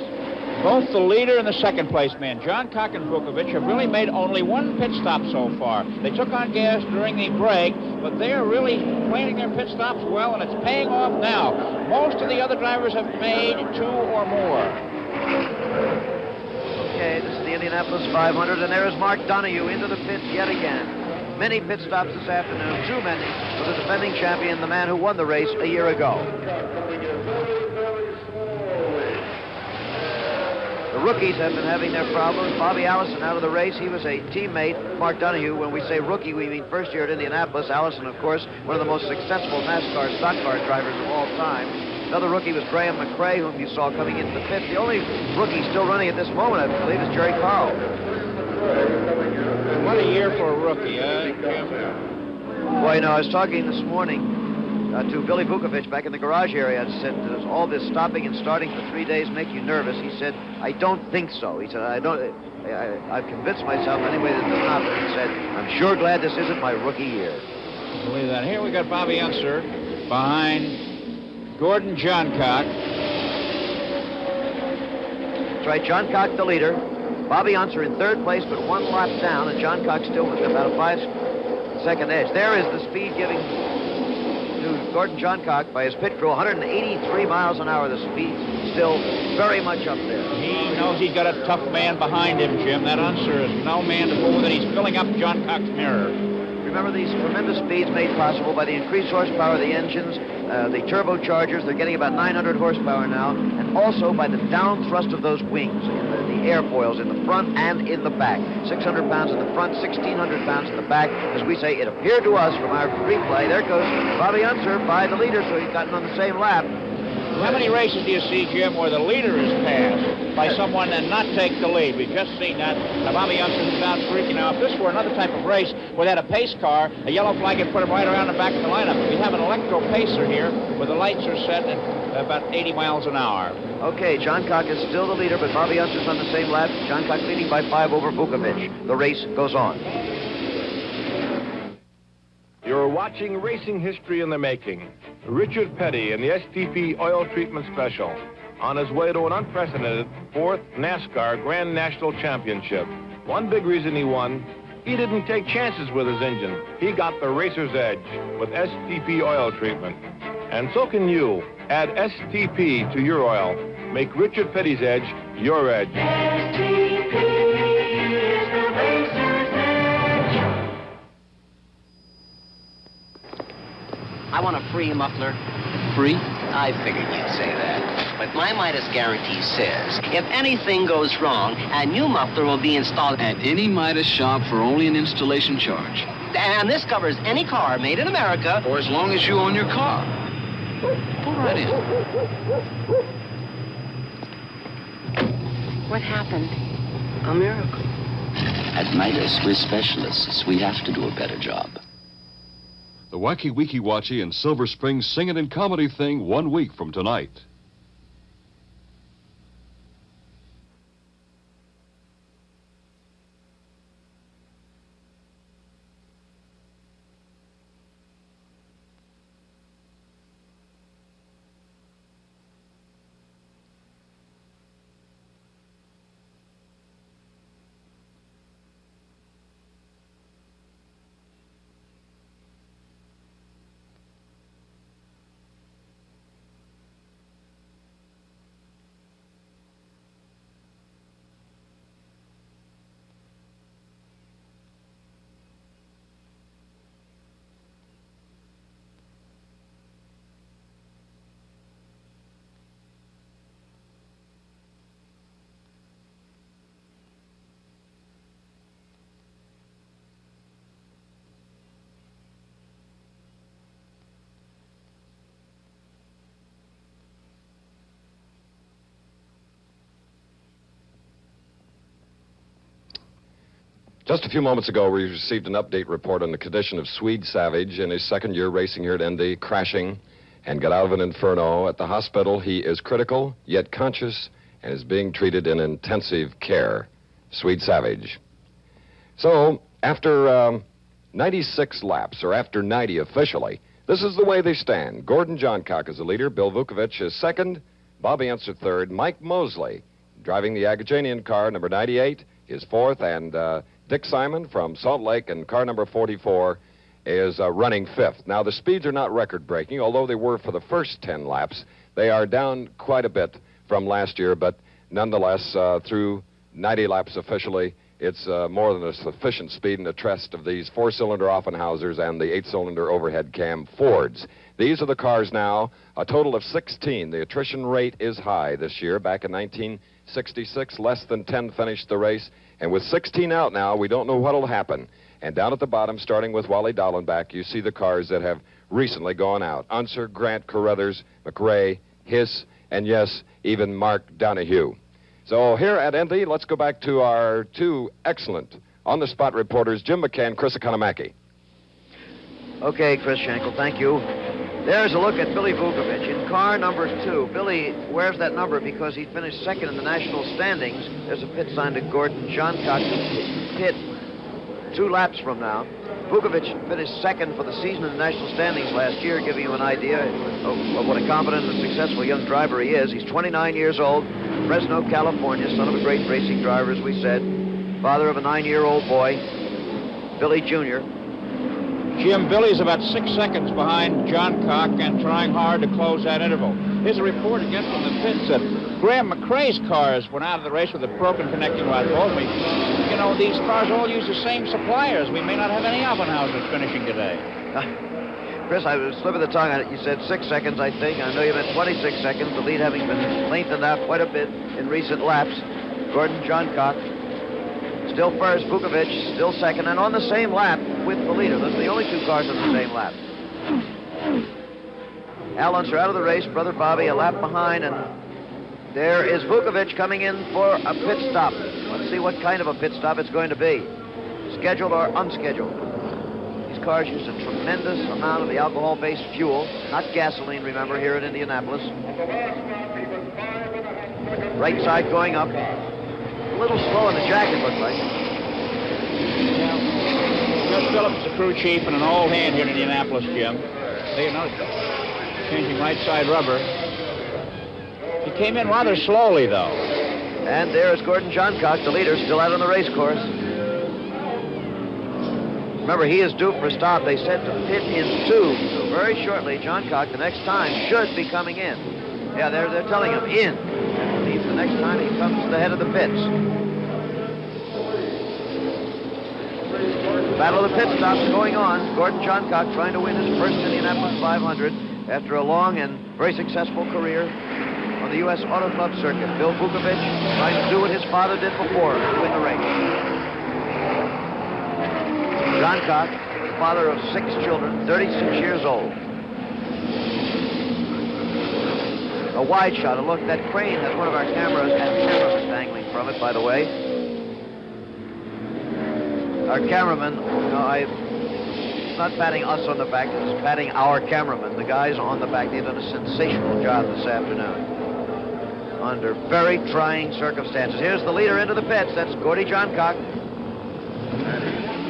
S12: Both the leader and the second place man, Johncock and Vukovich, have really made only 1 pit stop so far. They took on gas during the break, but they are really planning their pit stops well, and it's paying off now. Most of the other drivers have made 2 or more.
S2: Okay, this is the Indianapolis 500, and there is Mark Donohue into the pits yet again. Many pit stops this afternoon, too many for the defending champion, the man who won the race a year ago. The rookies have been having their problems. Bobby Allison out of the race. He was a teammate, Mark Donohue. When we say rookie, we mean first year at Indianapolis. Allison, of course, one of the most successful NASCAR stock car drivers of all time. Another rookie was Graham McRae, whom you saw coming into the pits. The only rookie still running at this moment, I believe, is Jerry Carl.
S12: What a year for a rookie, Jim?
S2: Boy, you know, I was talking this morning to Billy Vukovich back in the garage area. I said, does all this stopping and starting for 3 days make you nervous? He said, I don't think so. He said, I've convinced myself anyway that it does not. But he said, I'm sure glad this isn't my rookie year.
S12: I believe that. Here we got Bobby Unser behind Gordon Johncock.
S2: That's right, Johncock the leader. Bobby Unser in third place, but 1 lap down, and Johncock still with about a 5-second edge. There is the speed giving to Gordon Johncock by his pit crew, 183 miles an hour. The speed still very much up there.
S12: He knows he's got a tough man behind him, Jim. That Unser is no man to fool with it. He's filling up Johncock's mirror.
S2: Remember these tremendous speeds made possible by the increased horsepower of the engines, the turbochargers. They're getting about 900 horsepower now, and also by the down thrust of those wings in the airfoils in the front and in the back. 600 pounds in the front, 1,600 pounds in the back. As we say, it appeared to us from our replay. There goes Bobby Unser by the leader, so he's gotten on the same lap.
S12: How many races do you see, Jim, where the leader is passed by someone and not take the lead? We've just seen that. Now, Bobby Unser is out freaking out. If this were another type of race where they had a pace car, a yellow flag would put him right around the back of the lineup. We have an electro pacer here where the lights are set at about 80 miles an hour.
S2: Okay, Johncock is still the leader, but Bobby Unser's on the same lap. Johncock leading by 5 over Vukovich. The race goes on.
S9: You're watching Racing History in the Making. Richard Petty in the STP Oil Treatment Special on his way to an unprecedented 4th NASCAR Grand National Championship. One big reason he won, he didn't take chances with his engine. He got the racer's edge with STP Oil Treatment. And so can you. Add STP to your oil. Make Richard Petty's edge your edge.
S1: STP is the racer's edge.
S11: I want a free muffler. Free? I figured you'd say that. But my Midas guarantee says, if anything goes wrong, a new muffler will be installed at any Midas shop for only an installation charge. And this covers any car made in America, or as long as you own your car. Pull right in.
S13: What happened? A miracle.
S11: At Midas, we're specialists. We have to do a better job.
S21: The Wacky Weeky Watchy and Silver Spring Singing and Comedy Thing 1 week from tonight.
S16: Just a few moments ago, we received an update report on the condition of Swede Savage in his second year racing here at Indy, crashing and got out of an inferno. At the hospital, he is critical, yet conscious, and is being treated in intensive care. Swede Savage. So, after 96 laps, or after 90 officially, this is the way they stand. Gordon Johncock is the leader, Bill Vukovich is second, Bobby Unser third, Mike Mosley, driving the Agajanian car, number 98, is fourth, and Dick Simon from Salt Lake in car number 44 is running fifth. Now, the speeds are not record-breaking, although they were for the first 10 laps. They are down quite a bit from last year, but nonetheless, through 90 laps officially, it's more than a sufficient speed and a trust of these four-cylinder Offenhausers and the eight-cylinder overhead cam Fords. These are the cars now, a total of 16. The attrition rate is high this year. Back in 1966, less than 10 finished the race. And with 16 out now, we don't know what will happen. And down at the bottom, starting with Wally Dallenbach, you see the cars that have recently gone out. Unser, Grant, Carruthers, McRae, Hiss, and yes, even Mark Donahue. So here at Indy, let's go back to our two excellent on-the-spot reporters, Jim McCann, Chris Economaki.
S2: Okay, Chris Schenkel, thank you. There's a look at Billy Vukovich in car number 2. Billy wears that number because he finished second in the national standings. There's a pit sign to Gordon Johncock, pit 2 laps from now. Vukovich finished second for the season in the national standings last year, giving you an idea of what a competent and successful young driver he is. He's 29 years old, Fresno, California, son of a great racing driver, as we said, father of a 9-year-old boy, Billy Jr.
S12: Jim, Billy's about 6 seconds behind Johncock and trying hard to close that interval. Here's a report again from the pits that Graham McRae's cars went out of the race with a broken connecting rod. Told me, you know, these cars all use the same suppliers. We may not have any Offenhausers finishing today.
S2: Chris, I was slipping the tongue on it. You said 6 seconds, I think. I know you meant 26 seconds, the lead having been lengthened out quite a bit in recent laps. Gordon Johncock still first, Vukovich still second, and on the same lap with the leader. Those are the only 2 cars on the same lap. Al Unser out of the race, brother Bobby a lap behind, and there is Vukovich coming in for a pit stop. Let's see what kind of a pit stop it's going to be, scheduled or unscheduled. These cars use a tremendous amount of the alcohol-based fuel, not gasoline, remember, here in Indianapolis. Right side going up. A little slow in the jack, it looks like.
S12: Gus Phillips, the crew chief, and an old hand here in Indianapolis, Jim. They know changing right side rubber. He came in rather slowly, though.
S2: And there is Gordon Johncock, the leader, still out on the race course. Remember, he is due for a stop. They said to pit in 2. So very shortly, Johncock, the next time, should be coming in. Yeah, they're telling him in. The next time he comes to the head of the pits. Battle of the pit stops going on. Gordon Johncock trying to win his first Indianapolis 500 after a long and very successful career on the U.S. Auto Club circuit. Bill Vukovich trying to do what his father did before to win the race. Johncock, father of 6 children, 36 years old. A wide shot, a look. That crane has one of our cameras and cameras dangling from it, by the way. Our cameraman, it's not patting us on the back, it's patting our cameraman. The guys on the back, they've done a sensational job this afternoon under very trying circumstances. Here's the leader into the pits. That's Gordy Johncock.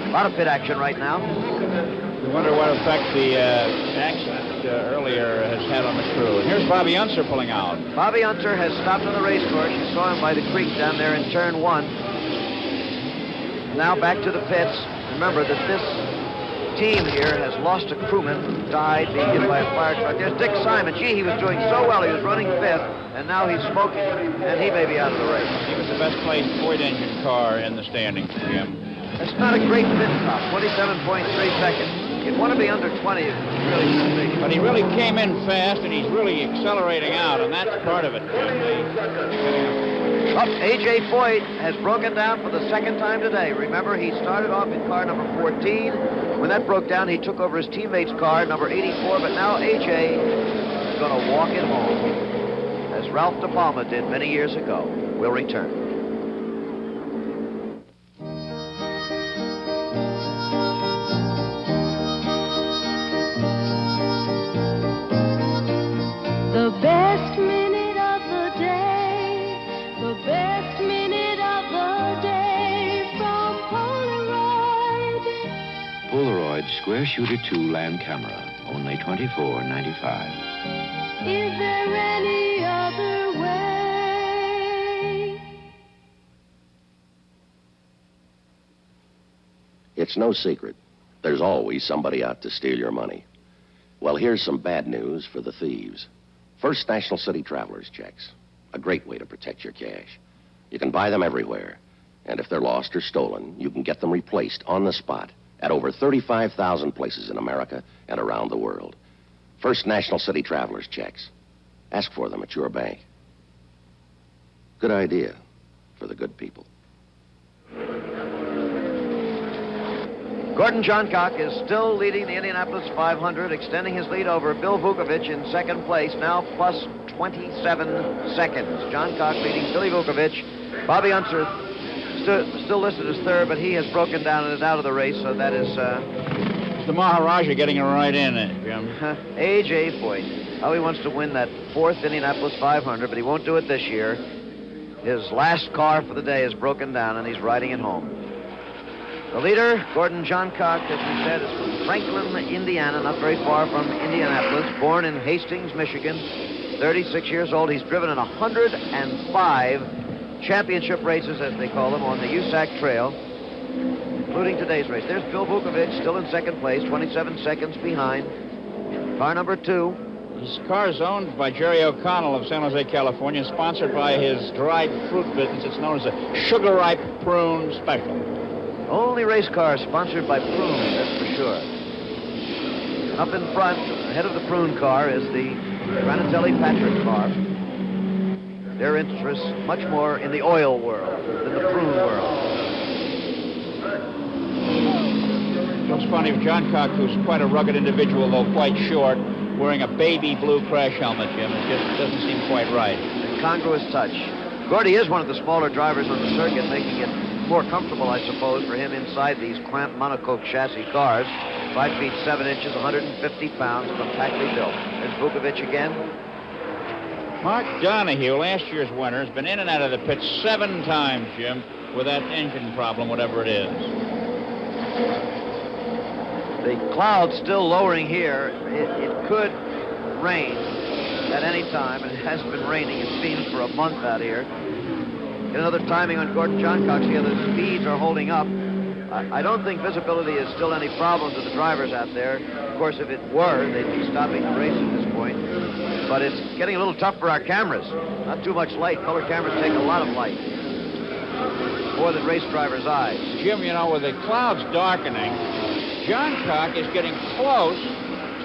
S2: A lot of pit action right now.
S12: We wonder what effect the accident earlier has had on the crew. And here's Bobby Unser pulling out.
S2: Bobby Unser has stopped on the race course. You saw him by the creek down there in turn 1. Now back to the pits. Remember that this team here has lost a crewman who died being hit by a fire truck. There's Dick Simon. Gee, he was doing so well. He was running 5th, and now he's smoking, and he may be out of the race.
S12: He was the best placed Ford engine car in the standings, Jim.
S2: That's not a great pit stop, 27.3 seconds. You'd want to be under 20, really.
S12: But he really came in fast, and he's really accelerating out, and that's part of it, Jim.
S2: A.J. Foyt has broken down for the second time today. Remember, he started off in car number 14. When that broke down, he took over his teammate's car, number 84, but now A.J. is going to walk it home, as Ralph De Palma did many years ago. We'll return.
S15: The best minute of the day, the best minute of the day from Polaroid.
S2: Polaroid Square Shooter 2 Land Camera, only $24.95.
S15: Is there any other way?
S17: It's no secret. There's always somebody out to steal your money. Well, here's some bad news for the thieves. First National City Travelers checks. A great way to protect your cash. You can buy them everywhere. And if they're lost or stolen, you can get them replaced on the spot at over 35,000 places in America and around the world. First National City Travelers checks. Ask for them at your bank. Good idea for the good people.
S2: Gordon Johncock is still leading the Indianapolis 500, extending his lead over Bill Vukovich in second place, now plus 27 seconds. Johncock leading Billy Vukovich. Bobby Unser still listed as third, but he has broken down and is out of the race, so that is...
S12: the Maharaja getting it right in it, Jim.
S2: A.J. Foyt. How he wants to win that fourth Indianapolis 500, but he won't do it this year. His last car for the day is broken down, and he's riding it home. The leader, Gordon Johncock, as we said, is from Franklin, Indiana, not very far from Indianapolis. Born in Hastings, Michigan, 36 years old. He's driven in 105 championship races, as they call them, on the USAC Trail, including today's race. There's Bill Vukovich, still in second place, 27 seconds behind. Car number 2.
S12: This car is owned by Jerry O'Connell of San Jose, California, sponsored by his dried fruit business. It's known as a Sugar Ripe Prune Special.
S2: Only race car sponsored by Prune, that's for sure. Up in front, ahead of the Prune car, is the Granatelli Patrick car. Their interests much more in the oil world than the Prune world.
S12: Looks funny of Johncock, who's quite a rugged individual, though quite short, wearing a baby blue crash helmet, Jim. It just doesn't seem quite right.
S2: Incongruous touch. Gordy is one of the smaller drivers on the circuit, making it more comfortable, I suppose, for him inside these cramped monocoque chassis cars. 5 feet 7 inches, 150 pounds, compactly built. There's Vukovich again.
S12: Mark Donahue, last year's winner, has been in and out of the pit 7 times, Jim, with that engine problem, whatever it is.
S2: The cloud's still lowering here. It could rain at any time, and it has been raining, it seems, for a month out here. Get another timing on Gordon Johncock. See how the speeds are holding up. I don't think visibility is still any problem to the drivers out there. Of course, if it were, they'd be stopping the race at this point. But it's getting a little tough for our cameras. Not too much light. Color cameras take a lot of light. More than race drivers' eyes.
S12: Jim, you know, with the clouds darkening, Johncock is getting close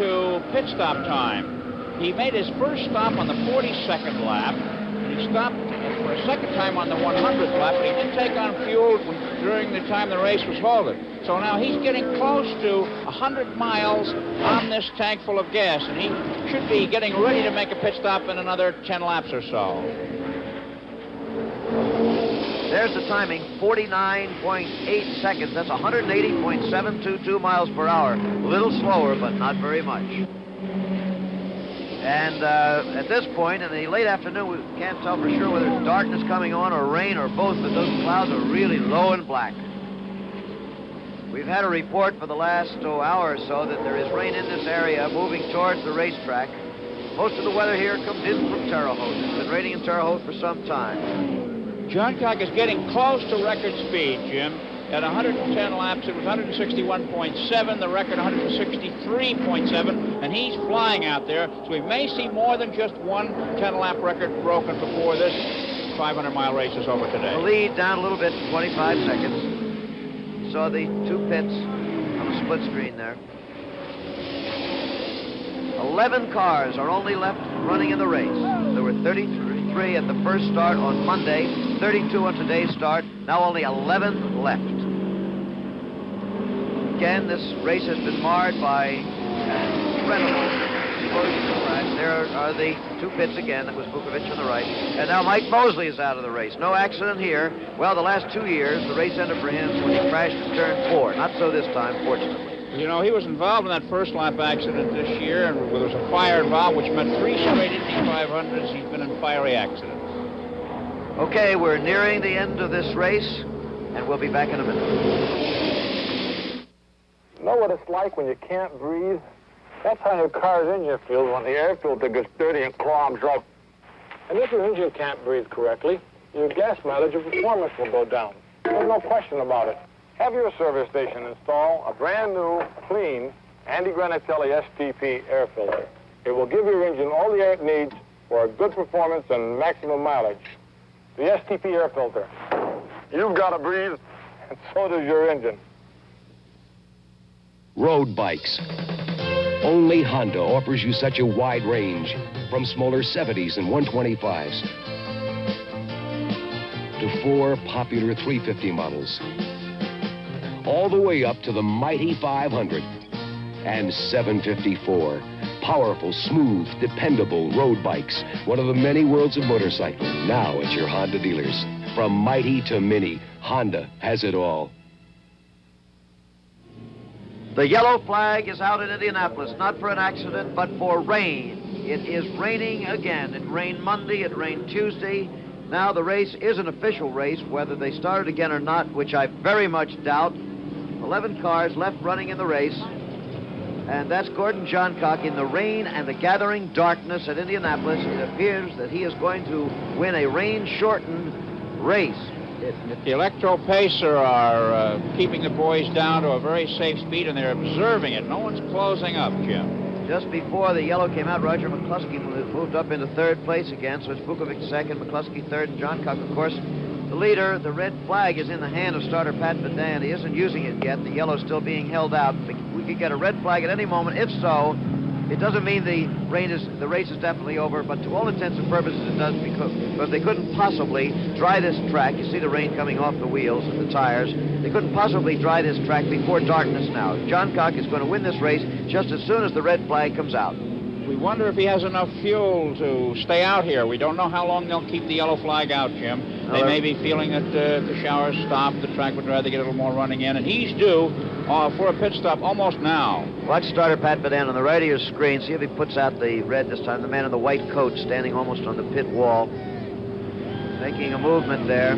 S12: to pit stop time. He made his first stop on the 42nd lap, and he stopped for a second time on the 100th lap, but he didn't take on fuel during the time the race was halted. So now he's getting close to 100 miles on this tank full of gas, and he should be getting ready to make a pit stop in another 10 laps or so.
S2: There's the timing, 49.8 seconds. That's 180.722 miles per hour. A little slower, but not very much. And at this point, in the late afternoon, we can't tell for sure whether it's darkness coming on or rain or both, but those clouds are really low and black. We've had a report for the last hour or so that there is rain in this area moving towards the racetrack. Most of the weather here comes in from Terre Haute. It's been raining in Terre Haute for some time.
S12: Johncock is getting close to record speed, Jim. At 110 laps, it was 161.7, the record 163.7, and he's flying out there, so we may see more than just one 10-lap record broken before this 500-mile race is over today.
S2: The lead down a little bit, 25 seconds. Saw the 2 pits on the split screen there. 11 cars are only left running in the race. There were 33 at the first start on Monday, 32 on today's start, now only 11 left. Again, this race has been marred by incredible explosion crash. There are the 2 pits again. That was Vukovich on the right. And now Mike Mosley is out of the race. No accident here. Well, the last 2 years, the race ended for him when he crashed in turn 4. Not so this time, fortunately.
S12: You know, he was involved in that first lap accident this year, and there was a fire involved, which meant 3 straight Indy 500s. He's been in fiery accidents.
S2: Okay, we're nearing the end of this race, and we'll be back in a minute.
S9: Know what it's like when you can't breathe? That's how your car's engine feels when the air filter gets dirty and clogs up. And if your engine can't breathe correctly, your gas mileage and performance will go down. There's no question about it. Have your service station install a brand new, clean Andy Granatelli STP air filter. It will give your engine all the air it needs for a good performance and maximum mileage. The STP air filter. You've got to breathe, and so does your engine.
S7: Road bikes. Only Honda offers you such a wide range, from smaller 70s and 125s to 4 popular 350 models, all the way up to the mighty 500 and 754. Powerful, smooth, dependable road bikes. One of the many worlds of motorcycling. Now at your Honda dealers. From mighty to mini, Honda has it all.
S2: The yellow flag is out in Indianapolis, not for an accident, but for rain. It is raining again. It rained Monday, it rained Tuesday. Now the race is an official race, whether they start again or not, which I very much doubt. 11 cars left running in the race. And that's Gordon Johncock in the rain and the gathering darkness at Indianapolis. It appears that he is going to win a rain-shortened race.
S12: If the Electro Pacer are keeping the boys down to a very safe speed, and they're observing it. No one's closing up, Jim.
S2: Just before the yellow came out, Roger McCluskey moved up into third place again, so it's Vukovic second, McCluskey third, and Johncock, of course, the leader. The red flag is in the hand of starter Pat Badan. He isn't using it yet. The yellow's still being held out. We could get a red flag at any moment. If so, it doesn't mean the race is definitely over, but to all intents and purposes it does, because they couldn't possibly dry this track. You see the rain coming off the wheels and the tires. They couldn't possibly dry this track before darkness now. Johncock is going to win this race just as soon as the red flag comes out.
S12: We wonder if he has enough fuel to stay out here. We don't know how long they'll keep the yellow flag out, Jim. They may be feeling that the showers stopped, the track would rather get a little more running in, and he's due for a pit stop almost now.
S2: Watch starter Pat Badan on the right of your screen. See if he puts out the red this time. The man in the white coat standing almost on the pit wall, making a movement there.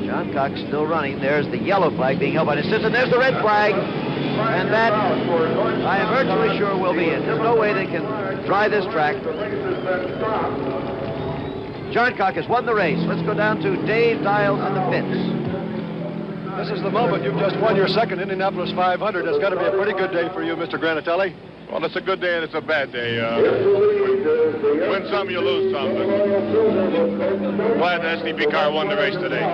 S2: Johncock's still running. There's the yellow flag being held by the assistant. There's the red flag. And that, I am virtually sure, will be it. There's no way they can dry this track. Johncock has won the race. Let's go down to Dave Dials in the pits.
S6: This is the moment. You've just won your second Indianapolis 500. It's got to be a pretty good day for you, Mr. Granatelli.
S9: Well, it's a good day and it's a bad day. You win some, you lose some. But glad the SDP car won the race today.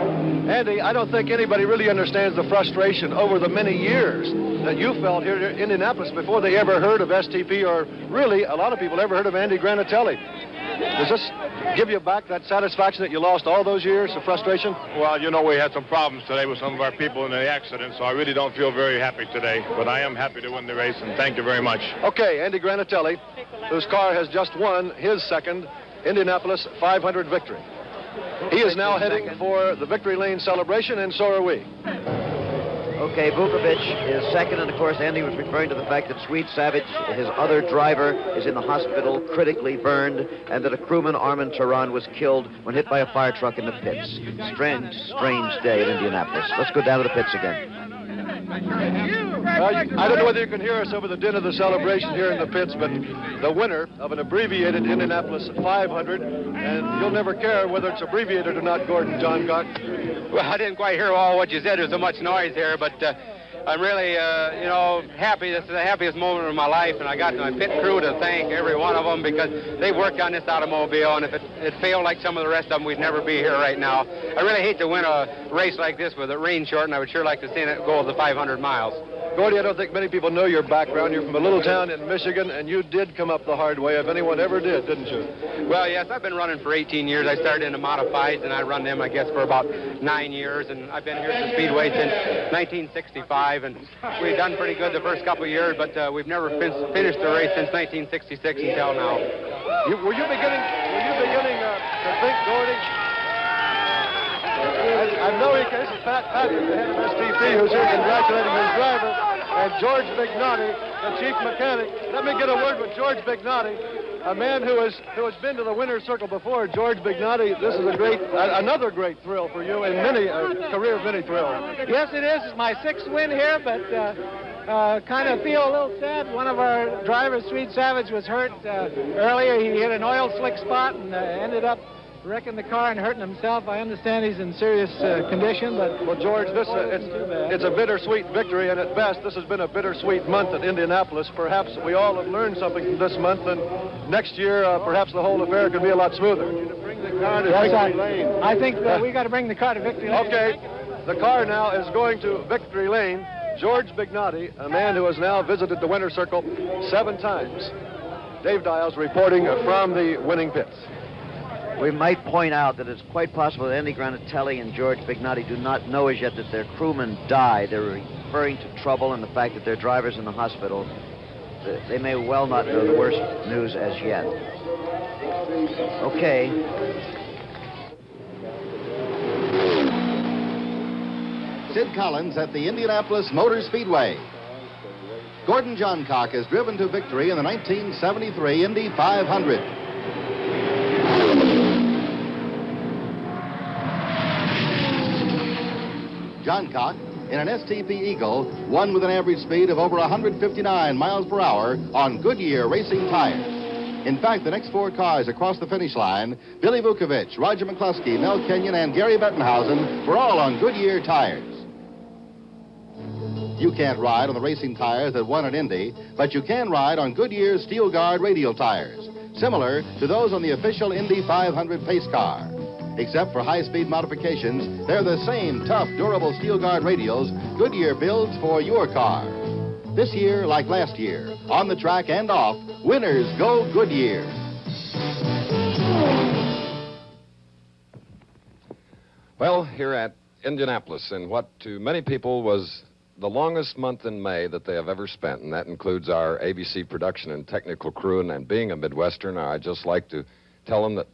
S6: Andy, I don't think anybody really understands the frustration over the many years that you felt here in Indianapolis before they ever heard of STP, or really a lot of people ever heard of Andy Granatelli. Does this give you back that satisfaction that you lost all those years of frustration?
S9: Well, you know, we had some problems today with some of our people in the accident, so I really don't feel very happy today. But I am happy to win the race, and thank you very much.
S6: Okay, Andy Granatelli, whose car has just won his second Indianapolis 500 victory. He is now heading for the victory lane celebration, and so are we.
S2: Okay, Vukovic is second, and of course Andy was referring to the fact that Swede Savage, his other driver, is in the hospital, critically burned, and that a crewman, Armin Turan, was killed when hit by a fire truck in the pits. Strange day in Indianapolis. Let's go down to the pits again.
S6: I don't know whether you can hear us over the din of the celebration here in the pits, but the winner of an abbreviated Indianapolis 500, and you'll never care whether it's abbreviated or not, Gordon Johncock.
S19: Well, I didn't quite hear all what you said. There's so much noise here, but I'm really, happy. This is the happiest moment of my life, and I got my pit crew to thank every one of them because they worked on this automobile, and if it failed like some of the rest of them, we'd never be here right now. I really hate to win a race like this with it rain short, and I would sure like to see it go the 500 miles.
S6: Gordy, I don't think many people know your background. You're from a little town in Michigan, and you did come up the hard way, if anyone ever did, didn't you?
S19: Well, yes, I've been running for 18 years. I started in the modifieds, and I run them, I guess, for about 9 years, and I've been here at the Speedway since 1965, and we've done pretty good the first couple of years, but we've never finished the race since 1966 until now. Were you beginning
S6: to think, Gordy? I know he can. This is Pat Patrick, the head of STP, who's here congratulating his driver, and George Bignotti, the chief mechanic. Let me get a word with George Bignotti, a man who has been to the winner's circle before. George Bignotti, this is another great thrill for you, and career of many thrills.
S4: Yes, it is. It's my 6th win here, but kind of feel a little sad. One of our drivers, Swede Savage, was hurt earlier. He hit an oil slick spot and ended up wrecking the car and hurting himself. I understand he's in serious condition, but...
S6: Well, George, it's a bittersweet victory, and at best, this has been a bittersweet month at Indianapolis. Perhaps we all have learned something from this month, and next year, perhaps the whole affair could be a lot smoother. Bring the car to Victory Lane.
S4: I think we got to bring the car to Victory Lane.
S6: Okay, the car now is going to Victory Lane. George Bignotti, a man who has now visited the winner's circle 7 times. Dave Dials reporting from the winning pits.
S2: We might point out that it's quite possible that Andy Granatelli and George Bignotti do not know as yet that their crewman died. They're referring to trouble and the fact that their driver's in the hospital. They may well not know the worst news as yet. Okay.
S5: Sid Collins at the Indianapolis Motor Speedway. Gordon Johncock is driven to victory in the 1973 Indy 500. Johncock, in an STP Eagle, won with an average speed of over 159 miles per hour on Goodyear racing tires. In fact, the next 4 cars across the finish line, Billy Vukovich, Roger McCluskey, Mel Kenyon, and Gary Bettenhausen, were all on Goodyear tires. You can't ride on the racing tires that won at Indy, but you can ride on Goodyear's Steel Guard radial tires, similar to those on the official Indy 500 pace car. Except for high-speed modifications, they're the same tough, durable Steel Guard radials Goodyear builds for your car. This year, like last year, on the track and off, winners go Goodyear.
S16: Well, here at Indianapolis, in what to many people was the longest month in May that they have ever spent, and that includes our ABC production and technical crew, and being a Midwesterner, I'd just like to tell them that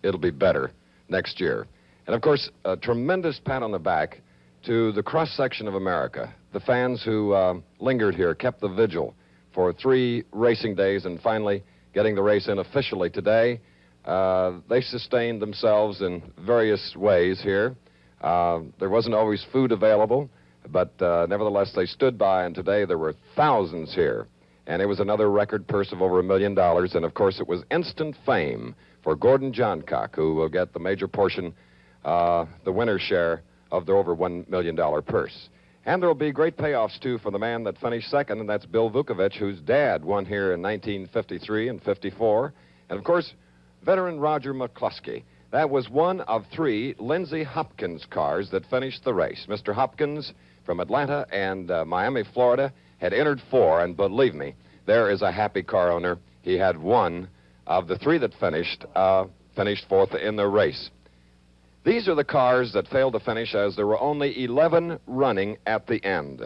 S16: it'll be better next year. And of course, a tremendous pat on the back to the cross-section of America, the fans who lingered here, kept the vigil for 3 racing days, and finally getting the race in officially today. They sustained themselves in various ways here. There wasn't always food available, but nevertheless they stood by, and today there were thousands here. And it was another record purse of over $1 million, and of course it was instant fame for Gordon Johncock, who will get the major portion, the winner's share of their over $1 million purse. And there will be great payoffs, too, for the man that finished second, and that's Bill Vukovich, whose dad won here in 1953 and 54. And, of course, veteran Roger McCluskey. That was one of 3 Lindsey Hopkins cars that finished the race. Mr. Hopkins from Atlanta and Miami, Florida, had entered 4, and believe me, there is a happy car owner. He had one of the 3 that finished 4th in the race. These are the cars that failed to finish, as there were only 11 running at the end.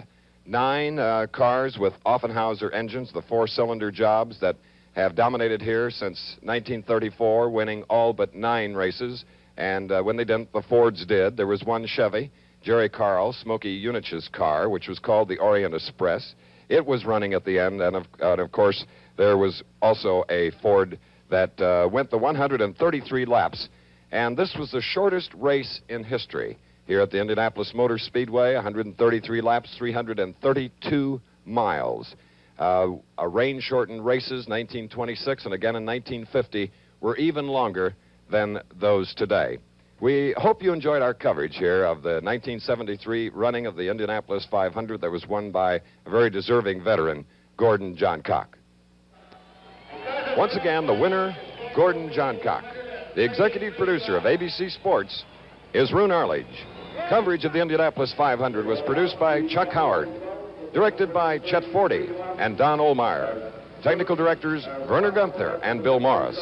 S16: 9 cars with Offenhauser engines, the 4-cylinder jobs that have dominated here since 1934, winning all but 9 races. And when they didn't, the Fords did. There was 1 Chevy, Jerry Carl, Smokey Unich's car, which was called the Orient Express. It was running at the end, and of course, there was also a Ford that went the 133 laps. And this was the shortest race in history here at the Indianapolis Motor Speedway, 133 laps, 332 miles. Rain-shortened races, 1926 and again in 1950, were even longer than those today. We hope you enjoyed our coverage here of the 1973 running of the Indianapolis 500 that was won by a very deserving veteran, Gordon Johncock. Once again, the winner, Gordon Johncock. The executive producer of ABC Sports is Roone Arledge. Coverage of the Indianapolis 500 was produced by Chuck Howard, directed by Chet Forty and Don Ohlmeyer. Technical directors Werner Gunther and Bill Morris.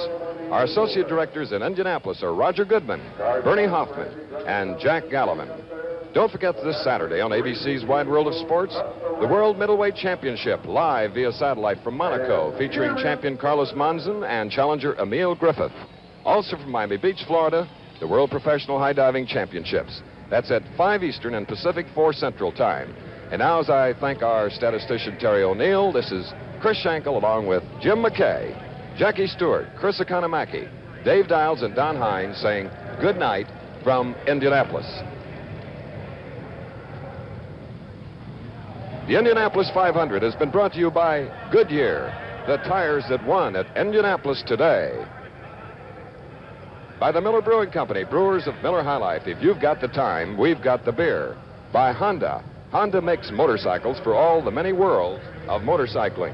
S16: Our associate directors in Indianapolis are Roger Goodman, Bernie Hoffman, and Jack Gallivan. Don't forget this Saturday on ABC's Wide World of Sports, the World Middleweight Championship, live via satellite from Monaco, featuring champion Carlos Monzon and challenger Emil Griffith. Also from Miami Beach, Florida, the World Professional High Diving Championships. That's at 5 Eastern and Pacific, 4 Central Time. And now, as I thank our statistician, Terry O'Neill, this is Chris Schenkel along with Jim McKay, Jackie Stewart, Chris Economaki, Dave Dials, and Don Hines saying good night from Indianapolis. The Indianapolis 500 has been brought to you by Goodyear, the tires that won at Indianapolis today. By the Miller Brewing Company, brewers of Miller High Life. If you've got the time, we've got the beer. By Honda. Honda makes motorcycles for all the many worlds of motorcycling.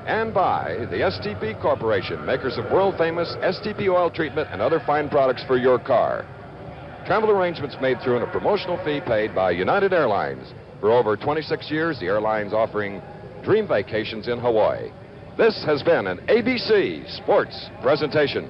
S16: And by the STP Corporation, makers of world-famous STP oil treatment and other fine products for your car. Travel arrangements made through and a promotional fee paid by United Airlines. For over 26 years, the airline's offering dream vacations in Hawaii. This has been an ABC Sports presentation.